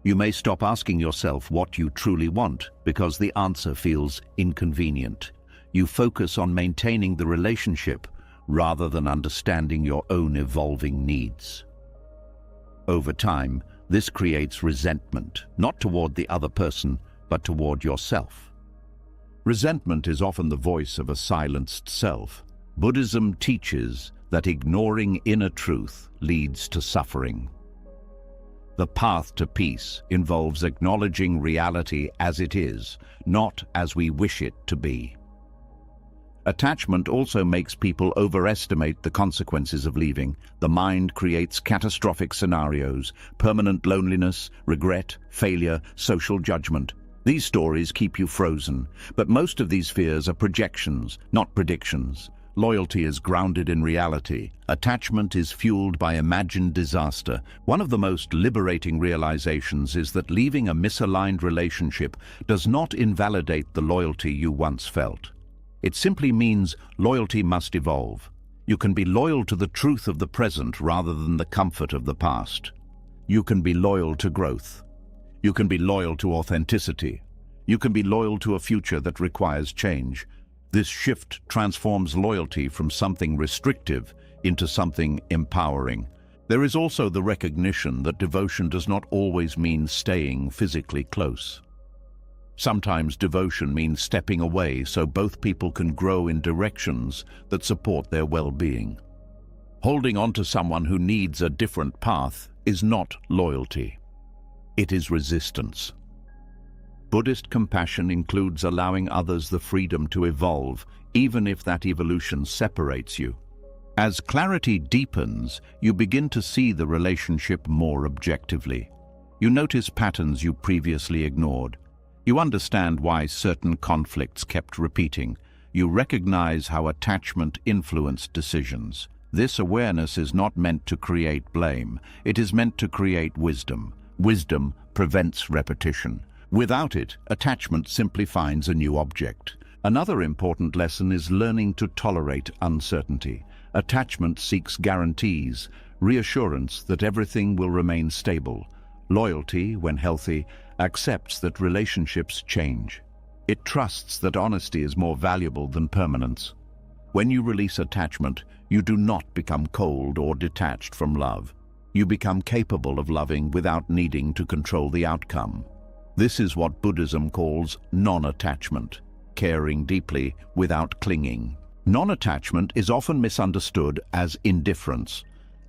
You may stop asking yourself what you truly want because the answer feels inconvenient. You focus on maintaining the relationship rather than understanding your own evolving needs. Over time, this creates resentment, not toward the other person, but toward yourself. Resentment is often the voice of a silenced self. Buddhism teaches that ignoring inner truth leads to suffering. The path to peace involves acknowledging reality as it is, not as we wish it to be. Attachment also makes people overestimate the consequences of leaving. The mind creates catastrophic scenarios, permanent loneliness, regret, failure, social judgment. These stories keep you frozen, but most of these fears are projections, not predictions. Loyalty is grounded in reality. Attachment is fueled by imagined disaster. One of the most liberating realizations is that leaving a misaligned relationship does not invalidate the loyalty you once felt. It simply means loyalty must evolve. You can be loyal to the truth of the present rather than the comfort of the past. You can be loyal to growth. You can be loyal to authenticity. You can be loyal to a future that requires change. This shift transforms loyalty from something restrictive into something empowering. There is also the recognition that devotion does not always mean staying physically close. Sometimes devotion means stepping away so both people can grow in directions that support their well-being. Holding on to someone who needs a different path is not loyalty. It is resistance. Buddhist compassion includes allowing others the freedom to evolve, even if that evolution separates you. As clarity deepens, you begin to see the relationship more objectively. You notice patterns you previously ignored. You understand why certain conflicts kept repeating. You recognize how attachment influenced decisions. This awareness is not meant to create blame. It is meant to create wisdom. Wisdom prevents repetition. Without it, attachment simply finds a new object. Another important lesson is learning to tolerate uncertainty. Attachment seeks guarantees, reassurance that everything will remain stable. Loyalty, when healthy, accepts that relationships change. It trusts that honesty is more valuable than permanence. When you release attachment, you do not become cold or detached from love. You become capable of loving without needing to control the outcome. This is what Buddhism calls non-attachment, caring deeply without clinging. Non-attachment is often misunderstood as indifference.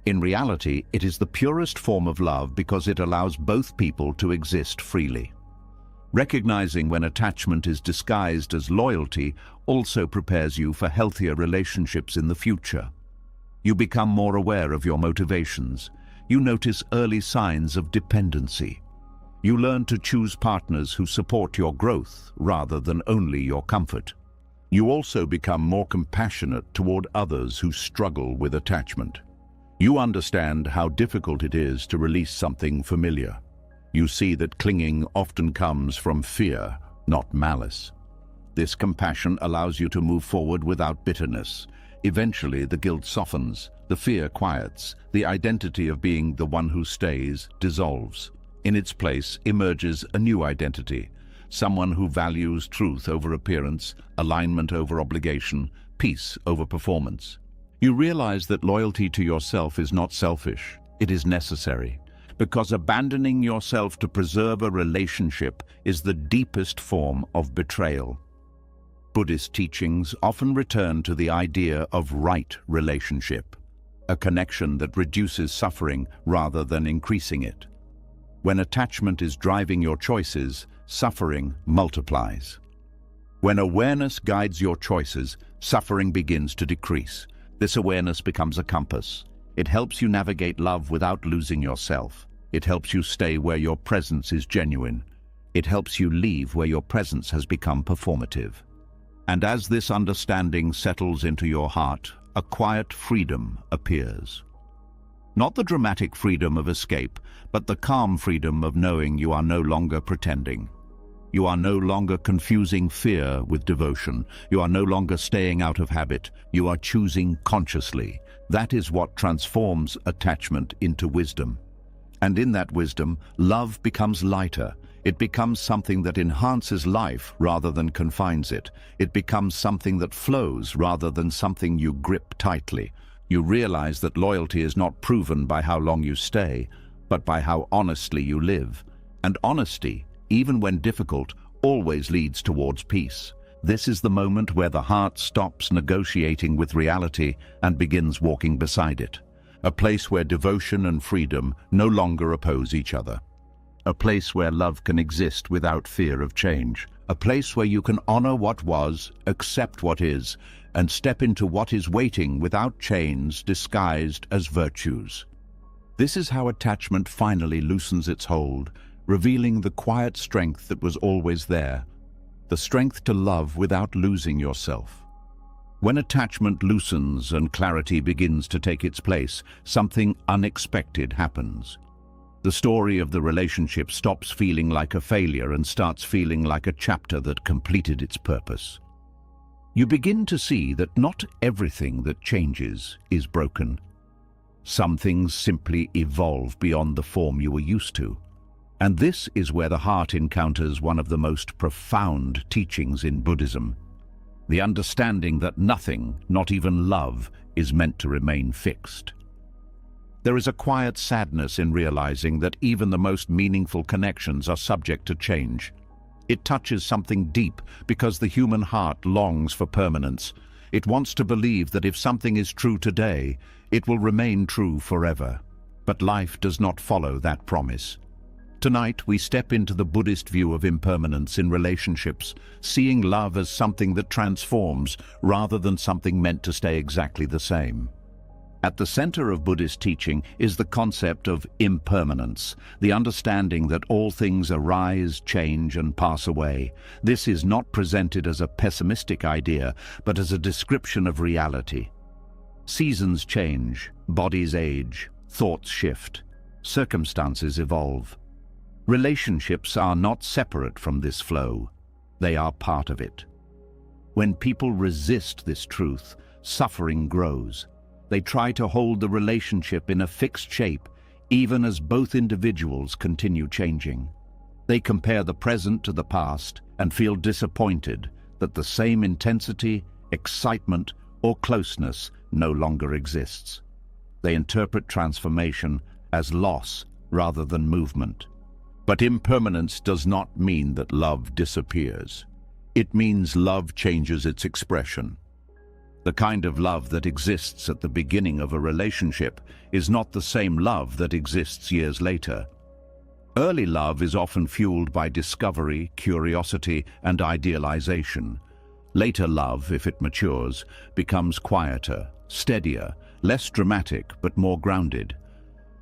In reality, it is the purest form of love because it allows both people to exist freely. Recognizing when attachment is disguised as loyalty also prepares you for healthier relationships in the future. You become more aware of your motivations. You notice early signs of dependency. You learn to choose partners who support your growth rather than only your comfort. You also become more compassionate toward others who struggle with attachment. You understand how difficult it is to release something familiar. You see that clinging often comes from fear, not malice. This compassion allows you to move forward without bitterness. Eventually, the guilt softens, the fear quiets, the identity of being the one who stays dissolves. In its place emerges a new identity, someone who values truth over appearance, alignment over obligation, peace over performance. You realize that loyalty to yourself is not selfish, it is necessary, because abandoning yourself to preserve a relationship is the deepest form of betrayal. Buddhist teachings often return to the idea of right relationship, a connection that reduces suffering rather than increasing it. When attachment is driving your choices, suffering multiplies. When awareness guides your choices, suffering begins to decrease. This awareness becomes a compass. It helps you navigate love without losing yourself. It helps you stay where your presence is genuine. It helps you leave where your presence has become performative. And as this understanding settles into your heart, a quiet freedom appears. Not the dramatic freedom of escape, but the calm freedom of knowing you are no longer pretending. You are no longer confusing fear with devotion. You are no longer staying out of habit. You are choosing consciously. That is what transforms attachment into wisdom. And in that wisdom, love becomes lighter. It becomes something that enhances life rather than confines it. It becomes something that flows rather than something you grip tightly. You realize that loyalty is not proven by how long you stay, but by how honestly you live. And honesty, even when difficult, always leads towards peace. This is the moment where the heart stops negotiating with reality and begins walking beside it. A place where devotion and freedom no longer oppose each other. A place where love can exist without fear of change. A place where you can honor what was, accept what is, and step into what is waiting without chains disguised as virtues. This is how attachment finally loosens its hold, revealing the quiet strength that was always there, the strength to love without losing yourself. When attachment loosens and clarity begins to take its place, something unexpected happens. The story of the relationship stops feeling like a failure and starts feeling like a chapter that completed its purpose. You begin to see that not everything that changes is broken. Some things simply evolve beyond the form you were used to. And this is where the heart encounters one of the most profound teachings in Buddhism, the understanding that nothing, not even love, is meant to remain fixed. There is a quiet sadness in realizing that even the most meaningful connections are subject to change. It touches something deep because the human heart longs for permanence. It wants to believe that if something is true today, it will remain true forever. But life does not follow that promise. Tonight, we step into the Buddhist view of impermanence in relationships, seeing love as something that transforms rather than something meant to stay exactly the same. At the center of Buddhist teaching is the concept of impermanence, the understanding that all things arise, change, and pass away. This is not presented as a pessimistic idea, but as a description of reality. Seasons change, bodies age, thoughts shift, circumstances evolve. Relationships are not separate from this flow. They are part of it. When people resist this truth, suffering grows. They try to hold the relationship in a fixed shape, even as both individuals continue changing. They compare the present to the past and feel disappointed that the same intensity, excitement, or closeness no longer exists. They interpret transformation as loss rather than movement. But impermanence does not mean that love disappears. It means love changes its expression. The kind of love that exists at the beginning of a relationship is not the same love that exists years later. Early love is often fueled by discovery, curiosity, and idealization. Later love, if it matures, becomes quieter, steadier, less dramatic, but more grounded.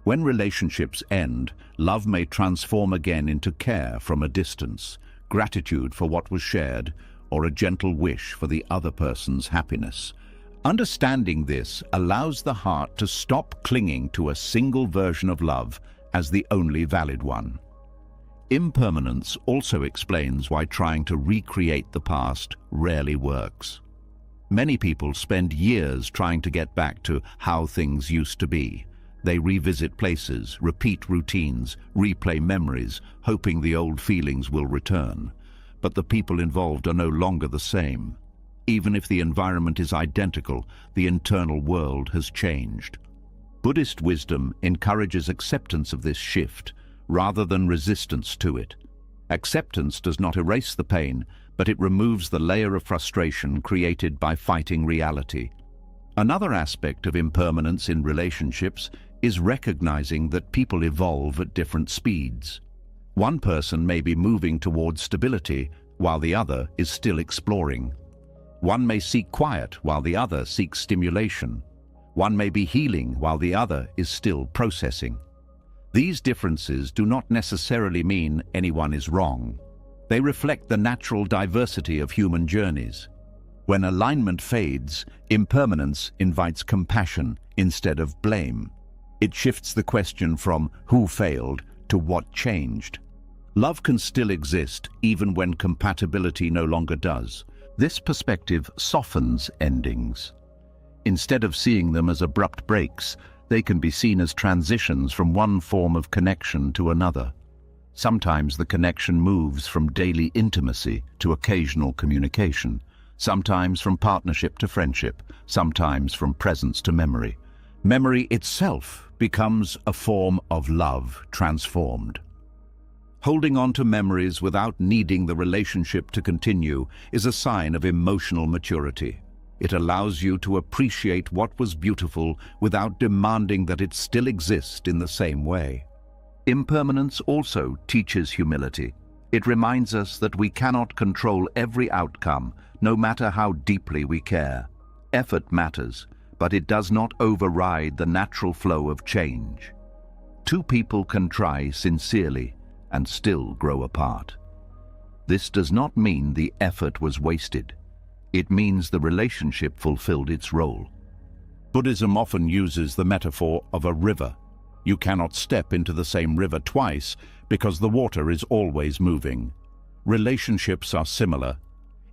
When relationships end, love may transform again into care from a distance, gratitude for what was shared, or a gentle wish for the other person's happiness. Understanding this allows the heart to stop clinging to a single version of love as the only valid one. Impermanence also explains why trying to recreate the past rarely works. Many people spend years trying to get back to how things used to be. They revisit places, repeat routines, replay memories, hoping the old feelings will return. But the people involved are no longer the same. Even if the environment is identical, the internal world has changed. Buddhist wisdom encourages acceptance of this shift, rather than resistance to it. Acceptance does not erase the pain, but it removes the layer of frustration created by fighting reality. Another aspect of impermanence in relationships is recognizing that people evolve at different speeds. One person may be moving towards stability, while the other is still exploring. One may seek quiet, while the other seeks stimulation. One may be healing, while the other is still processing. These differences do not necessarily mean anyone is wrong. They reflect the natural diversity of human journeys. When alignment fades, impermanence invites compassion instead of blame. It shifts the question from who failed to what changed. Love can still exist even when compatibility no longer does. This perspective softens endings. Instead of seeing them as abrupt breaks, they can be seen as transitions from one form of connection to another. Sometimes the connection moves from daily intimacy to occasional communication, sometimes from partnership to friendship, sometimes from presence to memory. Memory itself becomes a form of love transformed. Holding on to memories without needing the relationship to continue is a sign of emotional maturity. It allows you to appreciate what was beautiful without demanding that it still exist in the same way. Impermanence also teaches humility. It reminds us that we cannot control every outcome, no matter how deeply we care. Effort matters, but it does not override the natural flow of change. Two people can try sincerely and still grow apart. This does not mean the effort was wasted. It means the relationship fulfilled its role. Buddhism often uses the metaphor of a river. You cannot step into the same river twice because the water is always moving. Relationships are similar.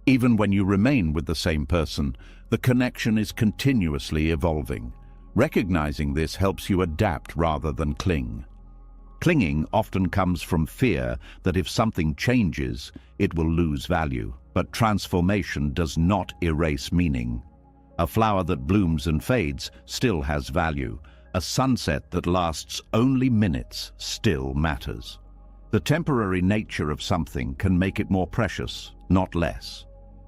Even when you remain with the same person, the connection is continuously evolving. Recognizing this helps you adapt rather than cling. Clinging often comes from fear that if something changes, it will lose value. But transformation does not erase meaning. A flower that blooms and fades still has value. A sunset that lasts only minutes still matters. The temporary nature of something can make it more precious, not less.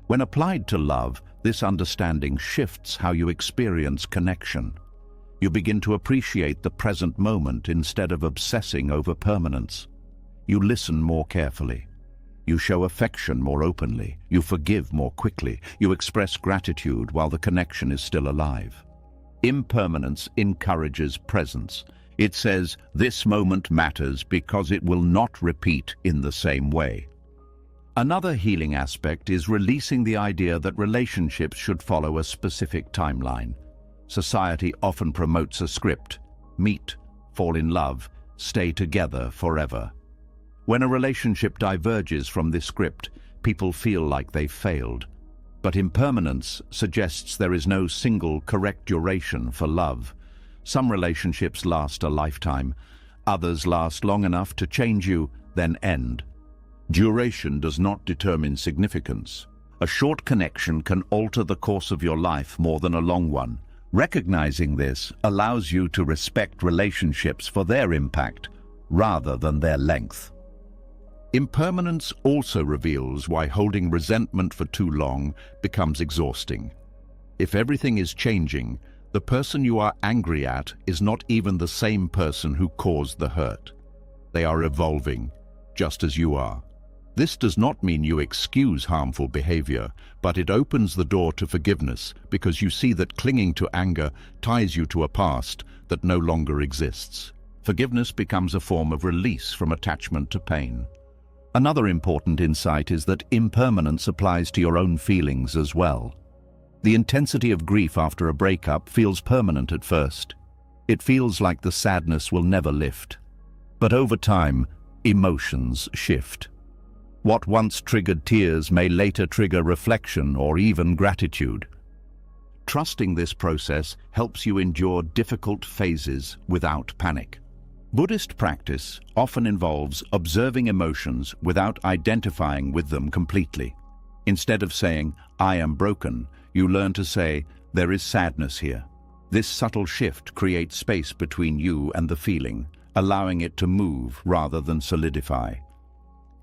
When applied to love, this understanding shifts how you experience connection. You begin to appreciate the present moment instead of obsessing over permanence. You listen more carefully. You show affection more openly. You forgive more quickly. You express gratitude while the connection is still alive. Impermanence encourages presence. It says, this moment matters because it will not repeat in the same way. Another healing aspect is releasing the idea that relationships should follow a specific timeline. Society often promotes a script: meet, fall in love, stay together forever. When a relationship diverges from this script, people feel like they've failed. But impermanence suggests there is no single correct duration for love. Some relationships last a lifetime. Others last long enough to change you, then end. Duration does not determine significance. A short connection can alter the course of your life more than a long one. Recognizing this allows you to respect relationships for their impact rather than their length. Impermanence also reveals why holding resentment for too long becomes exhausting. If everything is changing, the person you are angry at is not even the same person who caused the hurt. They are evolving, just as you are. This does not mean you excuse harmful behavior, but it opens the door to forgiveness because you see that clinging to anger ties you to a past that no longer exists. Forgiveness becomes a form of release from attachment to pain. Another important insight is that impermanence applies to your own feelings as well. The intensity of grief after a breakup feels permanent at first. It feels like the sadness will never lift. But over time, emotions shift. What once triggered tears may later trigger reflection or even gratitude. Trusting this process helps you endure difficult phases without panic. Buddhist practice often involves observing emotions without identifying with them completely. Instead of saying, "I am broken," you learn to say, "There is sadness here." This subtle shift creates space between you and the feeling, allowing it to move rather than solidify.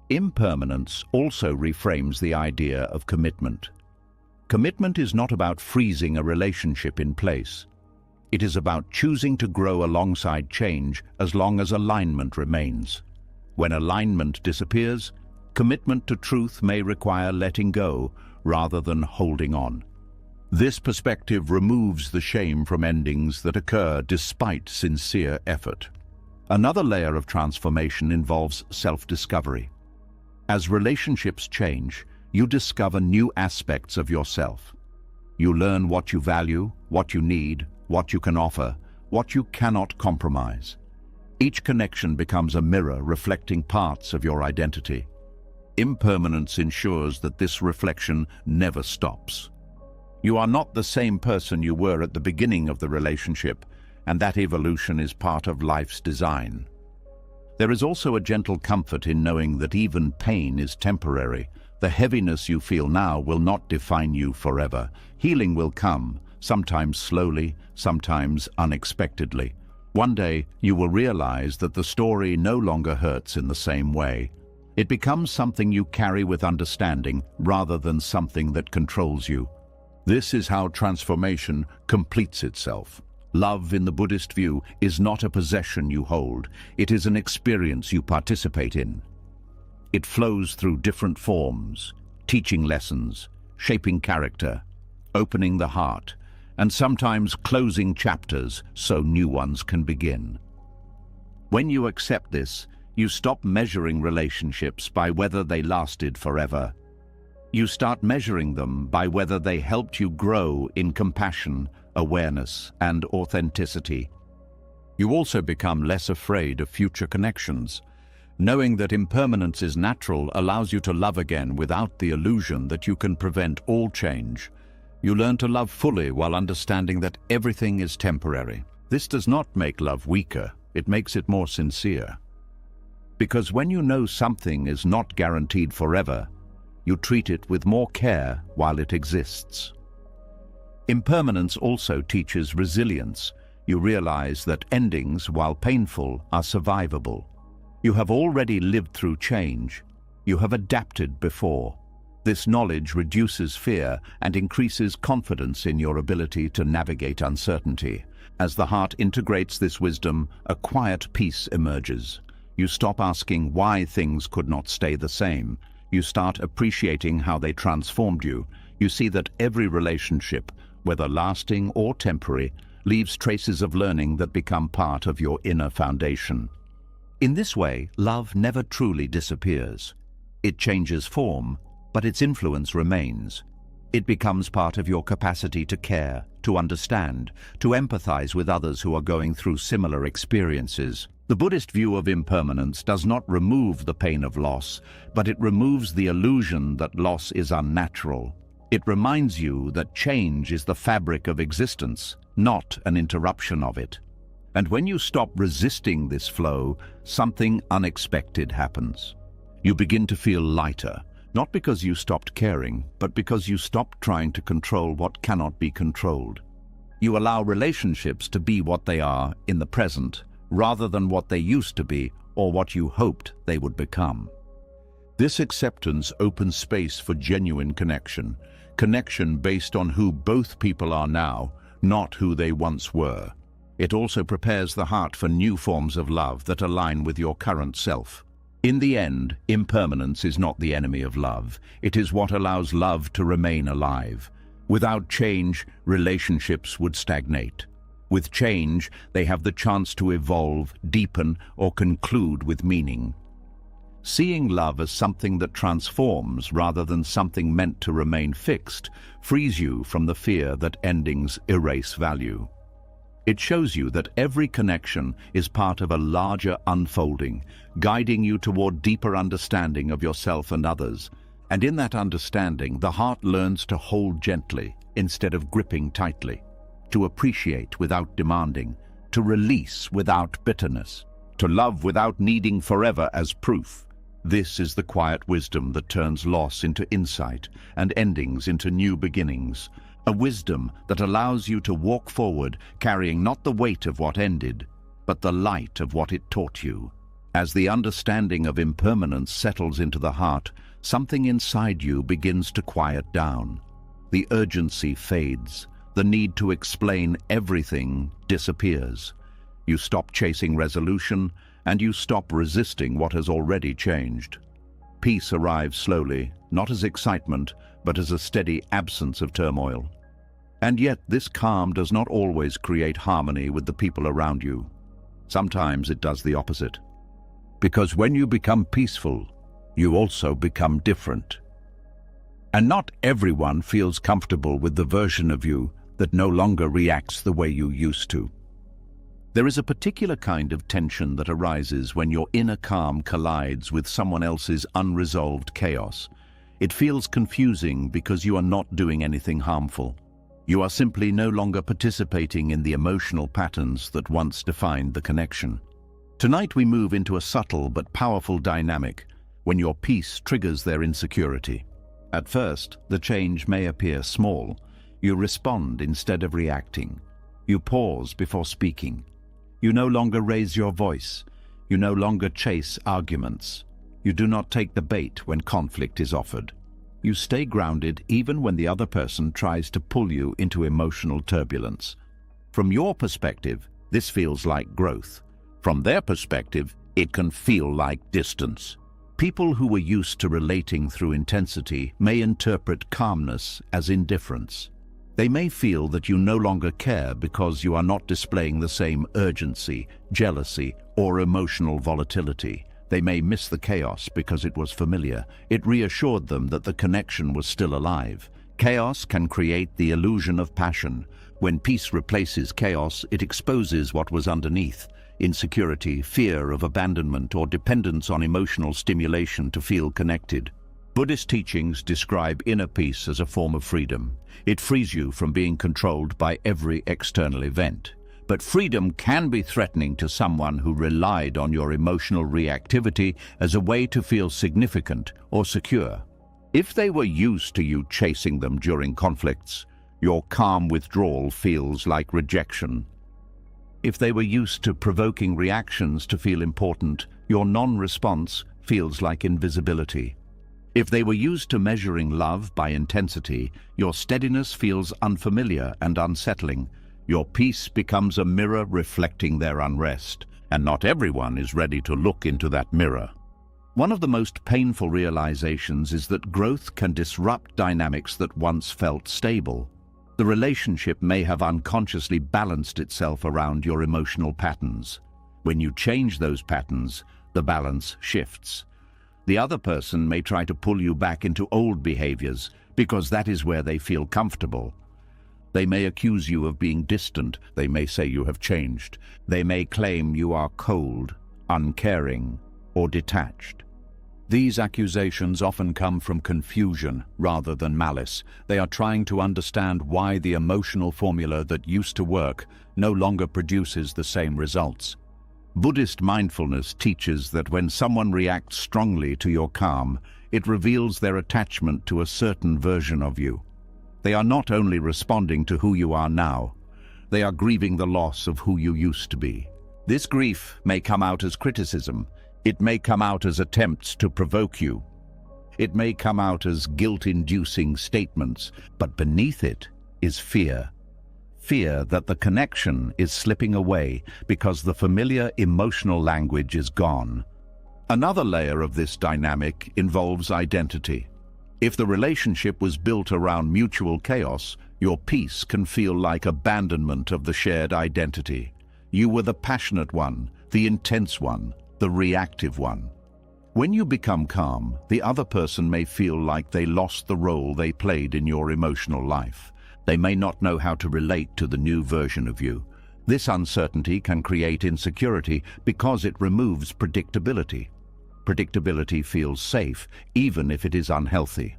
Impermanence also reframes the idea of commitment. Commitment is not about freezing a relationship in place. It is about choosing to grow alongside change as long as alignment remains. When alignment disappears, commitment to truth may require letting go rather than holding on. This perspective removes the shame from endings that occur despite sincere effort. Another layer of transformation involves self-discovery. As relationships change, you discover new aspects of yourself. You learn what you value, what you need, what you can offer, what you cannot compromise. Each connection becomes a mirror reflecting parts of your identity. Impermanence ensures that this reflection never stops. You are not the same person you were at the beginning of the relationship, and that evolution is part of life's design. There is also a gentle comfort in knowing that even pain is temporary. The heaviness you feel now will not define you forever. Healing will come, sometimes slowly, sometimes unexpectedly. One day, you will realize that the story no longer hurts in the same way. It becomes something you carry with understanding rather than something that controls you. This is how transformation completes itself. Love, in the Buddhist view, is not a possession you hold. It is an experience you participate in. It flows through different forms, teaching lessons, shaping character, opening the heart, and sometimes closing chapters so new ones can begin. When you accept this, you stop measuring relationships by whether they lasted forever. You start measuring them by whether they helped you grow in compassion, awareness, and authenticity. You also become less afraid of future connections. Knowing that impermanence is natural allows you to love again without the illusion that you can prevent all change. You learn to love fully while understanding that everything is temporary. This does not make love weaker, it makes it more sincere. Because when you know something is not guaranteed forever, you treat it with more care while it exists. Impermanence also teaches resilience. You realize that endings, while painful, are survivable. You have already lived through change. You have adapted before. This knowledge reduces fear and increases confidence in your ability to navigate uncertainty. As the heart integrates this wisdom, a quiet peace emerges. You stop asking why things could not stay the same. You start appreciating how they transformed you. You see that every relationship, whether lasting or temporary, leaves traces of learning that become part of your inner foundation. In this way, love never truly disappears. It changes form, but its influence remains. It becomes part of your capacity to care, to understand, to empathize with others who are going through similar experiences. The Buddhist view of impermanence does not remove the pain of loss, but it removes the illusion that loss is unnatural. It reminds you that change is the fabric of existence, not an interruption of it. And when you stop resisting this flow, something unexpected happens. You begin to feel lighter, not because you stopped caring, but because you stopped trying to control what cannot be controlled. You allow relationships to be what they are in the present, rather than what they used to be or what you hoped they would become. This acceptance opens space for genuine connection, connection based on who both people are now, not who they once were. It also prepares the heart for new forms of love that align with your current self. In the end, impermanence is not the enemy of love. It is what allows love to remain alive. Without change, relationships would stagnate. With change, they have the chance to evolve, deepen, or conclude with meaning. Seeing love as something that transforms rather than something meant to remain fixed frees you from the fear that endings erase value. It shows you that every connection is part of a larger unfolding, guiding you toward deeper understanding of yourself and others. And in that understanding, the heart learns to hold gently instead of gripping tightly, to appreciate without demanding, to release without bitterness, to love without needing forever as proof. This is the quiet wisdom that turns loss into insight and endings into new beginnings. A wisdom that allows you to walk forward carrying not the weight of what ended, but the light of what it taught you. As the understanding of impermanence settles into the heart, something inside you begins to quiet down. The urgency fades. The need to explain everything disappears. You stop chasing resolution, and you stop resisting what has already changed. Peace arrives slowly, not as excitement, but as a steady absence of turmoil. And yet this calm does not always create harmony with the people around you. Sometimes it does the opposite. Because when you become peaceful, you also become different. And not everyone feels comfortable with the version of you that no longer reacts the way you used to. There is a particular kind of tension that arises when your inner calm collides with someone else's unresolved chaos. It feels confusing because you are not doing anything harmful. You are simply no longer participating in the emotional patterns that once defined the connection. Tonight we move into a subtle but powerful dynamic when your peace triggers their insecurity. At first, the change may appear small. You respond instead of reacting. You pause before speaking. You no longer raise your voice. You no longer chase arguments. You do not take the bait when conflict is offered. You stay grounded even when the other person tries to pull you into emotional turbulence. From your perspective, this feels like growth. From their perspective, it can feel like distance. People who were used to relating through intensity may interpret calmness as indifference. They may feel that you no longer care because you are not displaying the same urgency, jealousy, or emotional volatility. They may miss the chaos because it was familiar. It reassured them that the connection was still alive. Chaos can create the illusion of passion. When peace replaces chaos, it exposes what was underneath: insecurity, fear of abandonment, or dependence on emotional stimulation to feel connected. Buddhist teachings describe inner peace as a form of freedom. It frees you from being controlled by every external event. But freedom can be threatening to someone who relied on your emotional reactivity as a way to feel significant or secure. If they were used to you chasing them during conflicts, your calm withdrawal feels like rejection. If they were used to provoking reactions to feel important, your non-response feels like invisibility. If they were used to measuring love by intensity, your steadiness feels unfamiliar and unsettling. Your peace becomes a mirror reflecting their unrest, and not everyone is ready to look into that mirror. One of the most painful realizations is that growth can disrupt dynamics that once felt stable. The relationship may have unconsciously balanced itself around your emotional patterns. When you change those patterns, the balance shifts. The other person may try to pull you back into old behaviors because that is where they feel comfortable. They may accuse you of being distant. They may say you have changed. They may claim you are cold, uncaring, or detached. These accusations often come from confusion rather than malice. They are trying to understand why the emotional formula that used to work no longer produces the same results. Buddhist mindfulness teaches that when someone reacts strongly to your calm, it reveals their attachment to a certain version of you. They are not only responding to who you are now, they are grieving the loss of who you used to be. This grief may come out as criticism. It may come out as attempts to provoke you. It may come out as guilt-inducing statements, but beneath it is fear. Fear that the connection is slipping away because the familiar emotional language is gone. Another layer of this dynamic involves identity. If the relationship was built around mutual chaos, your peace can feel like abandonment of the shared identity. You were the passionate one, the intense one, the reactive one. When you become calm, the other person may feel like they lost the role they played in your emotional life. They may not know how to relate to the new version of you. This uncertainty can create insecurity because it removes predictability. Predictability feels safe, even if it is unhealthy.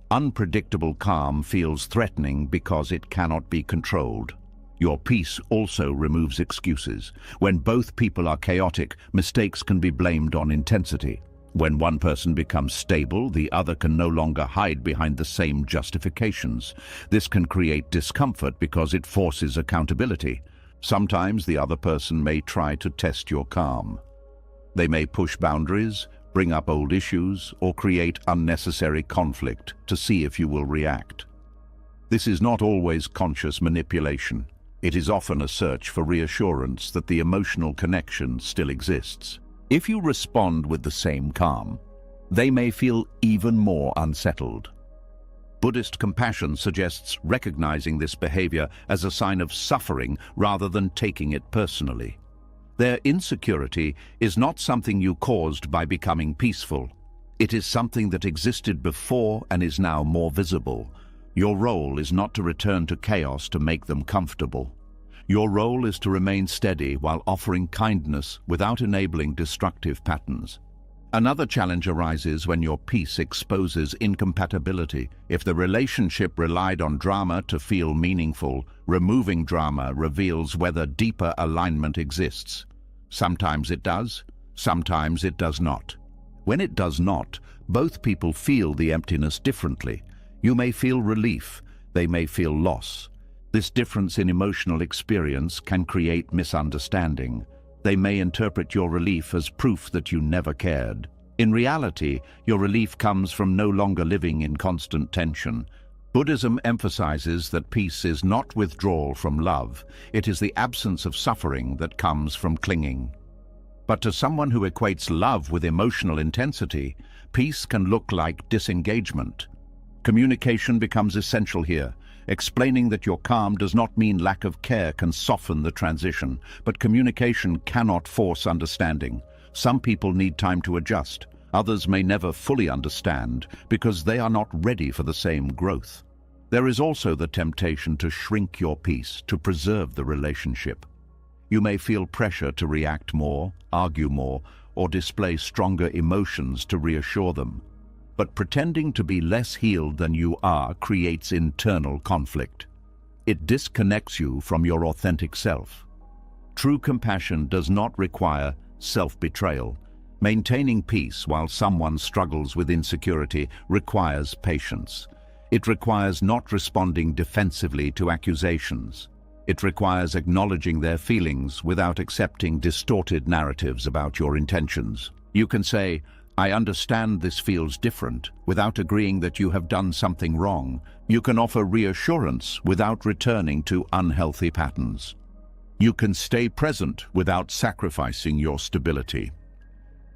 Unpredictable calm feels threatening because it cannot be controlled. Your peace also removes excuses. When both people are chaotic, mistakes can be blamed on intensity. When one person becomes stable, the other can no longer hide behind the same justifications. This can create discomfort because it forces accountability. Sometimes the other person may try to test your calm. They may push boundaries, bring up old issues, or create unnecessary conflict to see if you will react. This is not always conscious manipulation. It is often a search for reassurance that the emotional connection still exists. If you respond with the same calm, they may feel even more unsettled. Buddhist compassion suggests recognizing this behavior as a sign of suffering rather than taking it personally. Their insecurity is not something you caused by becoming peaceful. It is something that existed before and is now more visible. Your role is not to return to chaos to make them comfortable. Your role is to remain steady while offering kindness without enabling destructive patterns. Another challenge arises when your peace exposes incompatibility. If the relationship relied on drama to feel meaningful, removing drama reveals whether deeper alignment exists. Sometimes it does, sometimes it does not. When it does not, both people feel the emptiness differently. You may feel relief, they may feel loss. This difference in emotional experience can create misunderstanding. They may interpret your relief as proof that you never cared. In reality, your relief comes from no longer living in constant tension. Buddhism emphasizes that peace is not withdrawal from love. It is the absence of suffering that comes from clinging. But to someone who equates love with emotional intensity, peace can look like disengagement. Communication becomes essential here. Explaining that you're calm does not mean lack of care can soften the transition, but communication cannot force understanding. Some people need time to adjust. Others may never fully understand because they are not ready for the same growth. There is also the temptation to shrink your peace to preserve the relationship. You may feel pressure to react more, argue more, or display stronger emotions to reassure them. But pretending to be less healed than you are creates internal conflict. It disconnects you from your authentic self. True compassion does not require self-betrayal. Maintaining peace while someone struggles with insecurity requires patience. It requires not responding defensively to accusations. It requires acknowledging their feelings without accepting distorted narratives about your intentions. You can say, "I understand this feels different," without agreeing that you have done something wrong. You can offer reassurance without returning to unhealthy patterns. You can stay present without sacrificing your stability.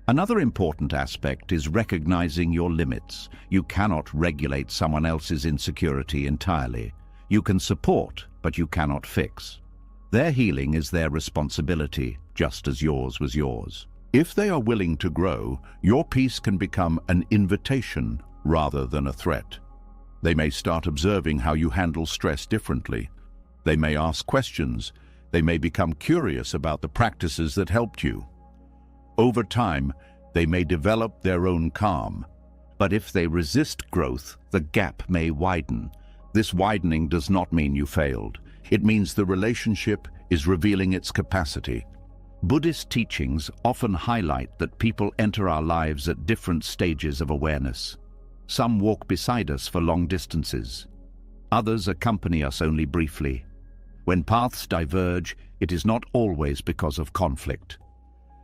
Another important aspect is recognizing your limits. You cannot regulate someone else's insecurity entirely. You can support, but you cannot fix. Their healing is their responsibility, just as yours was yours. If they are willing to grow, your peace can become an invitation rather than a threat. They may start observing how you handle stress differently. They may ask questions. They may become curious about the practices that helped you. Over time, they may develop their own calm. But if they resist growth, the gap may widen. This widening does not mean you failed. It means the relationship is revealing its capacity. Buddhist teachings often highlight that people enter our lives at different stages of awareness. Some walk beside us for long distances. Others accompany us only briefly. When paths diverge, it is not always because of conflict.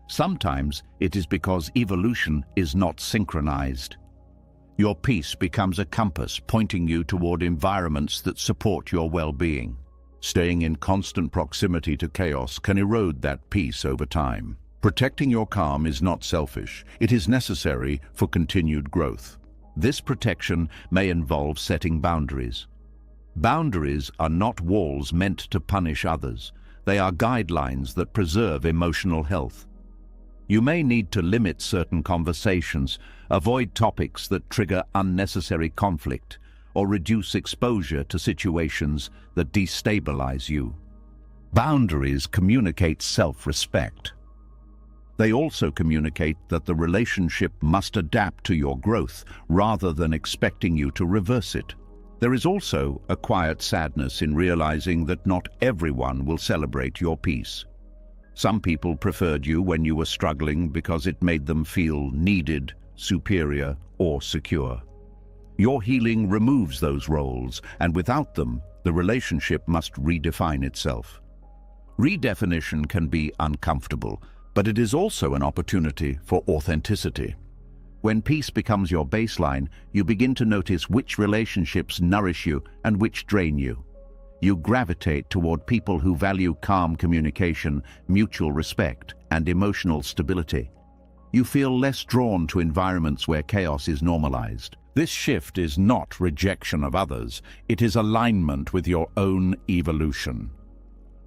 Sometimes it is because evolution is not synchronized. Your peace becomes a compass pointing you toward environments that support your well-being. Staying in constant proximity to chaos can erode that peace over time. Protecting your calm is not selfish. It is necessary for continued growth. This protection may involve setting boundaries. Boundaries are not walls meant to punish others. They are guidelines that preserve emotional health. You may need to limit certain conversations, avoid topics that trigger unnecessary conflict, or reduce exposure to situations that destabilize you. Boundaries communicate self-respect. They also communicate that the relationship must adapt to your growth rather than expecting you to reverse it. There is also a quiet sadness in realizing that not everyone will celebrate your peace. Some people preferred you when you were struggling because it made them feel needed, superior, or secure. Your healing removes those roles, and without them, the relationship must redefine itself. Redefinition can be uncomfortable, but it is also an opportunity for authenticity. When peace becomes your baseline, you begin to notice which relationships nourish you and which drain you. You gravitate toward people who value calm communication, mutual respect, and emotional stability. You feel less drawn to environments where chaos is normalized. This shift is not rejection of others, it is alignment with your own evolution.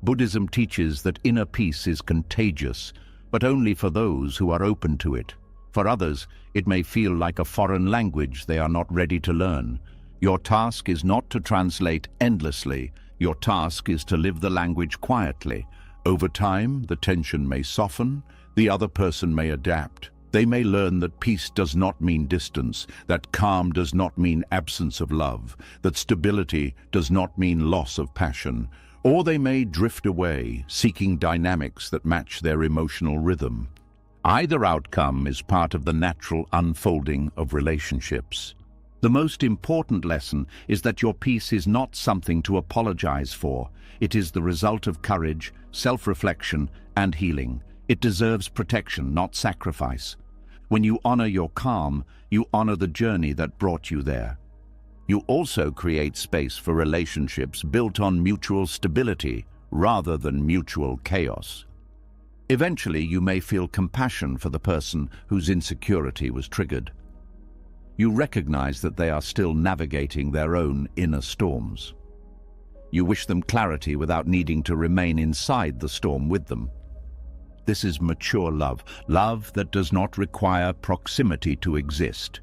Buddhism teaches that inner peace is contagious, but only for those who are open to it. For others, it may feel like a foreign language they are not ready to learn. Your task is not to translate endlessly. Your task is to live the language quietly. Over time, the tension may soften, the other person may adapt. They may learn that peace does not mean distance, that calm does not mean absence of love, that stability does not mean loss of passion, or they may drift away, seeking dynamics that match their emotional rhythm. Either outcome is part of the natural unfolding of relationships. The most important lesson is that your peace is not something to apologize for. It is the result of courage, self-reflection, and healing. It deserves protection, not sacrifice. When you honor your calm, you honor the journey that brought you there. You also create space for relationships built on mutual stability rather than mutual chaos. Eventually, you may feel compassion for the person whose insecurity was triggered. You recognize that they are still navigating their own inner storms. You wish them clarity without needing to remain inside the storm with them. This is mature love, love that does not require proximity to exist.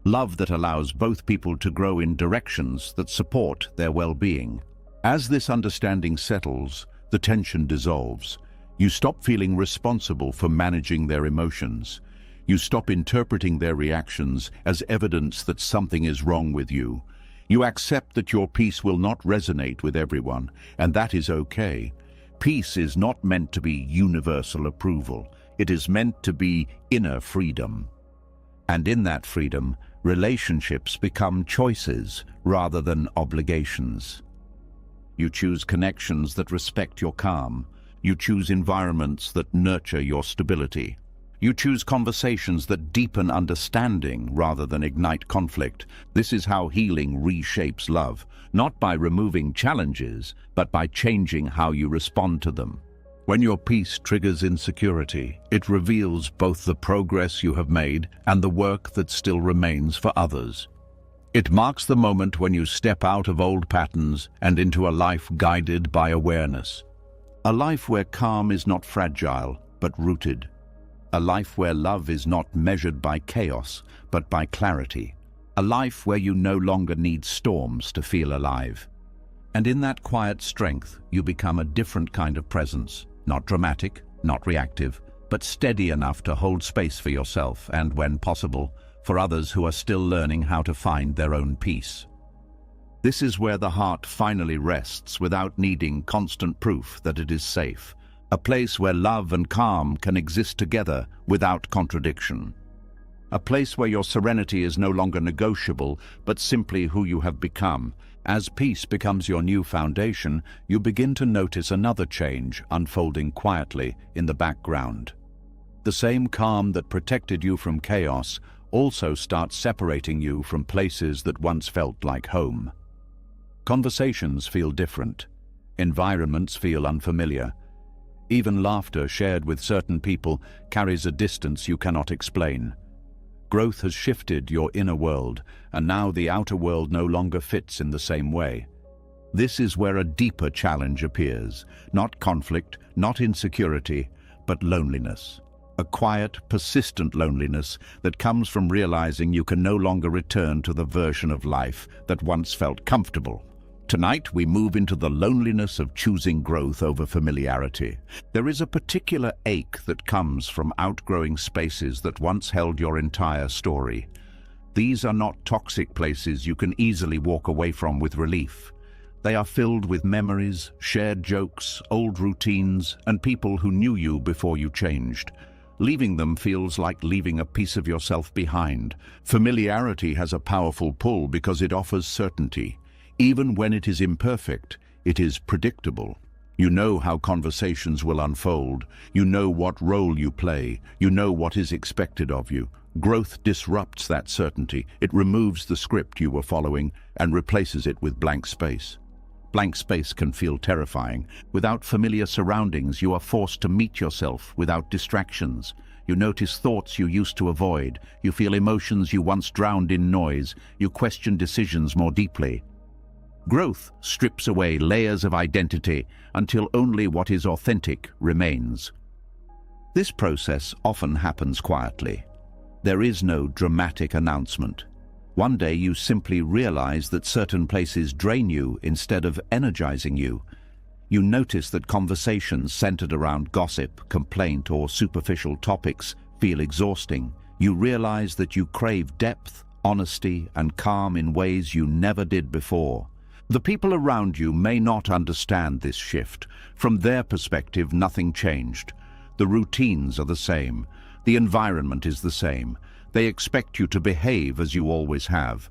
Love that allows both people to grow in directions that support their well-being. As this understanding settles, the tension dissolves. You stop feeling responsible for managing their emotions. You stop interpreting their reactions as evidence that something is wrong with you. You accept that your peace will not resonate with everyone, and that is okay. Peace is not meant to be universal approval. It is meant to be inner freedom. And in that freedom, relationships become choices rather than obligations. You choose connections that respect your calm. You choose environments that nurture your stability. You choose conversations that deepen understanding rather than ignite conflict. This is how healing reshapes love, not by removing challenges, but by changing how you respond to them. When your peace triggers insecurity, it reveals both the progress you have made and the work that still remains for others. It marks the moment when you step out of old patterns and into a life guided by awareness. A life where calm is not fragile, but rooted. A life where love is not measured by chaos, but by clarity. A life where you no longer need storms to feel alive. And in that quiet strength, you become a different kind of presence. Not dramatic, not reactive, but steady enough to hold space for yourself and, when possible, for others who are still learning how to find their own peace. This is where the heart finally rests without needing constant proof that it is safe. A place where love and calm can exist together without contradiction. A place where your serenity is no longer negotiable, but simply who you have become. As peace becomes your new foundation, you begin to notice another change unfolding quietly in the background. The same calm that protected you from chaos also starts separating you from places that once felt like home. Conversations feel different. Environments feel unfamiliar. Even laughter shared with certain people carries a distance you cannot explain. Growth has shifted your inner world, and now the outer world no longer fits in the same way. This is where a deeper challenge appears. Not conflict, not insecurity, but loneliness. a quiet, persistent loneliness that comes from realizing you can no longer return to the version of life that once felt comfortable. Tonight, we move into the loneliness of choosing growth over familiarity. There is a particular ache that comes from outgrowing spaces that once held your entire story. These are not toxic places you can easily walk away from with relief. They are filled with memories, shared jokes, old routines, and people who knew you before you changed. Leaving them feels like leaving a piece of yourself behind. Familiarity has a powerful pull because it offers certainty. Even when it is imperfect, it is predictable. You know how conversations will unfold. You know what role you play. You know what is expected of you. Growth disrupts that certainty. It removes the script you were following and replaces it with blank space. Blank space can feel terrifying. Without familiar surroundings, you are forced to meet yourself without distractions. You notice thoughts you used to avoid. You feel emotions you once drowned in noise. You question decisions more deeply. Growth strips away layers of identity until only what is authentic remains. This process often happens quietly. There is no dramatic announcement. One day you simply realize that certain places drain you instead of energizing you. You notice that conversations centered around gossip, complaint, or superficial topics feel exhausting. You realize that you crave depth, honesty, and calm in ways you never did before. The people around you may not understand this shift. From their perspective, nothing changed. The routines are the same. The environment is the same. They expect you to behave as you always have.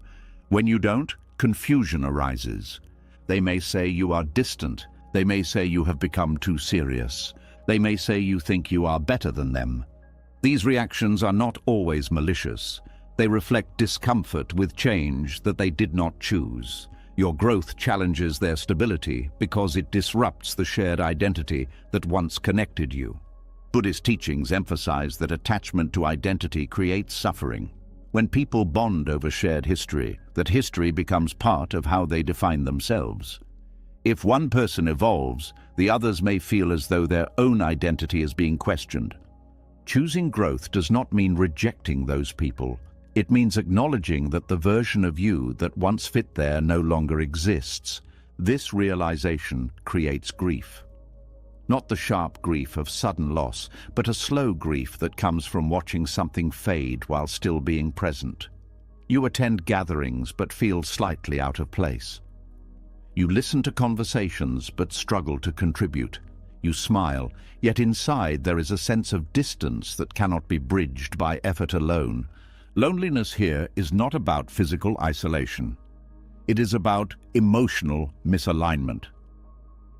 When you don't, confusion arises. They may say you are distant. They may say you have become too serious. They may say you think you are better than them. These reactions are not always malicious. They reflect discomfort with change that they did not choose. Your growth challenges their stability because it disrupts the shared identity that once connected you. Buddhist teachings emphasize that attachment to identity creates suffering. When people bond over shared history, that history becomes part of how they define themselves. If one person evolves, the others may feel as though their own identity is being questioned. Choosing growth does not mean rejecting those people. It means acknowledging that the version of you that once fit there no longer exists. This realization creates grief. Not the sharp grief of sudden loss, but a slow grief that comes from watching something fade while still being present. You attend gatherings but feel slightly out of place. You listen to conversations but struggle to contribute. You smile, yet inside there is a sense of distance that cannot be bridged by effort alone. Loneliness here is not about physical isolation. It is about emotional misalignment.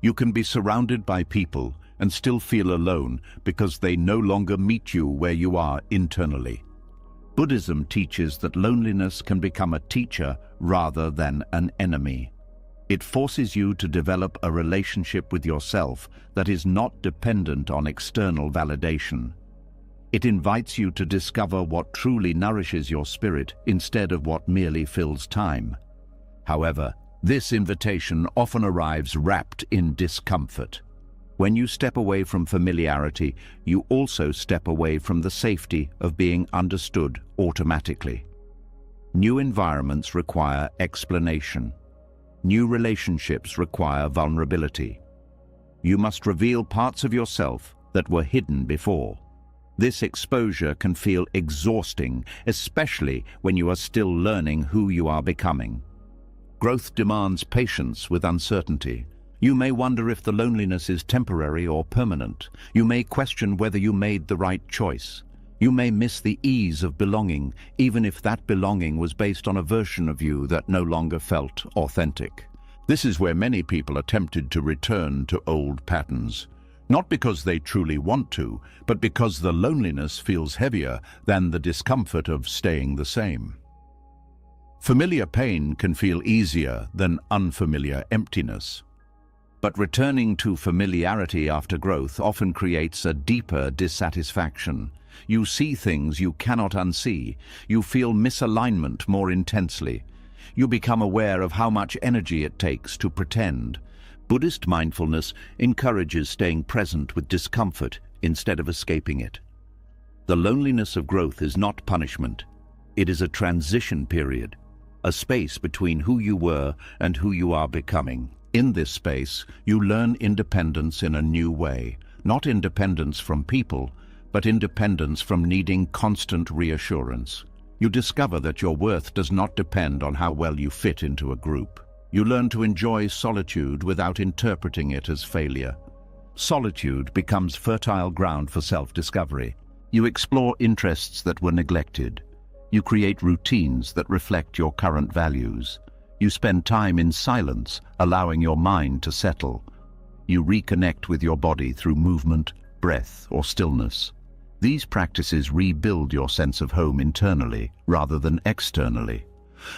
You can be surrounded by people and still feel alone because they no longer meet you where you are internally. Buddhism teaches that loneliness can become a teacher rather than an enemy. It forces you to develop a relationship with yourself that is not dependent on external validation. It invites you to discover what truly nourishes your spirit instead of what merely fills time. However, this invitation often arrives wrapped in discomfort. When you step away from familiarity, you also step away from the safety of being understood automatically. New environments require explanation. New relationships require vulnerability. You must reveal parts of yourself that were hidden before. This exposure can feel exhausting, especially when you are still learning who you are becoming. Growth demands patience with uncertainty. You may wonder if the loneliness is temporary or permanent. You may question whether you made the right choice. You may miss the ease of belonging, even if that belonging was based on a version of you that no longer felt authentic. This is where many people are tempted to return to old patterns. Not because they truly want to, but because the loneliness feels heavier than the discomfort of staying the same. Familiar pain can feel easier than unfamiliar emptiness. But returning to familiarity after growth often creates a deeper dissatisfaction. You see things you cannot unsee. You feel misalignment more intensely. You become aware of how much energy it takes to pretend. Buddhist mindfulness encourages staying present with discomfort instead of escaping it. The loneliness of growth is not punishment. It is a transition period, a space between who you were and who you are becoming. In this space, you learn independence in a new way, not independence from people, but independence from needing constant reassurance. You discover that your worth does not depend on how well you fit into a group. You learn to enjoy solitude without interpreting it as failure. Solitude becomes fertile ground for self-discovery. You explore interests that were neglected. You create routines that reflect your current values. You spend time in silence, allowing your mind to settle. You reconnect with your body through movement, breath, or stillness. These practices rebuild your sense of home internally rather than externally.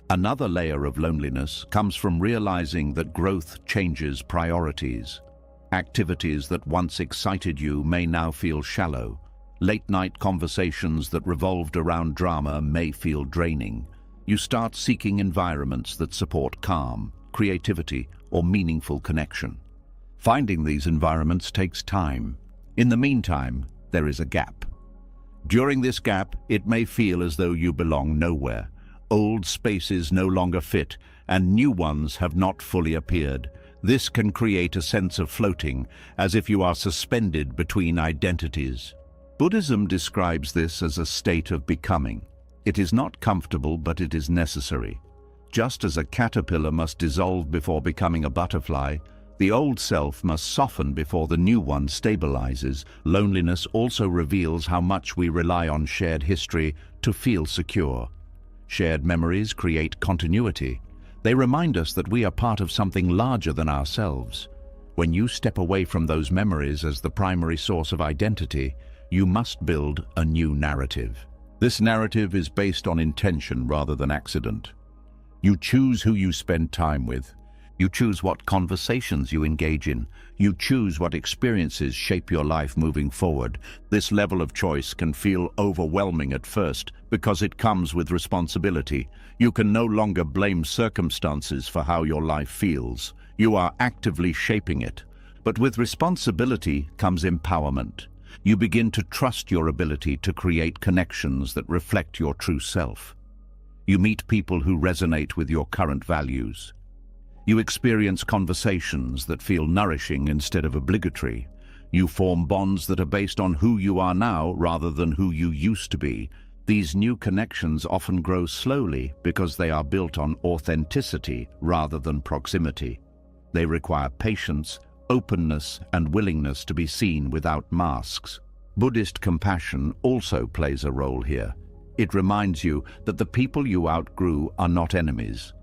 Another layer of loneliness comes from realizing that growth changes priorities. Activities that once excited you may now feel shallow. Late-night conversations that revolved around drama may feel draining. You start seeking environments that support calm, creativity, or meaningful connection. Finding these environments takes time. In the meantime, there is a gap. During this gap, it may feel as though you belong nowhere. Old spaces no longer fit, and new ones have not fully appeared. This can create a sense of floating, as if you are suspended between identities. Buddhism describes this as a state of becoming. It is not comfortable, but it is necessary. Just as a caterpillar must dissolve before becoming a butterfly, the old self must soften before the new one stabilizes. Loneliness also reveals how much we rely on shared history to feel secure. Shared memories create continuity. They remind us that we are part of something larger than ourselves. When you step away from those memories as the primary source of identity, you must build a new narrative. This narrative is based on intention rather than accident. You choose who you spend time with. You choose what conversations you engage in. You choose what experiences shape your life moving forward. This level of choice can feel overwhelming at first because it comes with responsibility. You can no longer blame circumstances for how your life feels. You are actively shaping it. But with responsibility comes empowerment. You begin to trust your ability to create connections that reflect your true self. You meet people who resonate with your current values. You experience conversations that feel nourishing instead of obligatory. You form bonds that are based on who you are now rather than who you used to be. These new connections often grow slowly because they are built on authenticity rather than proximity. They require patience, openness, and willingness to be seen without masks. Buddhist compassion also plays a role here. It reminds you that the people you outgrew are not enemies.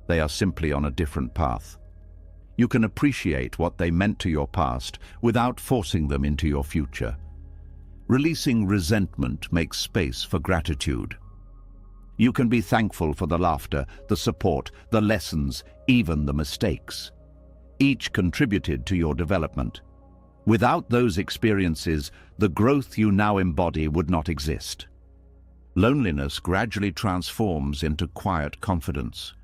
They are simply on a different path. You can appreciate what they meant to your past without forcing them into your future. Releasing resentment makes space for gratitude. You can be thankful for the laughter, the support, the lessons, even the mistakes. Each contributed to your development. Without those experiences, the growth you now embody would not exist. Loneliness gradually transforms into quiet confidence.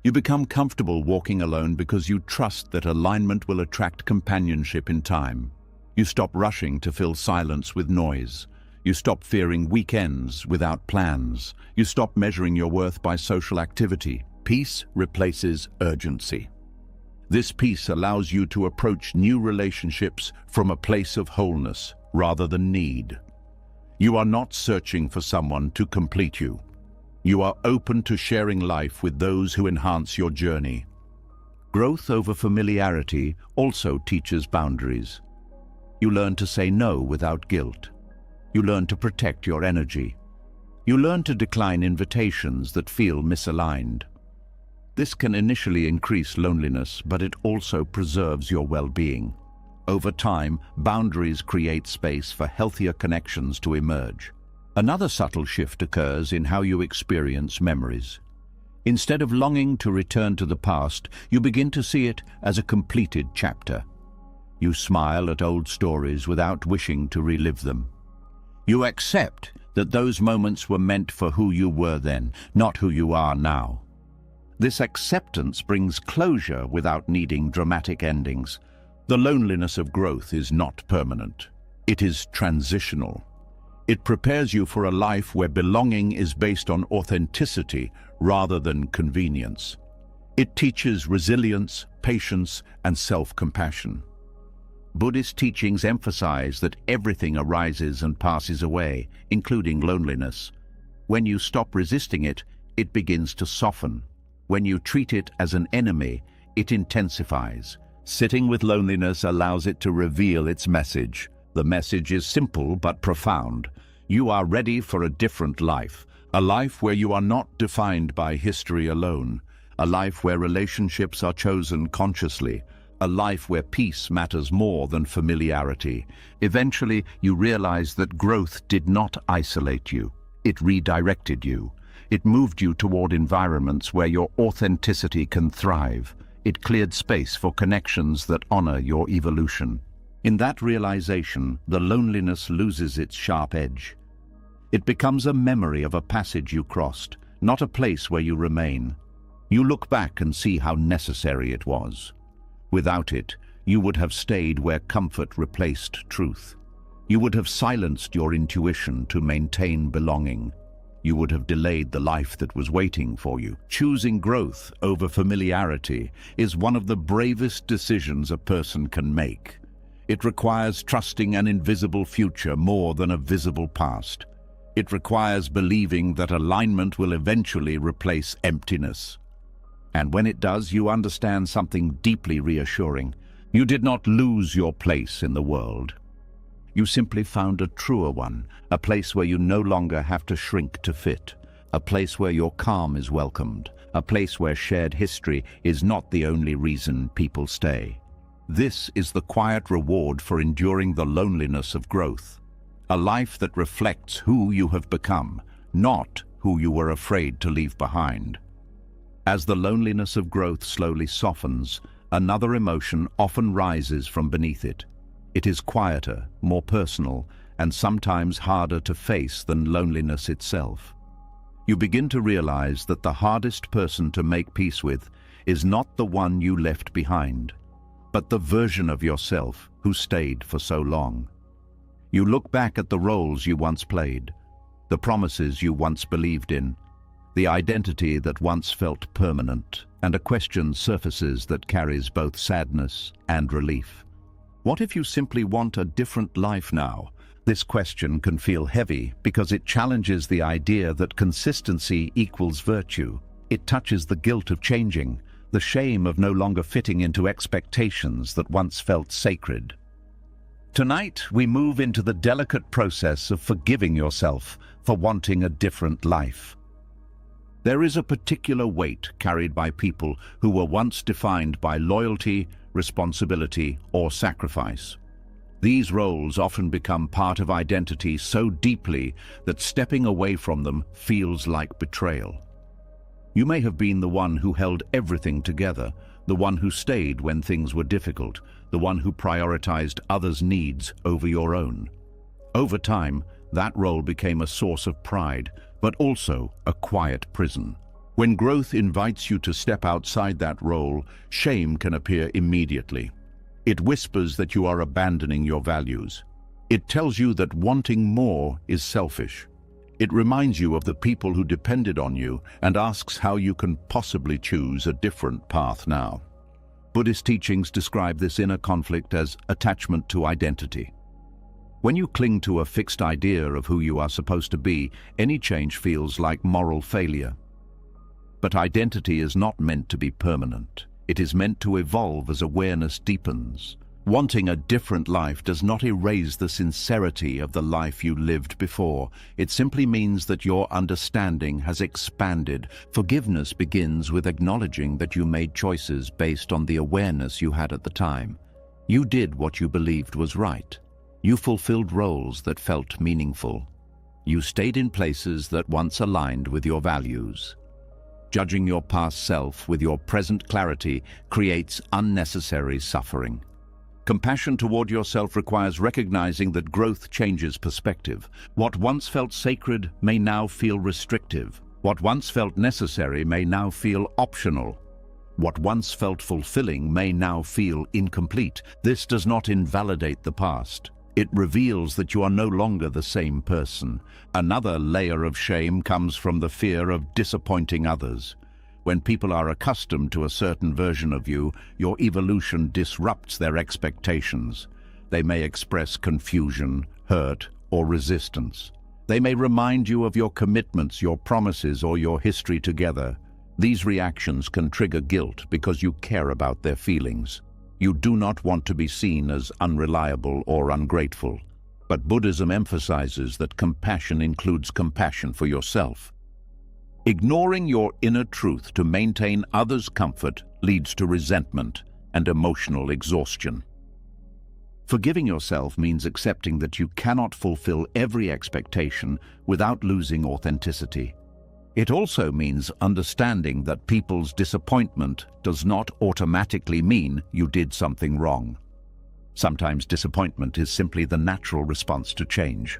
You become comfortable walking alone because you trust that alignment will attract companionship in time. You stop rushing to fill silence with noise. You stop fearing weekends without plans. You stop measuring your worth by social activity. Peace replaces urgency. This peace allows you to approach new relationships from a place of wholeness rather than need. You are not searching for someone to complete you. You are open to sharing life with those who enhance your journey. Growth over familiarity also teaches boundaries. You learn to say no without guilt. You learn to protect your energy. You learn to decline invitations that feel misaligned. This can initially increase loneliness, but it also preserves your well-being. Over time, boundaries create space for healthier connections to emerge. Another subtle shift occurs in how you experience memories. Instead of longing to return to the past, you begin to see it as a completed chapter. You smile at old stories without wishing to relive them. You accept that those moments were meant for who you were then, not who you are now. This acceptance brings closure without needing dramatic endings. The loneliness of growth is not permanent. It is transitional. It prepares you for a life where belonging is based on authenticity rather than convenience. It teaches resilience, patience, and self-compassion. Buddhist teachings emphasize that everything arises and passes away, including loneliness. When you stop resisting it, it begins to soften. When you treat it as an enemy, it intensifies. Sitting with loneliness allows it to reveal its message. The message is simple but profound. You are ready for a different life, a life where you are not defined by history alone, a life where relationships are chosen consciously, a life where peace matters more than familiarity. Eventually, you realize that growth did not isolate you. It redirected you. It moved you toward environments where your authenticity can thrive. It cleared space for connections that honor your evolution. In that realization, the loneliness loses its sharp edge. It becomes a memory of a passage you crossed, not a place where you remain. You look back and see how necessary it was. Without it, you would have stayed where comfort replaced truth. You would have silenced your intuition to maintain belonging. You would have delayed the life that was waiting for you. Choosing growth over familiarity is one of the bravest decisions a person can make. It requires trusting an invisible future more than a visible past. It requires believing that alignment will eventually replace emptiness. And when it does, you understand something deeply reassuring. You did not lose your place in the world. You simply found a truer one, a place where you no longer have to shrink to fit, a place where your calm is welcomed, a place where shared history is not the only reason people stay. This is the quiet reward for enduring the loneliness of growth, a life that reflects who you have become, not who you were afraid to leave behind. As the loneliness of growth slowly softens, another emotion often rises from beneath it. It is quieter, more personal, and sometimes harder to face than loneliness itself. You begin to realize that the hardest person to make peace with is not the one you left behind, but the version of yourself who stayed for so long. You look back at the roles you once played, the promises you once believed in, the identity that once felt permanent, and a question surfaces that carries both sadness and relief. What if you simply want a different life now? This question can feel heavy because it challenges the idea that consistency equals virtue. It touches the guilt of changing, the shame of no longer fitting into expectations that once felt sacred. Tonight, we move into the delicate process of forgiving yourself for wanting a different life. There is a particular weight carried by people who were once defined by loyalty, responsibility, or sacrifice. These roles often become part of identity so deeply that stepping away from them feels like betrayal. You may have been the one who held everything together, the one who stayed when things were difficult, the one who prioritized others' needs over your own. Over time, that role became a source of pride, but also a quiet prison. When growth invites you to step outside that role, shame can appear immediately. It whispers that you are abandoning your values. It tells you that wanting more is selfish. It reminds you of the people who depended on you and asks how you can possibly choose a different path now. Buddhist teachings describe this inner conflict as attachment to identity. When you cling to a fixed idea of who you are supposed to be, any change feels like moral failure. But identity is not meant to be permanent. It is meant to evolve as awareness deepens. Wanting a different life does not erase the sincerity of the life you lived before. It simply means that your understanding has expanded. Forgiveness begins with acknowledging that you made choices based on the awareness you had at the time. You did what you believed was right. You fulfilled roles that felt meaningful. You stayed in places that once aligned with your values. Judging your past self with your present clarity creates unnecessary suffering. Compassion toward yourself requires recognizing that growth changes perspective. What once felt sacred may now feel restrictive. What once felt necessary may now feel optional. What once felt fulfilling may now feel incomplete. This does not invalidate the past. It reveals that you are no longer the same person. Another layer of shame comes from the fear of disappointing others. When people are accustomed to a certain version of you, your evolution disrupts their expectations. They may express confusion, hurt, or resistance. They may remind you of your commitments, your promises, or your history together. These reactions can trigger guilt because you care about their feelings. You do not want to be seen as unreliable or ungrateful. But Buddhism emphasizes that compassion includes compassion for yourself. Ignoring your inner truth to maintain others' comfort leads to resentment and emotional exhaustion. Forgiving yourself means accepting that you cannot fulfill every expectation without losing authenticity. It also means understanding that people's disappointment does not automatically mean you did something wrong. Sometimes disappointment is simply the natural response to change.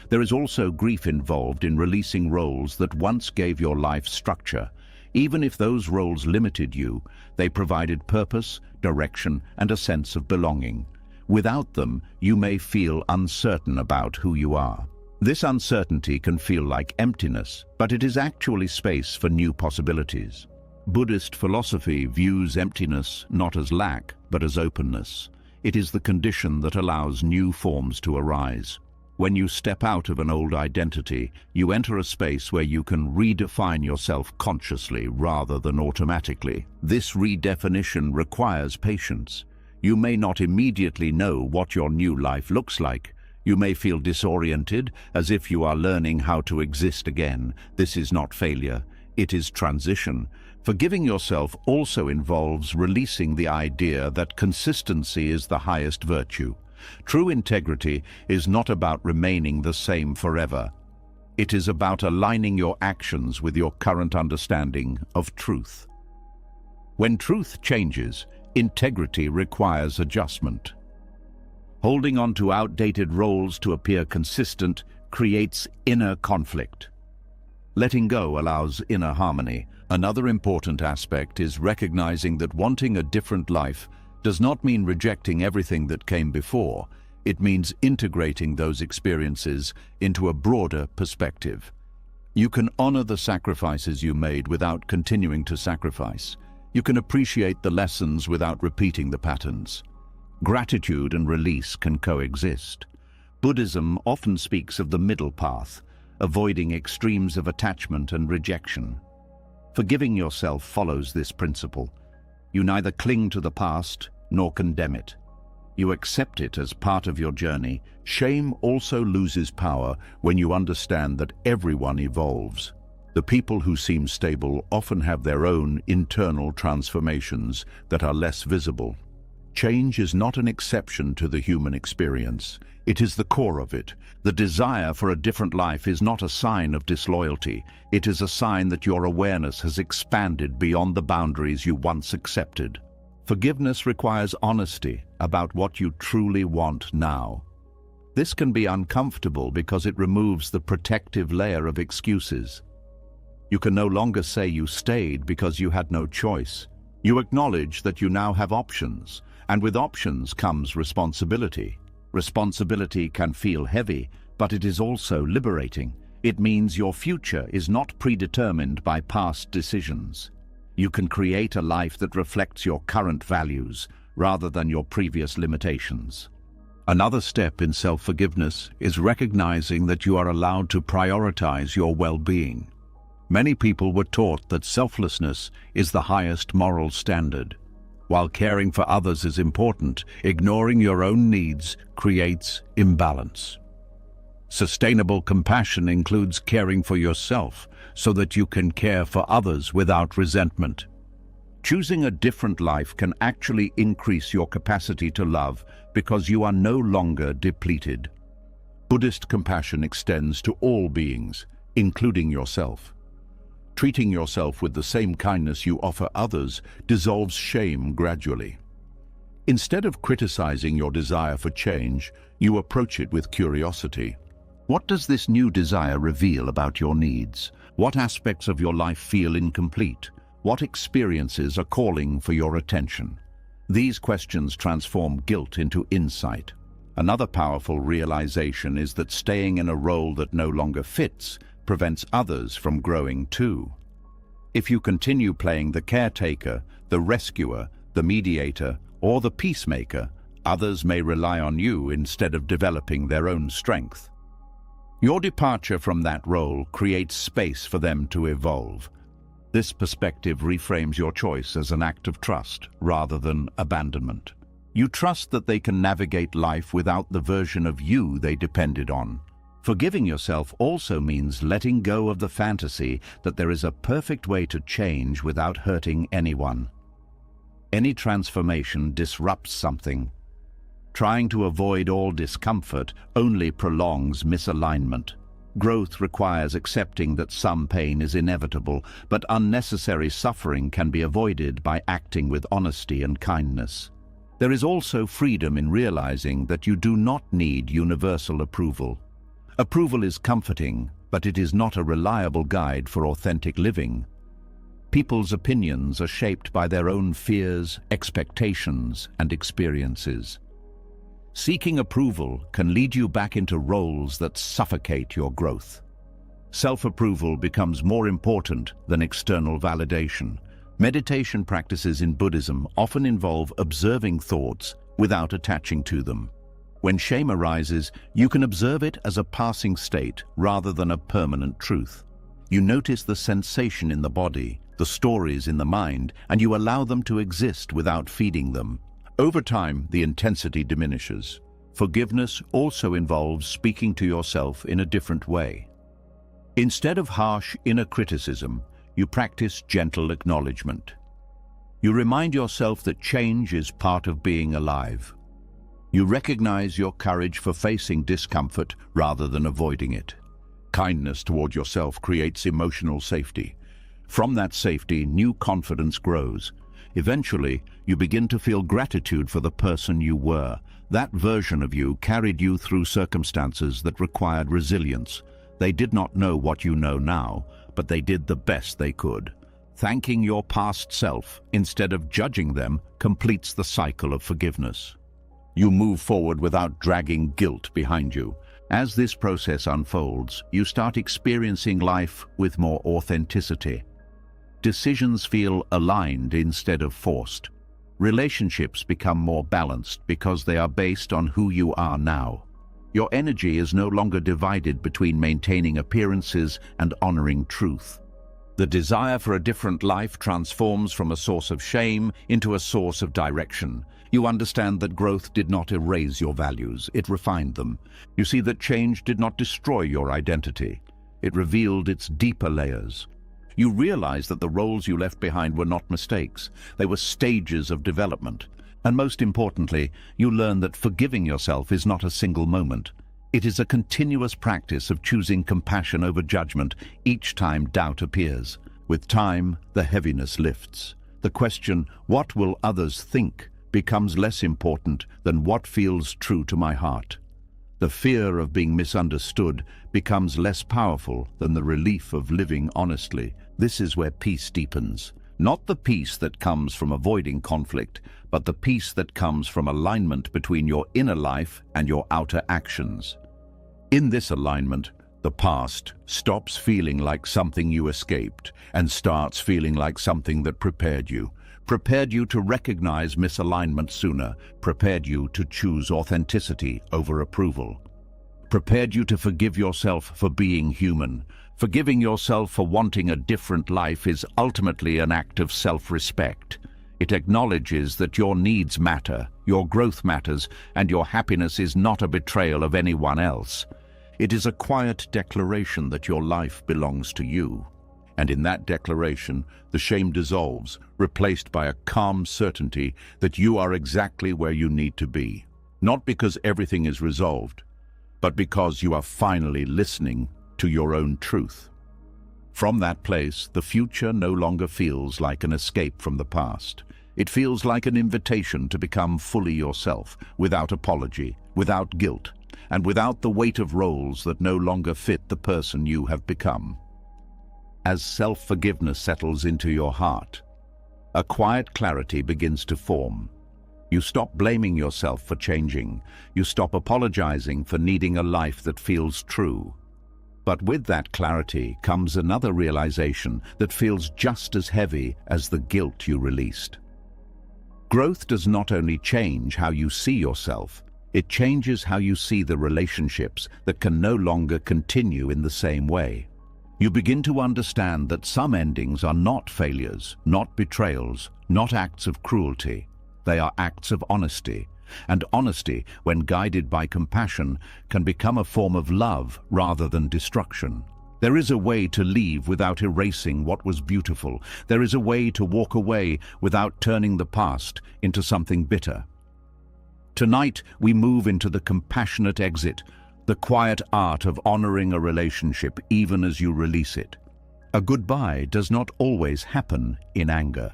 There is also grief involved in releasing roles that once gave your life structure. Even if those roles limited you, they provided purpose, direction, and a sense of belonging. Without them, you may feel uncertain about who you are. This uncertainty can feel like emptiness, but it is actually space for new possibilities. Buddhist philosophy views emptiness not as lack, but as openness. It is the condition that allows new forms to arise. When you step out of an old identity, you enter a space where you can redefine yourself consciously rather than automatically. This redefinition requires patience. You may not immediately know what your new life looks like. You may feel disoriented, as if you are learning how to exist again. This is not failure, it is transition. Forgiving yourself also involves releasing the idea that consistency is the highest virtue. True integrity is not about remaining the same forever. It is about aligning your actions with your current understanding of truth. When truth changes, integrity requires adjustment. Holding on to outdated roles to appear consistent creates inner conflict. Letting go allows inner harmony. Another important aspect is recognizing that wanting a different life does not mean rejecting everything that came before. It means integrating those experiences into a broader perspective. You can honor the sacrifices you made without continuing to sacrifice. You can appreciate the lessons without repeating the patterns. Gratitude and release can coexist. Buddhism often speaks of the middle path, avoiding extremes of attachment and rejection. Forgiving yourself follows this principle. You neither cling to the past nor condemn it. You accept it as part of your journey. Shame also loses power when you understand that everyone evolves. The people who seem stable often have their own internal transformations that are less visible. Change is not an exception to the human experience. It is the core of it. The desire for a different life is not a sign of disloyalty. It is a sign that your awareness has expanded beyond the boundaries you once accepted. Forgiveness requires honesty about what you truly want now. This can be uncomfortable because it removes the protective layer of excuses. You can no longer say you stayed because you had no choice. You acknowledge that you now have options, and with options comes responsibility. Responsibility can feel heavy, but it is also liberating. It means your future is not predetermined by past decisions. You can create a life that reflects your current values rather than your previous limitations. Another step in self-forgiveness is recognizing that you are allowed to prioritize your well-being. Many people were taught that selflessness is the highest moral standard. While caring for others is important, ignoring your own needs creates imbalance. Sustainable compassion includes caring for yourself so that you can care for others without resentment. Choosing a different life can actually increase your capacity to love because you are no longer depleted. Buddhist compassion extends to all beings, including yourself. Treating yourself with the same kindness you offer others dissolves shame gradually. Instead of criticizing your desire for change, you approach it with curiosity. What does this new desire reveal about your needs? What aspects of your life feel incomplete? What experiences are calling for your attention? These questions transform guilt into insight. Another powerful realization is that staying in a role that no longer fits prevents others from growing too. If you continue playing the caretaker, the rescuer, the mediator, or the peacemaker, others may rely on you instead of developing their own strength. Your departure from that role creates space for them to evolve. This perspective reframes your choice as an act of trust rather than abandonment. You trust that they can navigate life without the version of you they depended on. Forgiving yourself also means letting go of the fantasy that there is a perfect way to change without hurting anyone. Any transformation disrupts something. Trying to avoid all discomfort only prolongs misalignment. Growth requires accepting that some pain is inevitable, but unnecessary suffering can be avoided by acting with honesty and kindness. There is also freedom in realizing that you do not need universal approval. Approval is comforting, but it is not a reliable guide for authentic living. People's opinions are shaped by their own fears, expectations, and experiences. Seeking approval can lead you back into roles that suffocate your growth. Self-approval becomes more important than external validation. Meditation practices in Buddhism often involve observing thoughts without attaching to them. When shame arises, you can observe it as a passing state rather than a permanent truth. You notice the sensation in the body, the stories in the mind, and you allow them to exist without feeding them. Over time, the intensity diminishes. Forgiveness also involves speaking to yourself in a different way. Instead of harsh inner criticism, you practice gentle acknowledgement. You remind yourself that change is part of being alive. You recognize your courage for facing discomfort rather than avoiding it. Kindness toward yourself creates emotional safety. From that safety, new confidence grows. Eventually, you begin to feel gratitude for the person you were. That version of you carried you through circumstances that required resilience. They did not know what you know now, but they did the best they could. Thanking your past self, instead of judging them, completes the cycle of forgiveness. You move forward without dragging guilt behind you. As this process unfolds, you start experiencing life with more authenticity. Decisions feel aligned instead of forced. Relationships become more balanced because they are based on who you are now. Your energy is no longer divided between maintaining appearances and honoring truth. The desire for a different life transforms from a source of shame into a source of direction. You understand that growth did not erase your values, it refined them. You see that change did not destroy your identity. It revealed its deeper layers. You realize that the roles you left behind were not mistakes. They were stages of development. And most importantly, you learn that forgiving yourself is not a single moment. It is a continuous practice of choosing compassion over judgment each time doubt appears. With time, the heaviness lifts. The question, "What will others think?" becomes less important than what feels true to my heart. The fear of being misunderstood becomes less powerful than the relief of living honestly. This is where peace deepens. Not the peace that comes from avoiding conflict, but the peace that comes from alignment between your inner life and your outer actions. In this alignment, the past stops feeling like something you escaped and starts feeling like something that prepared you to recognize misalignment sooner, prepared you to choose authenticity over approval, prepared you to forgive yourself for being human. Forgiving yourself for wanting a different life is ultimately an act of self-respect. It acknowledges that your needs matter, your growth matters, and your happiness is not a betrayal of anyone else. It is a quiet declaration that your life belongs to you. And in that declaration, the shame dissolves, replaced by a calm certainty that you are exactly where you need to be. Not because everything is resolved, but because you are finally listening to your own truth. From that place, the future no longer feels like an escape from the past. It feels like an invitation to become fully yourself, without apology, without guilt, and without the weight of roles that no longer fit the person you have become. As self-forgiveness settles into your heart, a quiet clarity begins to form. You stop blaming yourself for changing. You stop apologizing for needing a life that feels true. But with that clarity comes another realization that feels just as heavy as the guilt you released. Growth does not only change how you see yourself, it changes how you see the relationships that can no longer continue in the same way. You begin to understand that some endings are not failures, not betrayals, not acts of cruelty. They are acts of honesty, and honesty, when guided by compassion, can become a form of love rather than destruction. There is a way to leave without erasing what was beautiful. There is a way to walk away without turning the past into something bitter. Tonight, we move into the compassionate exit, the quiet art of honoring a relationship even as you release it. A goodbye does not always happen in anger.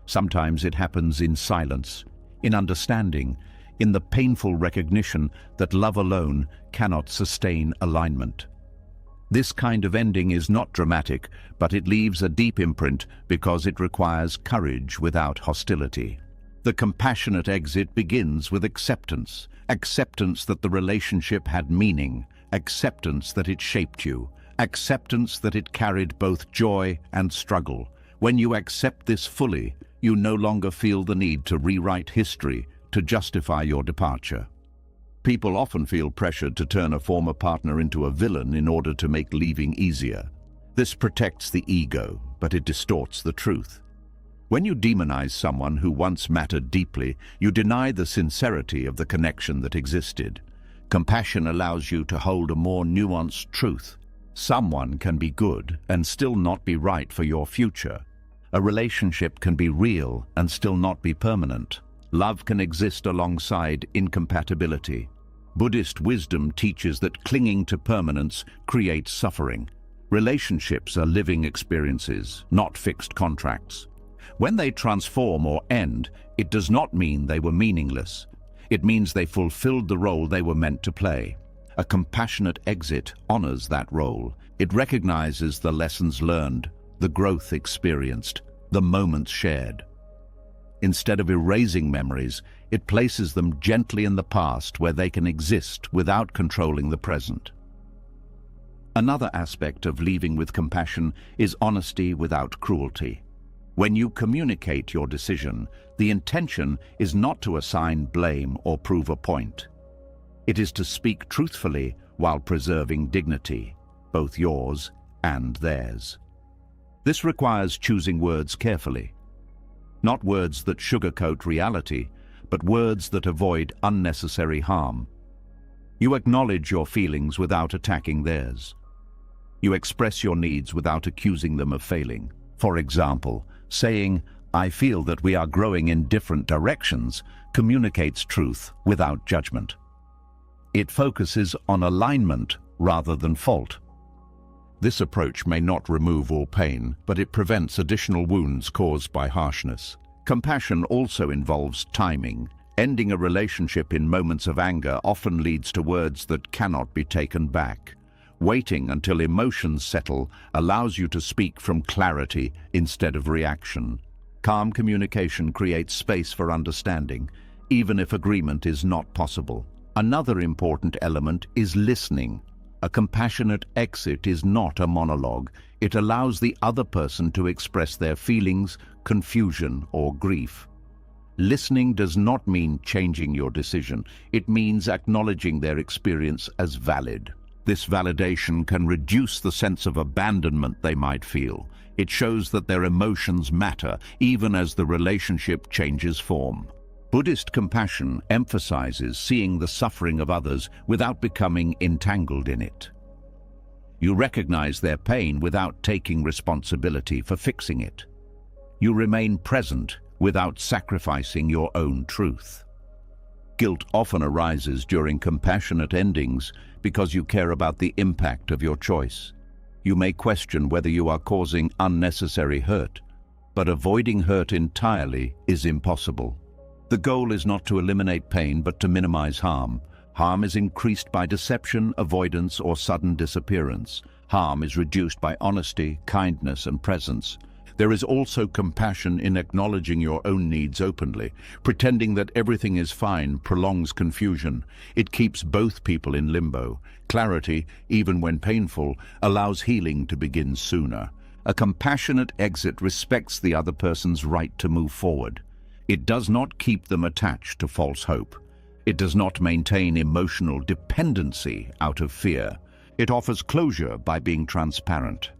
Sometimes it happens in silence, in understanding, in the painful recognition that love alone cannot sustain alignment. This kind of ending is not dramatic, but it leaves a deep imprint because it requires courage without hostility. The compassionate exit begins with acceptance. Acceptance that the relationship had meaning, acceptance that it shaped you, acceptance that it carried both joy and struggle. When you accept this fully, you no longer feel the need to rewrite history to justify your departure. People often feel pressured to turn a former partner into a villain in order to make leaving easier. This protects the ego, but it distorts the truth. When you demonize someone who once mattered deeply, you deny the sincerity of the connection that existed. Compassion allows you to hold a more nuanced truth. Someone can be good and still not be right for your future. A relationship can be real and still not be permanent. Love can exist alongside incompatibility. Buddhist wisdom teaches that clinging to permanence creates suffering. Relationships are living experiences, not fixed contracts. When they transform or end, it does not mean they were meaningless. It means they fulfilled the role they were meant to play. A compassionate exit honors that role. It recognizes the lessons learned, the growth experienced, the moments shared. Instead of erasing memories, it places them gently in the past where they can exist without controlling the present. Another aspect of leaving with compassion is honesty without cruelty. When you communicate your decision, the intention is not to assign blame or prove a point. It is to speak truthfully while preserving dignity, both yours and theirs. This requires choosing words carefully. Not words that sugarcoat reality, but words that avoid unnecessary harm. You acknowledge your feelings without attacking theirs. You express your needs without accusing them of failing. For example, saying, "I feel that we are growing in different directions," communicates truth without judgment. It focuses on alignment rather than fault. This approach may not remove all pain, but it prevents additional wounds caused by harshness. Compassion also involves timing. Ending a relationship in moments of anger often leads to words that cannot be taken back. Waiting until emotions settle allows you to speak from clarity instead of reaction. Calm communication creates space for understanding, even if agreement is not possible. Another important element is listening. A compassionate exit is not a monologue. It allows the other person to express their feelings, confusion, or grief. Listening does not mean changing your decision. It means acknowledging their experience as valid. This validation can reduce the sense of abandonment they might feel. It shows that their emotions matter, even as the relationship changes form. Buddhist compassion emphasizes seeing the suffering of others without becoming entangled in it. You recognize their pain without taking responsibility for fixing it. You remain present without sacrificing your own truth. Guilt often arises during compassionate endings because you care about the impact of your choice. You may question whether you are causing unnecessary hurt, but avoiding hurt entirely is impossible. The goal is not to eliminate pain, but to minimize harm. Harm is increased by deception, avoidance, or sudden disappearance. Harm is reduced by honesty, kindness, and presence. There is also compassion in acknowledging your own needs openly. Pretending that everything is fine prolongs confusion. It keeps both people in limbo. Clarity, even when painful, allows healing to begin sooner. A compassionate exit respects the other person's right to move forward. It does not keep them attached to false hope. It does not maintain emotional dependency out of fear. It offers closure by being transparent.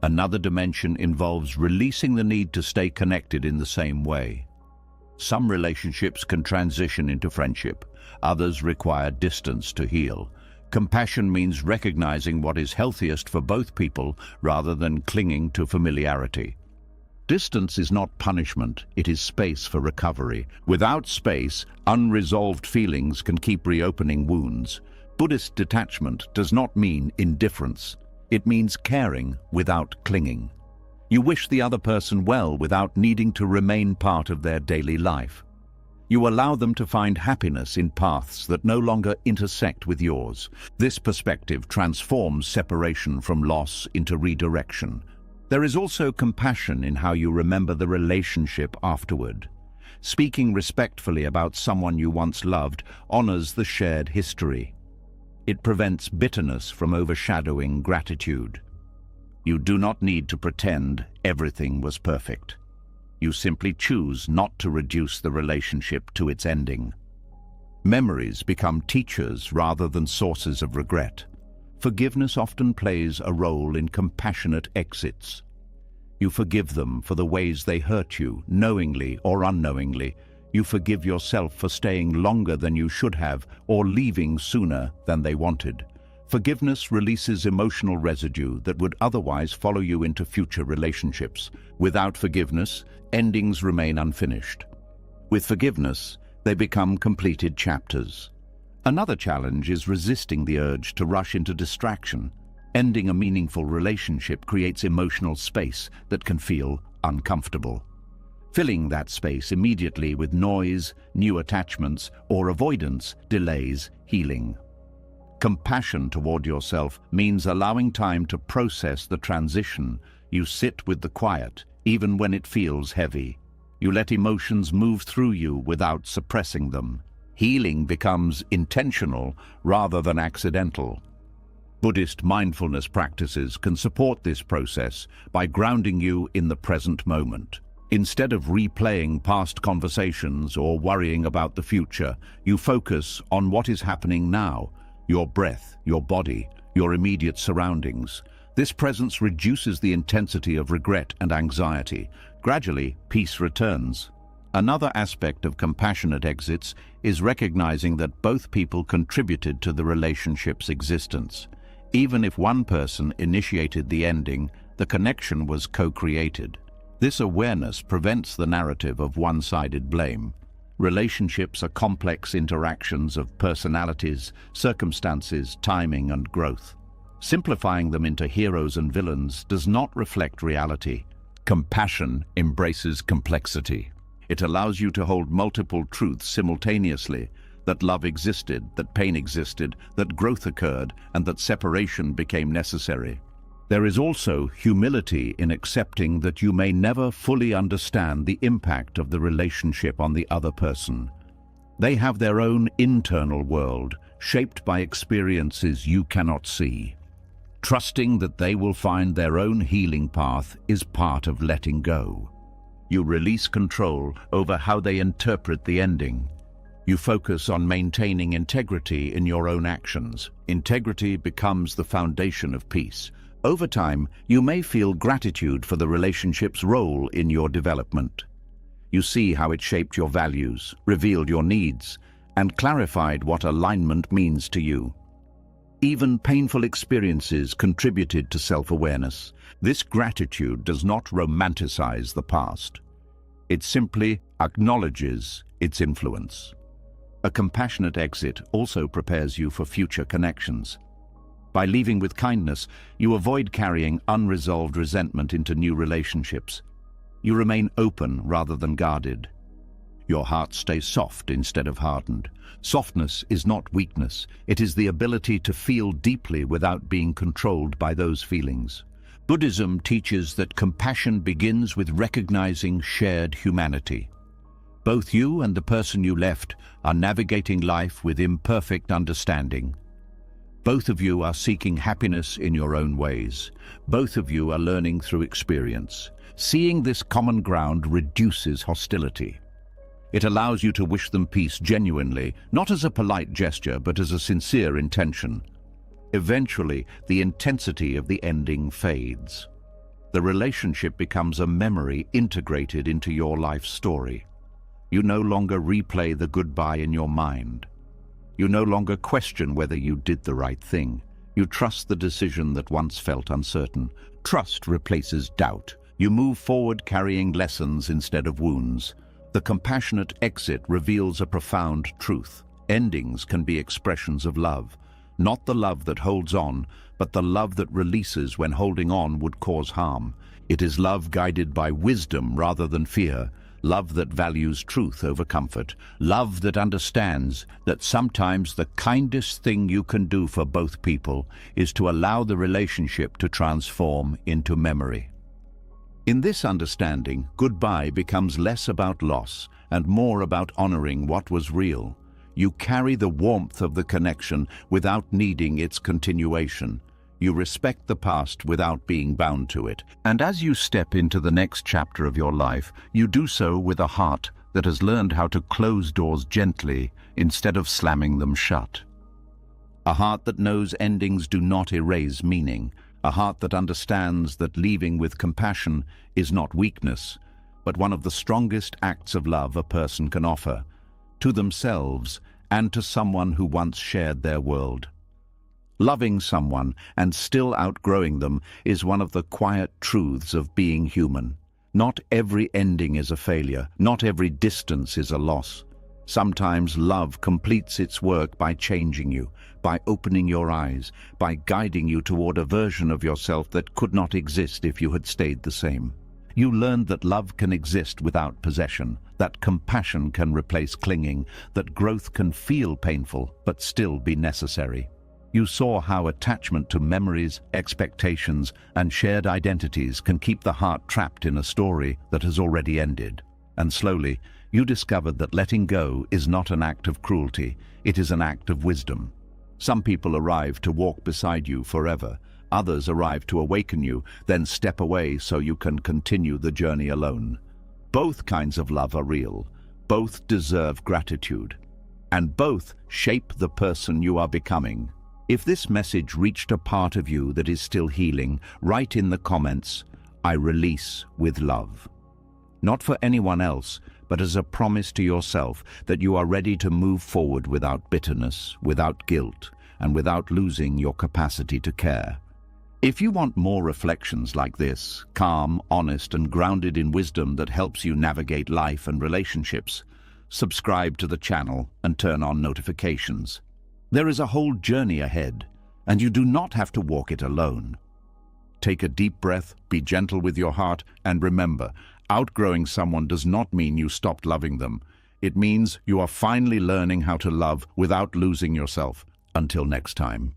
Another dimension involves releasing the need to stay connected in the same way. Some relationships can transition into friendship. Others require distance to heal. Compassion means recognizing what is healthiest for both people rather than clinging to familiarity. Distance is not punishment, it is space for recovery. Without space, unresolved feelings can keep reopening wounds. Buddhist detachment does not mean indifference. It means caring without clinging. You wish the other person well without needing to remain part of their daily life. You allow them to find happiness in paths that no longer intersect with yours. This perspective transforms separation from loss into redirection. There is also compassion in how you remember the relationship afterward. Speaking respectfully about someone you once loved honors the shared history. It prevents bitterness from overshadowing gratitude. You do not need to pretend everything was perfect. You simply choose not to reduce the relationship to its ending. Memories become teachers rather than sources of regret. Forgiveness often plays a role in compassionate exits. You forgive them for the ways they hurt you, knowingly or unknowingly. You forgive yourself for staying longer than you should have or leaving sooner than they wanted. Forgiveness releases emotional residue that would otherwise follow you into future relationships. Without forgiveness, endings remain unfinished. With forgiveness, they become completed chapters. Another challenge is resisting the urge to rush into distraction. Ending a meaningful relationship creates emotional space that can feel uncomfortable. Filling that space immediately with noise, new attachments, or avoidance delays healing. Compassion toward yourself means allowing time to process the transition. You sit with the quiet, even when it feels heavy. You let emotions move through you without suppressing them. Healing becomes intentional rather than accidental. Buddhist mindfulness practices can support this process by grounding you in the present moment. Instead of replaying past conversations or worrying about the future, you focus on what is happening now, your breath, your body, your immediate surroundings. This presence reduces the intensity of regret and anxiety. Gradually, peace returns. Another aspect of compassionate exits is recognizing that both people contributed to the relationship's existence. Even if one person initiated the ending, the connection was co-created. This awareness prevents the narrative of one-sided blame. Relationships are complex interactions of personalities, circumstances, timing, and growth. Simplifying them into heroes and villains does not reflect reality. Compassion embraces complexity. It allows you to hold multiple truths simultaneously: that love existed, that pain existed, that growth occurred, and that separation became necessary. There is also humility in accepting that you may never fully understand the impact of the relationship on the other person. They have their own internal world, shaped by experiences you cannot see. Trusting that they will find their own healing path is part of letting go. You release control over how they interpret the ending. You focus on maintaining integrity in your own actions. Integrity becomes the foundation of peace. Over time, you may feel gratitude for the relationship's role in your development. You see how it shaped your values, revealed your needs, and clarified what alignment means to you. Even painful experiences contributed to self-awareness. This gratitude does not romanticize the past. It simply acknowledges its influence. A compassionate exit also prepares you for future connections. By leaving with kindness, you avoid carrying unresolved resentment into new relationships. You remain open rather than guarded. Your heart stays soft instead of hardened. Softness is not weakness. It is the ability to feel deeply without being controlled by those feelings. Buddhism teaches that compassion begins with recognizing shared humanity. Both you and the person you left are navigating life with imperfect understanding. Both of you are seeking happiness in your own ways. Both of you are learning through experience. Seeing this common ground reduces hostility. It allows you to wish them peace genuinely, not as a polite gesture, but as a sincere intention. Eventually, the intensity of the ending fades. The relationship becomes a memory integrated into your life story. You no longer replay the goodbye in your mind. You no longer question whether you did the right thing. You trust the decision that once felt uncertain. Trust replaces doubt. You move forward carrying lessons instead of wounds. The compassionate exit reveals a profound truth. Endings can be expressions of love. Not the love that holds on, but the love that releases when holding on would cause harm. It is love guided by wisdom rather than fear. Love that values truth over comfort. Love that understands that sometimes the kindest thing you can do for both people is to allow the relationship to transform into memory. In this understanding, goodbye becomes less about loss and more about honoring what was real. You carry the warmth of the connection without needing its continuation. You respect the past without being bound to it. And as you step into the next chapter of your life, you do so with a heart that has learned how to close doors gently instead of slamming them shut. A heart that knows endings do not erase meaning. A heart that understands that leaving with compassion is not weakness, but one of the strongest acts of love a person can offer, to themselves and to someone who once shared their world. Loving someone and still outgrowing them is one of the quiet truths of being human. Not every ending is a failure. Not every distance is a loss. Sometimes love completes its work by changing you, by opening your eyes, by guiding you toward a version of yourself that could not exist if you had stayed the same. You learned that love can exist without possession, that compassion can replace clinging, that growth can feel painful but still be necessary. You saw how attachment to memories, expectations, and shared identities can keep the heart trapped in a story that has already ended. And slowly, you discovered that letting go is not an act of cruelty, it is an act of wisdom. Some people arrive to walk beside you forever. Others arrive to awaken you, then step away so you can continue the journey alone. Both kinds of love are real. Both deserve gratitude. And both shape the person you are becoming. If this message reached a part of you that is still healing, write in the comments, "I release with love." Not for anyone else, but as a promise to yourself that you are ready to move forward without bitterness, without guilt, and without losing your capacity to care. If you want more reflections like this, calm, honest, and grounded in wisdom that helps you navigate life and relationships, subscribe to the channel and turn on notifications. There is a whole journey ahead, and you do not have to walk it alone. Take a deep breath, be gentle with your heart, and remember, outgrowing someone does not mean you stopped loving them. It means you are finally learning how to love without losing yourself. Until next time.